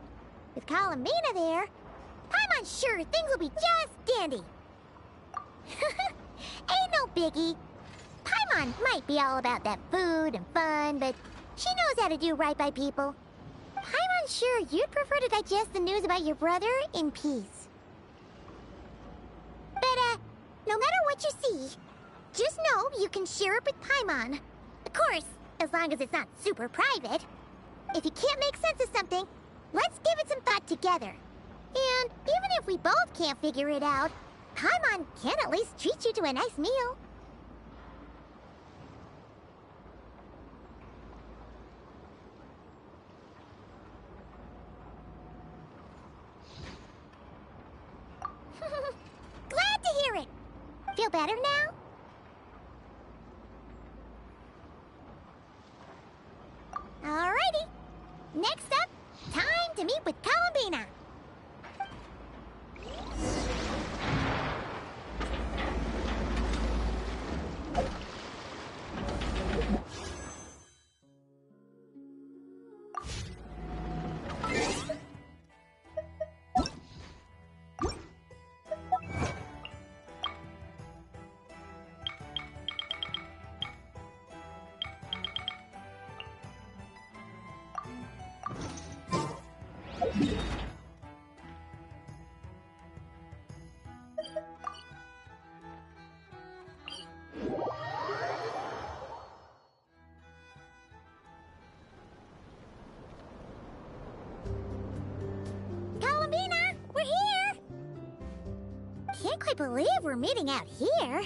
with Columbina there, Paimon's sure things will be just dandy. Ain't no biggie. Paimon might be all about that food and fun, but she knows how to do right by people. Paimon's sure you'd prefer to digest the news about your brother in peace. But, no matter what you see, just know you can share it with Paimon. Of course, as long as it's not super private. If you can't make sense of something, let's give it some thought together. And even if we both can't figure it out, Paimon can at least treat you to a nice meal. Glad to hear it. Feel better now? Alrighty. Next up, time to meet with Columbina. Columbina, we're here! Can't quite believe we're meeting out here.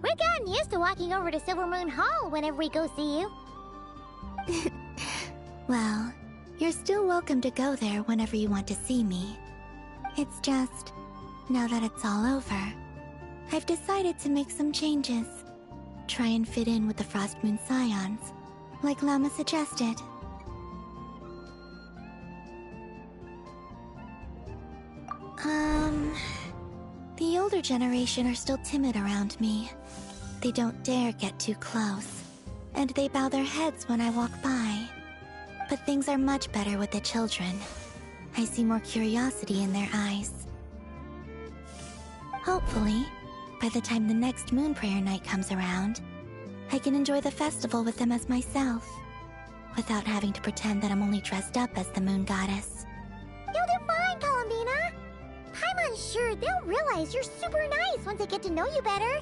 We've gotten used to walking over to Silver Moon Hall whenever we go see you. Well, you're still welcome to go there whenever you want to see me. It's just, now that it's all over, I've decided to make some changes. Try and fit in with the Frost Moon Scions, like Llama suggested. The older generation are still timid around me. They don't dare get too close, and they bow their heads when I walk by. But things are much better with the children. I see more curiosity in their eyes. Hopefully, by the time the next Moon Prayer Night comes around, I can enjoy the festival with them as myself, without having to pretend that I'm only dressed up as the Moon Goddess. You'll do fine, Columbina. Paimon's sure they'll realize you're super nice once they get to know you better.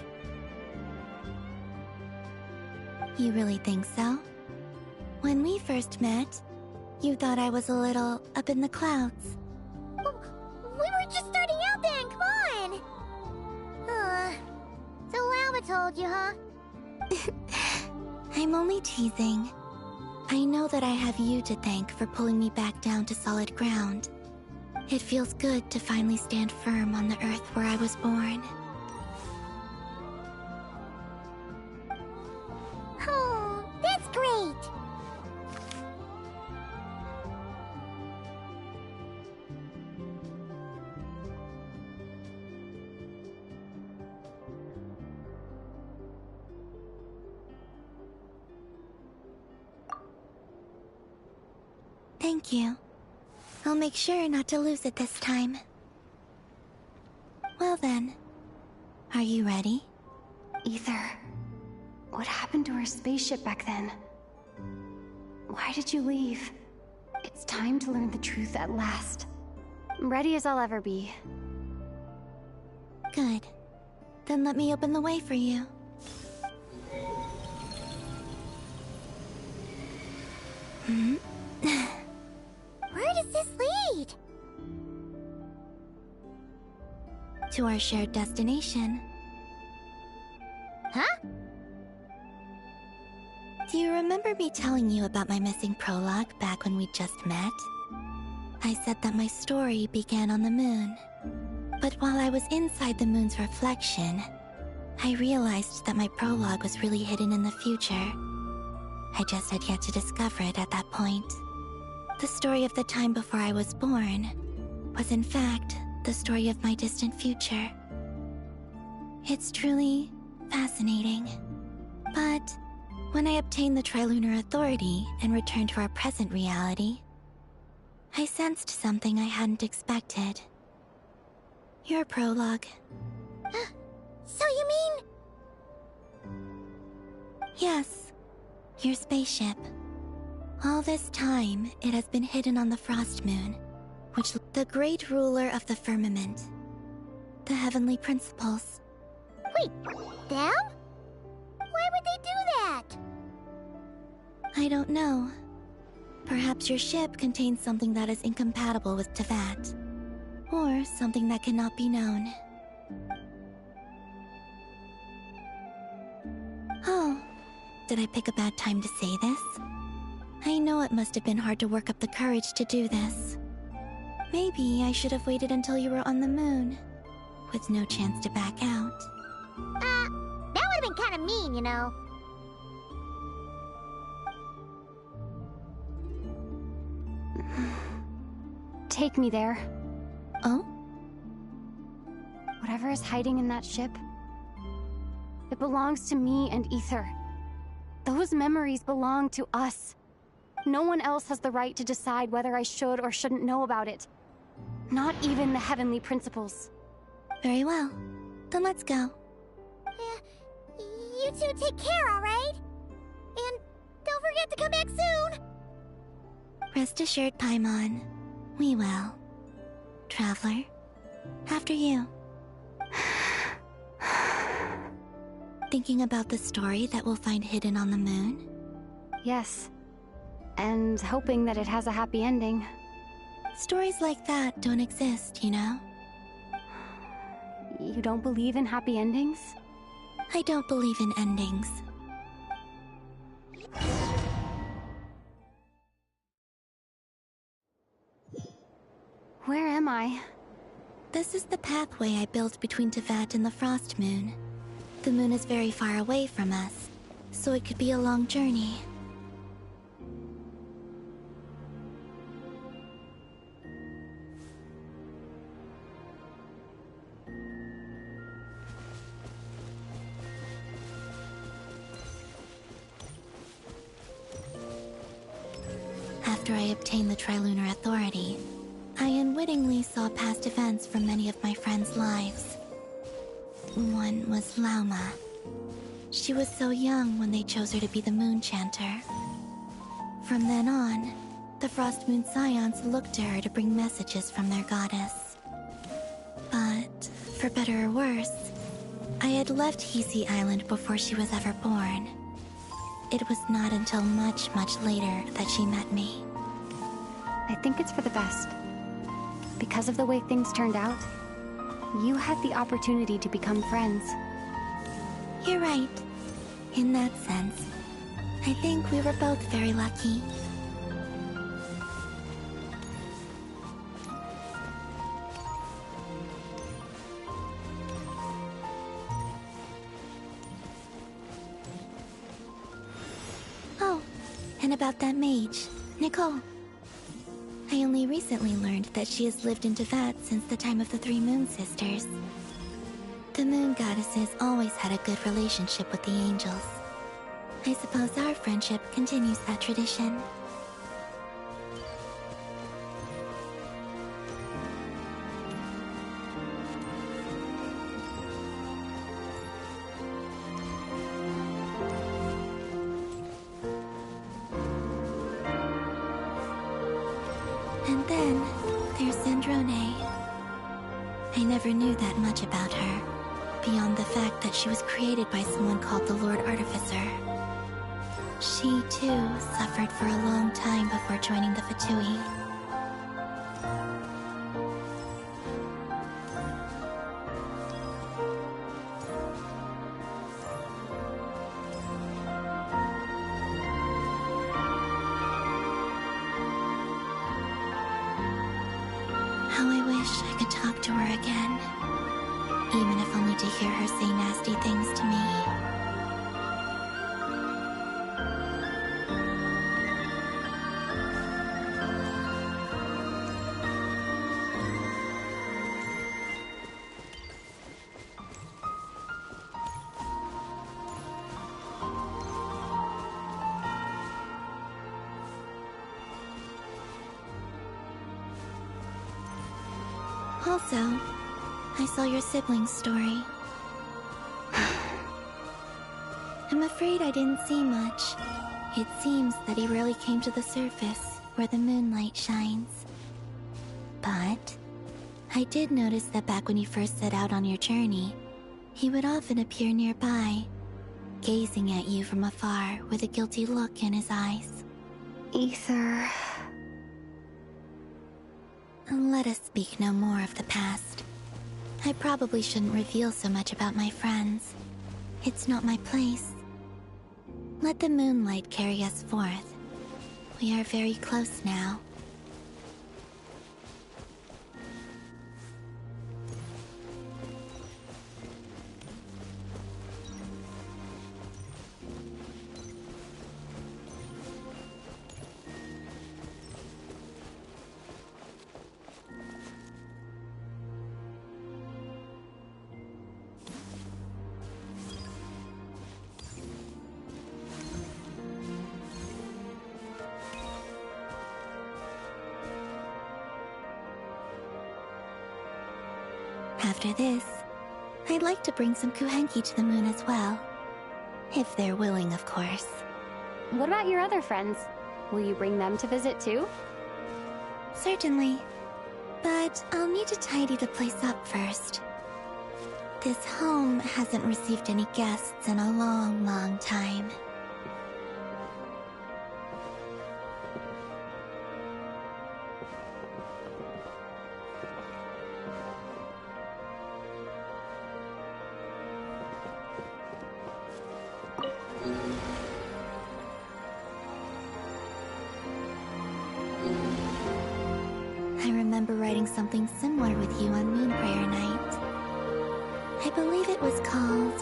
You really think so? When we first met, you thought I was a little up in the clouds. We were just starting out then, come on! So Llama told you, huh? I'm only teasing. I know that I have you to thank for pulling me back down to solid ground. It feels good to finally stand firm on the earth where I was born. Thank you. I'll make sure not to lose it this time. Well then, are you ready? Ether, what happened to our spaceship back then? Why did you leave? It's time to learn the truth at last. Ready as I'll ever be. Good. Then let me open the way for you. Where does this lead? To our shared destination. Huh? Do you remember me telling you about my missing prologue back when we just met? I said that my story began on the moon. But while I was inside the moon's reflection, I realized that my prologue was really hidden in the future. I just had yet to discover it at that point. The story of the time before I was born was in fact the story of my distant future. It's truly fascinating. But when I obtained the Trilunar Authority and returned to our present reality, I sensed something I hadn't expected. Your prologue. So you mean... Yes, your spaceship. All this time, it has been hidden on the Frost Moon, which the great ruler of the firmament. The Heavenly Principles. Wait, them? Why would they do that? I don't know. Perhaps your ship contains something that is incompatible with Teyvat. Or something that cannot be known. Oh, did I pick a bad time to say this? I know it must have been hard to work up the courage to do this. Maybe I should have waited until you were on the moon, with no chance to back out. That would've been kinda mean, you know. Take me there. Oh? Whatever is hiding in that ship, it belongs to me and Ether. Those memories belong to us. No one else has the right to decide whether I should or shouldn't know about it. Not even the Heavenly Principles. Very well. Then let's go. You two take care, alright? And don't forget to come back soon! Rest assured, Paimon. We will. Traveler, after you. Thinking about the story that we'll find hidden on the moon? Yes. And hoping that it has a happy ending. Stories like that don't exist, you know? You don't believe in happy endings? I don't believe in endings. Where am I? This is the pathway I built between Teyvat and the Frost Moon. The moon is very far away from us, so it could be a long journey. After I obtained the Trilunar Authority, I unwittingly saw past events from many of my friends' lives. One was Lauma. She was so young when they chose her to be the Moon Chanter. From then on, the Frost Moon Scions looked to her to bring messages from their goddess. But, for better or worse, I had left Hisi Island before she was ever born. It was not until much, much later that she met me. I think it's for the best. Because of the way things turned out, you had the opportunity to become friends. You're right. In that sense, I think we were both very lucky. Oh, and about that mage, Nicole. I only recently learned that she has lived in Teyvat since the time of the Three Moon Sisters. The Moon Goddesses always had a good relationship with the angels. I suppose our friendship continues that tradition. Sister Sandrone. I never knew that much about her, beyond the fact that she was created by someone called the Lord Artificer. She, too, suffered for a long time before joining the Fatui. How I wish I could talk to her again, even if only to hear her say nasty things to me. Also, I saw your sibling's story. I'm afraid I didn't see much. It seems that he rarely came to the surface, where the moonlight shines. But I did notice that back when you first set out on your journey, he would often appear nearby, gazing at you from afar with a guilty look in his eyes. Ether... Let us speak no more of the past. I probably shouldn't reveal so much about my friends. It's not my place. Let the moonlight carry us forth. We are very close now. After this, I'd like to bring some Kuhenki to the moon as well. If they're willing, of course. What about your other friends? Will you bring them to visit too? Certainly. But I'll need to tidy the place up first. This home hasn't received any guests in a long, long time. I remember writing something similar with you on Moon Prayer Night. I believe it was called...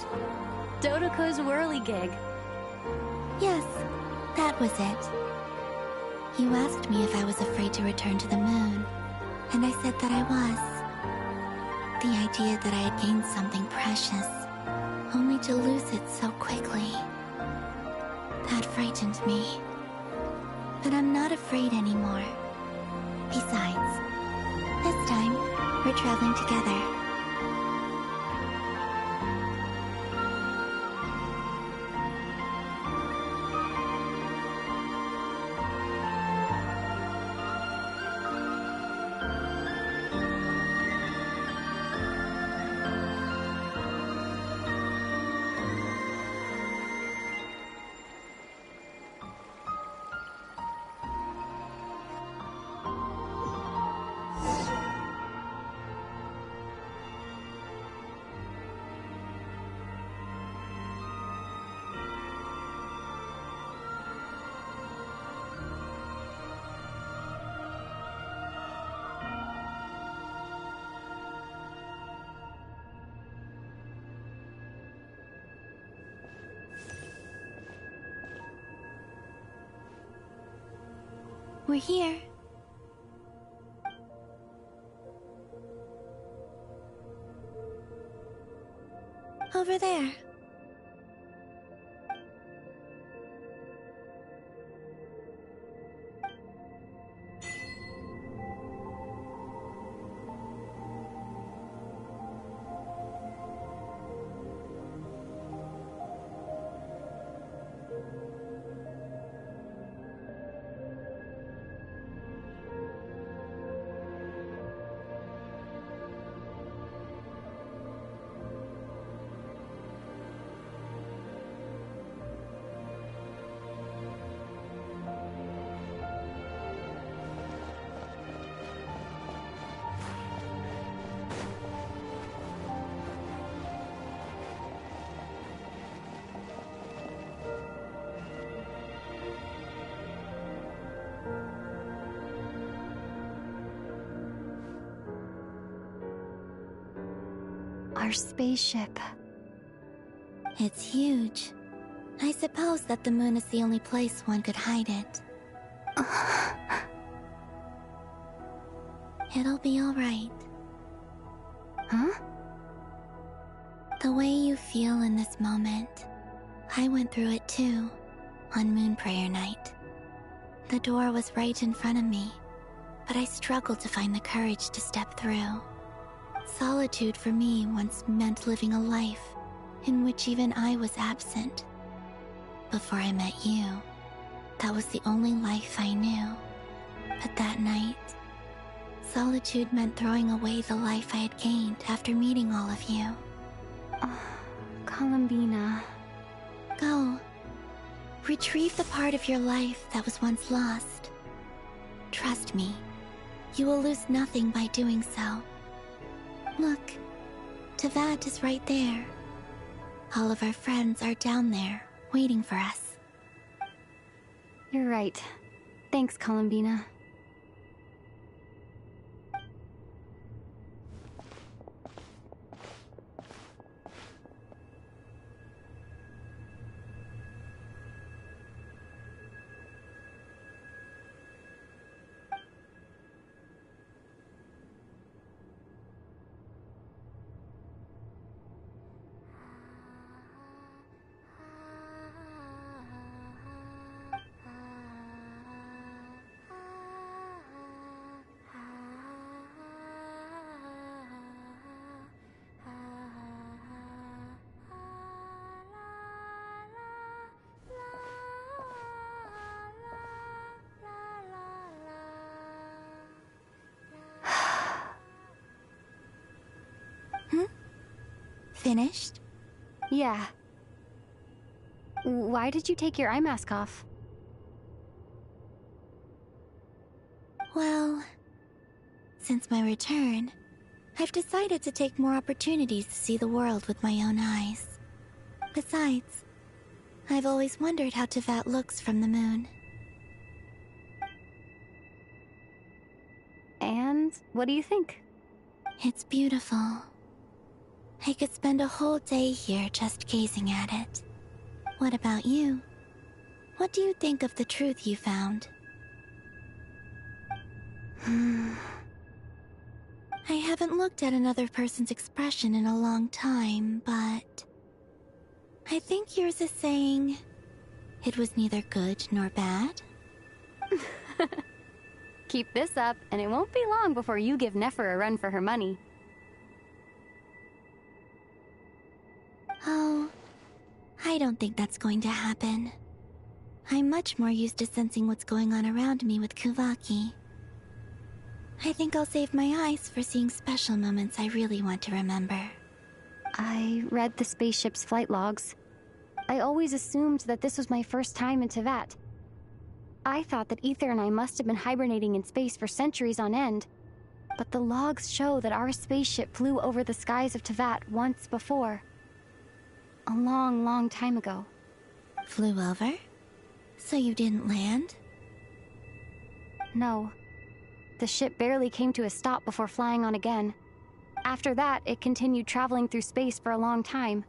Dodoko's Whirligig. Yes, that was it. You asked me if I was afraid to return to the moon, and I said that I was. The idea that I had gained something precious, only to lose it so quickly. That frightened me. But I'm not afraid anymore. Besides, this time, we're traveling together. We're here. Over there. Our spaceship. It's huge. I suppose that the moon is the only place one could hide it. It'll be alright. Huh? The way you feel in this moment, I went through it too, on Moon Prayer Night. The door was right in front of me, but I struggled to find the courage to step through. Solitude for me once meant living a life in which even I was absent. Before I met you, that was the only life I knew. But that night, solitude meant throwing away the life I had gained after meeting all of you. Columbina. Go. Retrieve the part of your life that was once lost. Trust me, you will lose nothing by doing so. Look, Teyvat is right there. All of our friends are down there, waiting for us. You're right. Thanks, Columbina. Finished? Yeah. Why did you take your eye mask off? Well, since my return, I've decided to take more opportunities to see the world with my own eyes. Besides, I've always wondered how Teyvat looks from the moon. And what do you think? It's beautiful. I could spend a whole day here just gazing at it. What about you? What do you think of the truth you found? I haven't looked at another person's expression in a long time, but I think yours is saying it was neither good nor bad. Keep this up, and it won't be long before you give Nefer a run for her money. Oh, I don't think that's going to happen. I'm much more used to sensing what's going on around me with Kuvaki. I think I'll save my eyes for seeing special moments I really want to remember. I read the spaceship's flight logs. I always assumed that this was my first time in Teyvat. I thought that Ether and I must have been hibernating in space for centuries on end. But the logs show that our spaceship flew over the skies of Teyvat once before. A long, long time ago. Flew over? So you didn't land? No. The ship barely came to a stop before flying on again. After that, it continued traveling through space for a long time.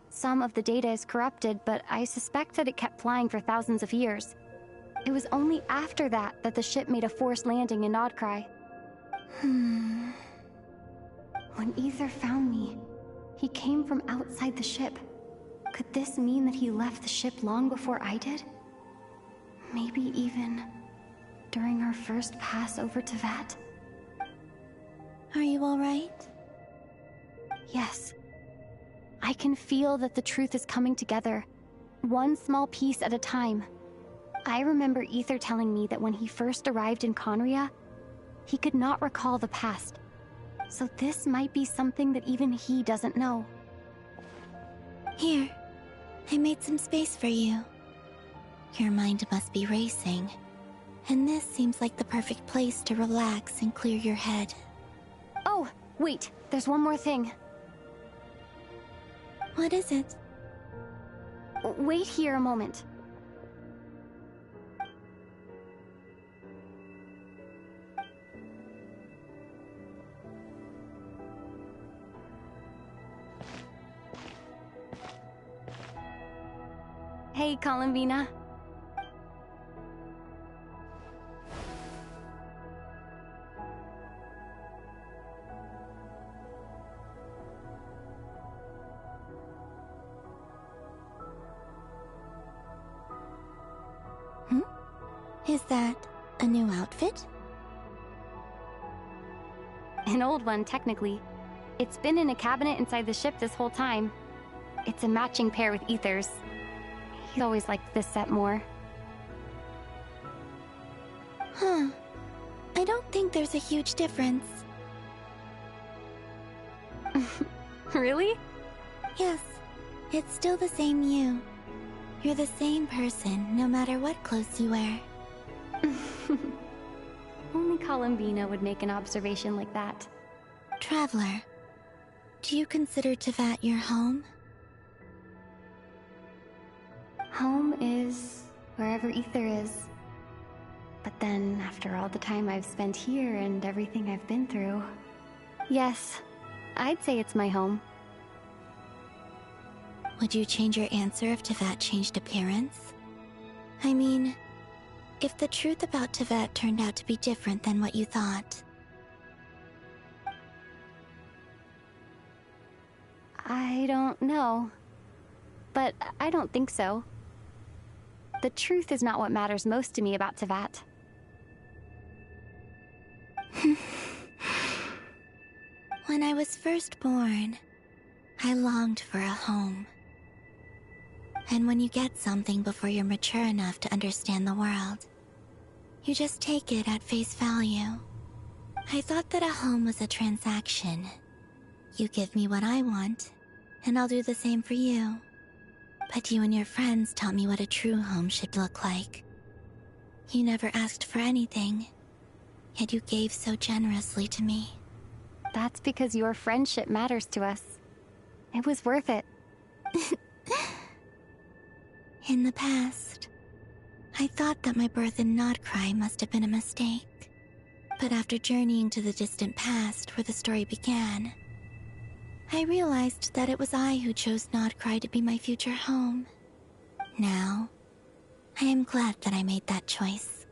Some of the data is corrupted, but I suspect that it kept flying for thousands of years. It was only after that that the ship made a forced landing in Nodcry. When Ether found me, he came from outside the ship. Could this mean that he left the ship long before I did? Maybe even during our first pass over Teyvat? Are you alright? Yes. I can feel that the truth is coming together, one small piece at a time. I remember Ether telling me that when he first arrived in Conria, he could not recall the past. So this might be something that even he doesn't know. Here, I made some space for you. Your mind must be racing, and this seems like the perfect place to relax and clear your head. Oh, wait, there's one more thing. What is it? Wait here a moment. Hey, Columbina. Is that a new outfit? An old one, technically. It's been in a cabinet inside the ship this whole time. It's a matching pair with Ether's. He's always liked this set more. Huh. I don't think there's a huge difference. Really? Yes. It's still the same you. You're the same person, no matter what clothes you wear. Only Columbina would make an observation like that. Traveler, do you consider Tevat your home? Home is wherever Ether is. But then, after all the time I've spent here and everything I've been through... Yes, I'd say it's my home. Would you change your answer if Tevat changed appearance? I mean, if the truth about Tevat turned out to be different than what you thought. I don't know. But I don't think so. The truth is not what matters most to me about Tevat. When I was first born, I longed for a home. And when you get something before you're mature enough to understand the world, you just take it at face value. I thought that a home was a transaction. You give me what I want, and I'll do the same for you. But you and your friends taught me what a true home should look like. You never asked for anything, yet you gave so generously to me. That's because your friendship matters to us. It was worth it. In the past, I thought that my birth in Nodcry must have been a mistake. But after journeying to the distant past where the story began, I realized that it was I who chose Nodcry to be my future home. Now, I am glad that I made that choice.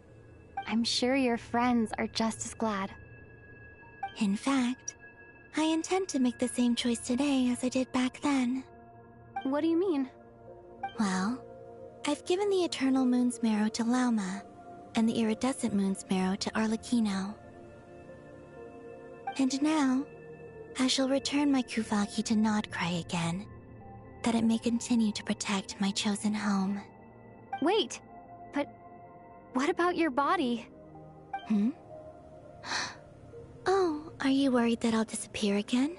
I'm sure your friends are just as glad. In fact, I intend to make the same choice today as I did back then. What do you mean? Well, I've given the Eternal Moon's Marrow to Lauma, and the Iridescent Moon's Marrow to Arlecchino. And now, I shall return my Kuvaki to Nodcry again, that it may continue to protect my chosen home. Wait, but what about your body? Oh, are you worried that I'll disappear again?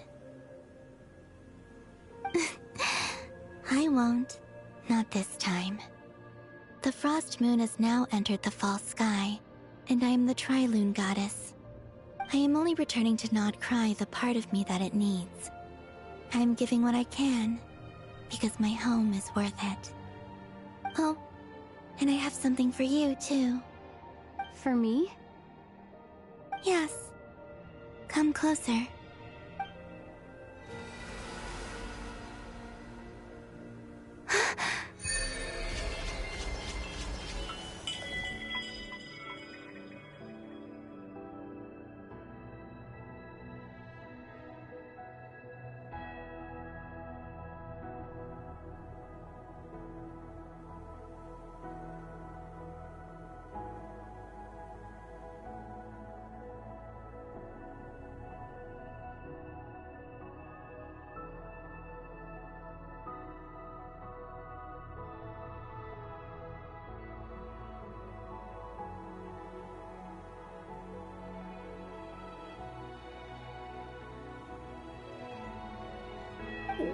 I won't. Not this time. The Frost Moon has now entered the Fall Sky, and I am the Tri-Lune Goddess. I am only returning to Nodcry the part of me that it needs. I am giving what I can, because my home is worth it. Oh, and I have something for you, too. For me? Yes. Come closer.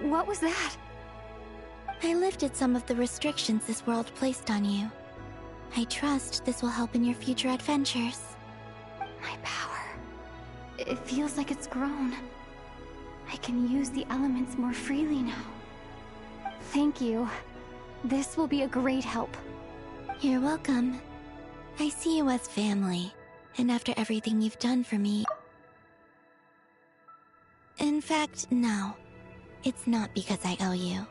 What was that? I lifted some of the restrictions this world placed on you. I trust this will help in your future adventures. My power. It feels like it's grown. I can use the elements more freely now. Thank you. This will be a great help. You're welcome. I see you as family, and after everything you've done for me... In fact, no. It's not because I owe you.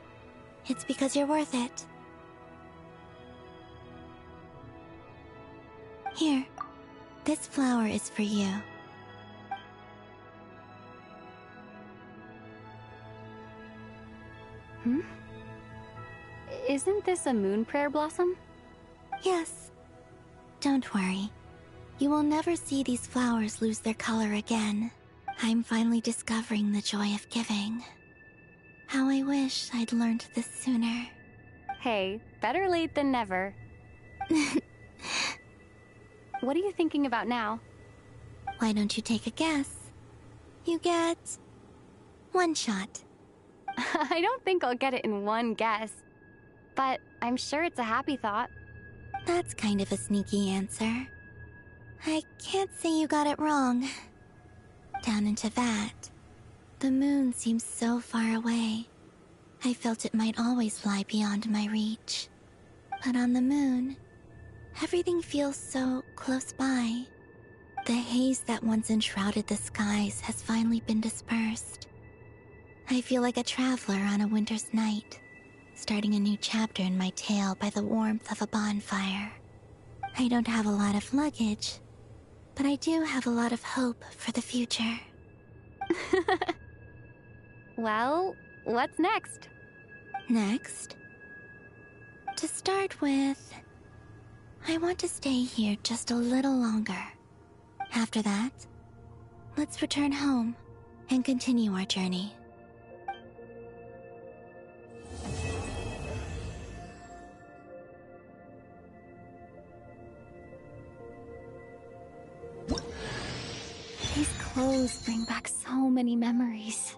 It's because you're worth it. Here, this flower is for you. Isn't this a moon prayer blossom? Yes. Don't worry. You will never see these flowers lose their color again. I'm finally discovering the joy of giving. How I wish I'd learned this sooner. Hey, better late than never. What are you thinking about now? Why don't you take a guess? You get... one shot. I don't think I'll get it in one guess. But I'm sure it's a happy thought. That's kind of a sneaky answer. I can't say you got it wrong. Down into that, the moon seems so far away. I felt it might always lie beyond my reach. But on the moon, everything feels so close by. The haze that once enshrouded the skies has finally been dispersed. I feel like a traveler on a winter's night, starting a new chapter in my tale by the warmth of a bonfire. I don't have a lot of luggage, but I do have a lot of hope for the future. Well, what's next? Next? To start with, I want to stay here just a little longer. After that, let's return home and continue our journey. These clothes bring back so many memories.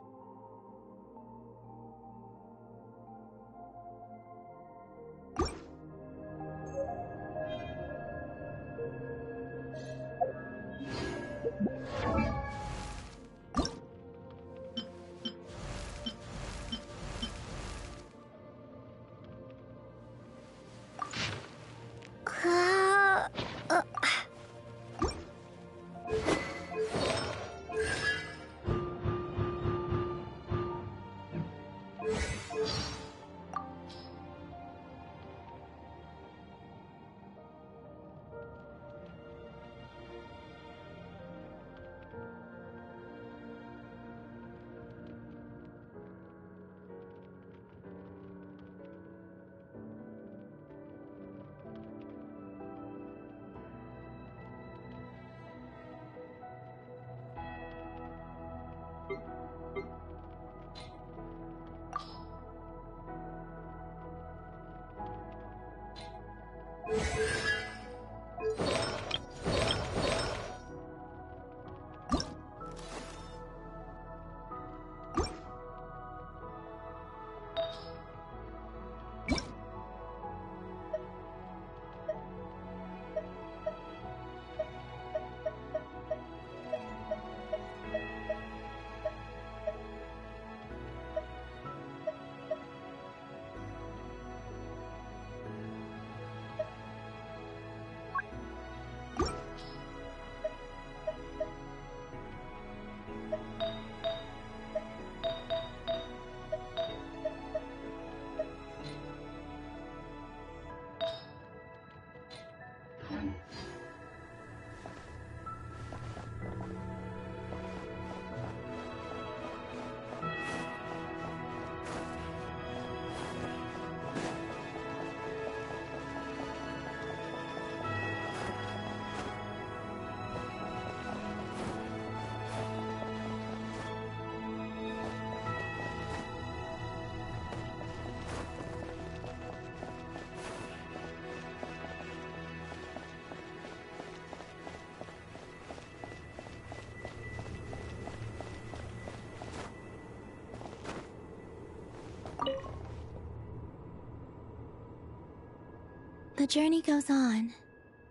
The journey goes on,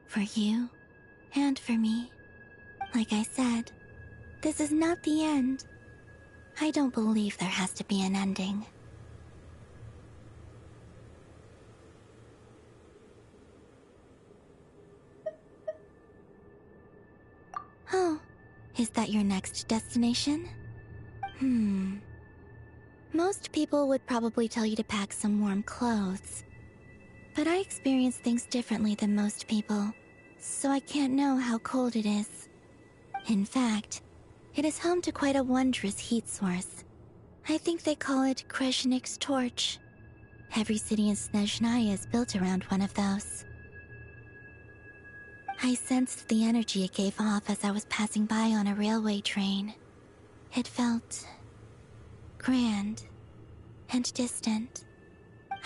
for you and for me. Like I said, this is not the end. I don't believe there has to be an ending. Oh, is that your next destination? Most people would probably tell you to pack some warm clothes. But I experience things differently than most people, so I can't know how cold it is. In fact, it is home to quite a wondrous heat source. I think they call it Kreshnik's torch. Every city in Snezhnaya is built around one of those. I sensed the energy it gave off as I was passing by on a railway train. It felt grand and distant.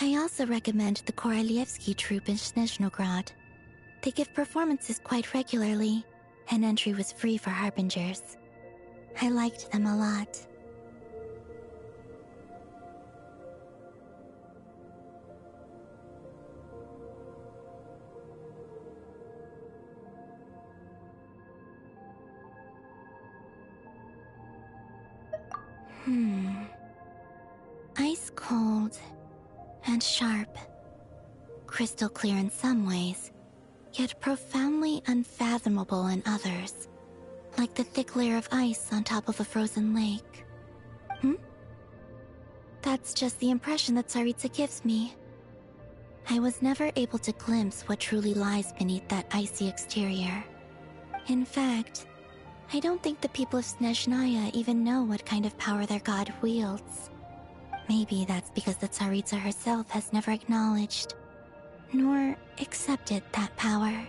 I also recommend the Korolievsky troupe in Snezhnograd. They give performances quite regularly, and entry was free for harbingers. I liked them a lot. Ice cold and sharp. Crystal clear in some ways, yet profoundly unfathomable in others. Like the thick layer of ice on top of a frozen lake. That's just the impression that Tsaritsa gives me. I was never able to glimpse what truly lies beneath that icy exterior. In fact, I don't think the people of Snezhnaya even know what kind of power their god wields. Maybe that's because the Tsaritsa herself has never acknowledged, nor accepted that power.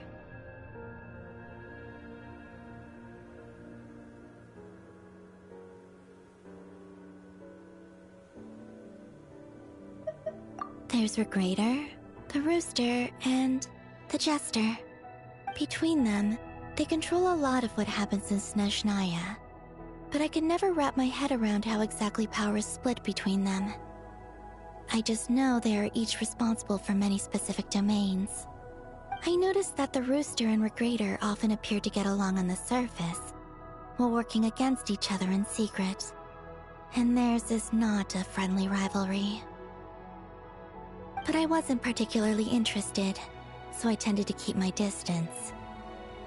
There's Regrator, the Rooster, and the Jester. Between them, they control a lot of what happens in Snezhnaya, but I can never wrap my head around how exactly power is split between them. I just know they are each responsible for many specific domains. I noticed that the Rooster and Regrator often appear to get along on the surface, while working against each other in secret. And theirs is not a friendly rivalry. But I wasn't particularly interested, so I tended to keep my distance.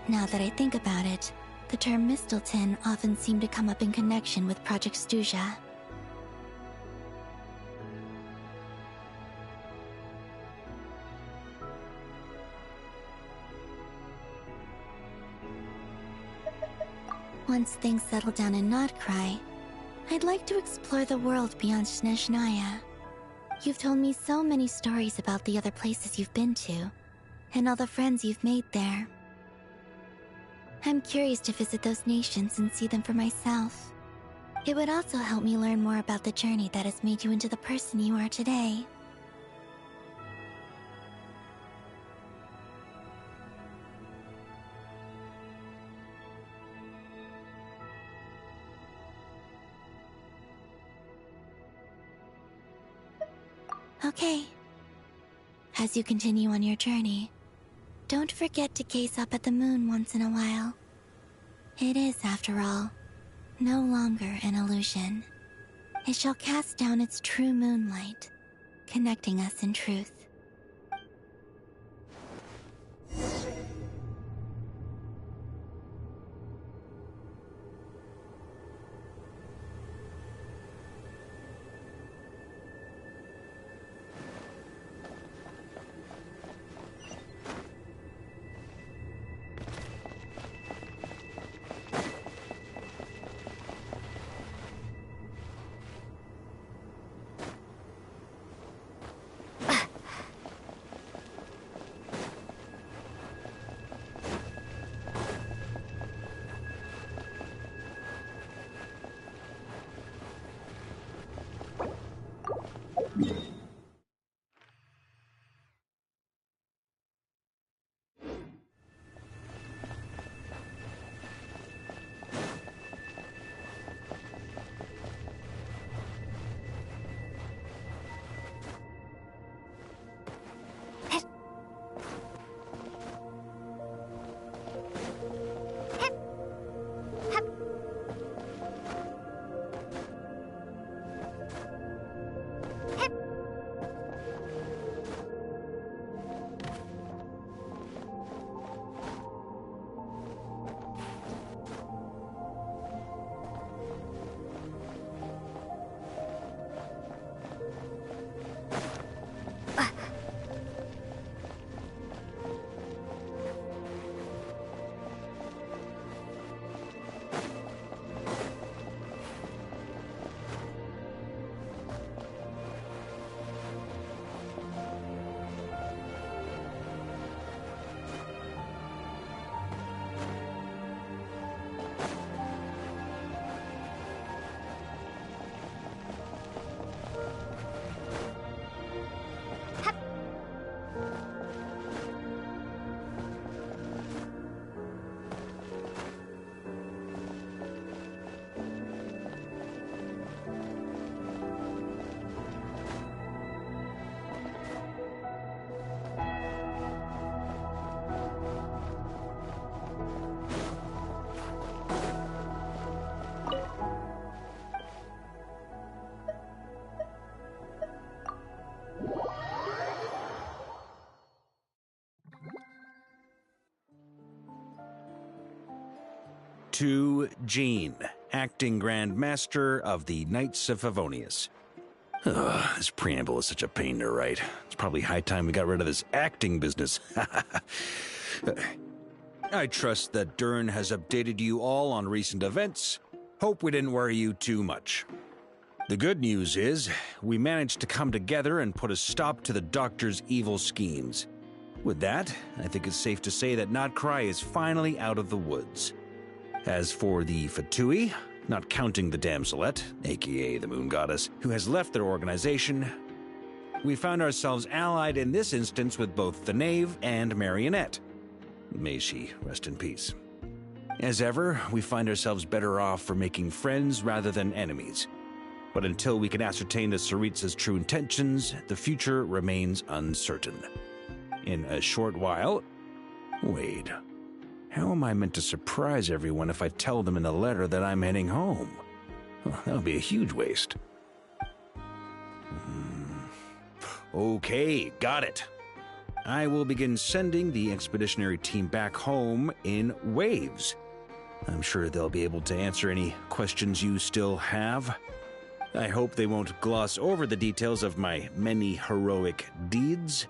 Now that I think about it, the term Mistelton often seemed to come up in connection with Project Stuja. Once things settle down in Notcry, I'd like to explore the world beyond Snezhnaya. You've told me so many stories about the other places you've been to, and all the friends you've made there. I'm curious to visit those nations and see them for myself. It would also help me learn more about the journey that has made you into the person you are today. Okay. As you continue on your journey, don't forget to gaze up at the moon once in a while. It is, after all, no longer an illusion. It shall cast down its true moonlight, connecting us in truth. to Jean, Acting Grand Master of the Knights of Favonius. This preamble is such a pain to write. It's probably high time we got rid of this acting business. I trust that Dern has updated you all on recent events. Hope we didn't worry you too much. The good news is, we managed to come together and put a stop to the Doctor's evil schemes. With that, I think it's safe to say that Notcry is finally out of the woods. As for the Fatui, not counting the Damselette, aka the Moon Goddess, who has left their organization, we found ourselves allied in this instance with both the Knave and Marionette. May she rest in peace. As ever, we find ourselves better off for making friends rather than enemies. But until we can ascertain the Tsaritsa's true intentions, the future remains uncertain. In a short while... Wait. How am I meant to surprise everyone if I tell them in the letter that I'm heading home? Well, that would be a huge waste. Okay, got it. I will begin sending the expeditionary team back home in waves. I'm sure they'll be able to answer any questions you still have. I hope they won't gloss over the details of my many heroic deeds.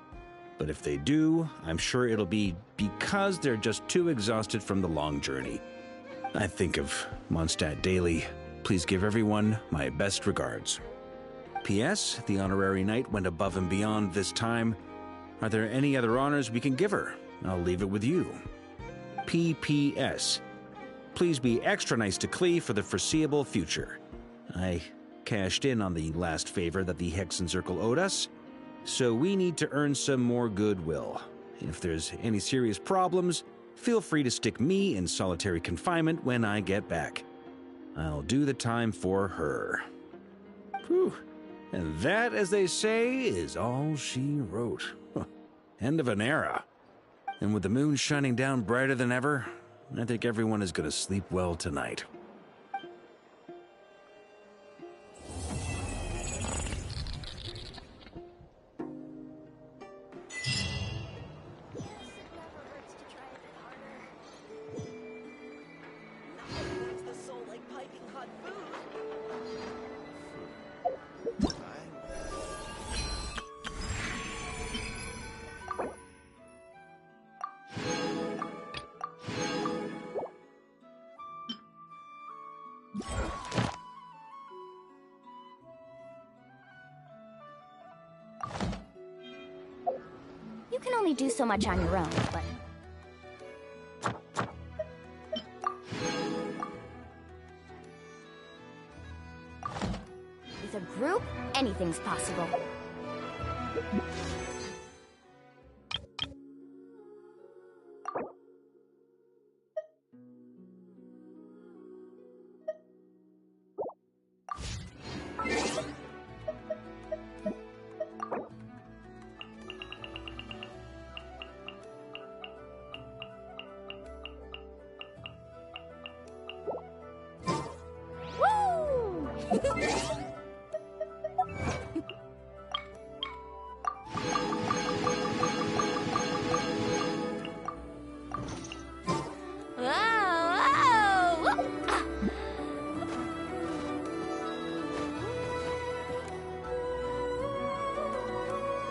But if they do, I'm sure it'll be because they're just too exhausted from the long journey. I think of Mondstadt daily. Please give everyone my best regards. P.S. The honorary knight went above and beyond this time. Are there any other honors we can give her? I'll leave it with you. P.P.S. Please be extra nice to Klee for the foreseeable future. I cashed in on the last favor that the Hexen Circle owed us, so we need to earn some more goodwill. If there's any serious problems, feel free to stick me in solitary confinement when I get back. I'll do the time for her. Whew. And that, as they say, is all she wrote. End of an era. And with the moon shining down brighter than ever, I think everyone is going to sleep well tonight. You can only do so much on your own, but... With a group, anything's possible.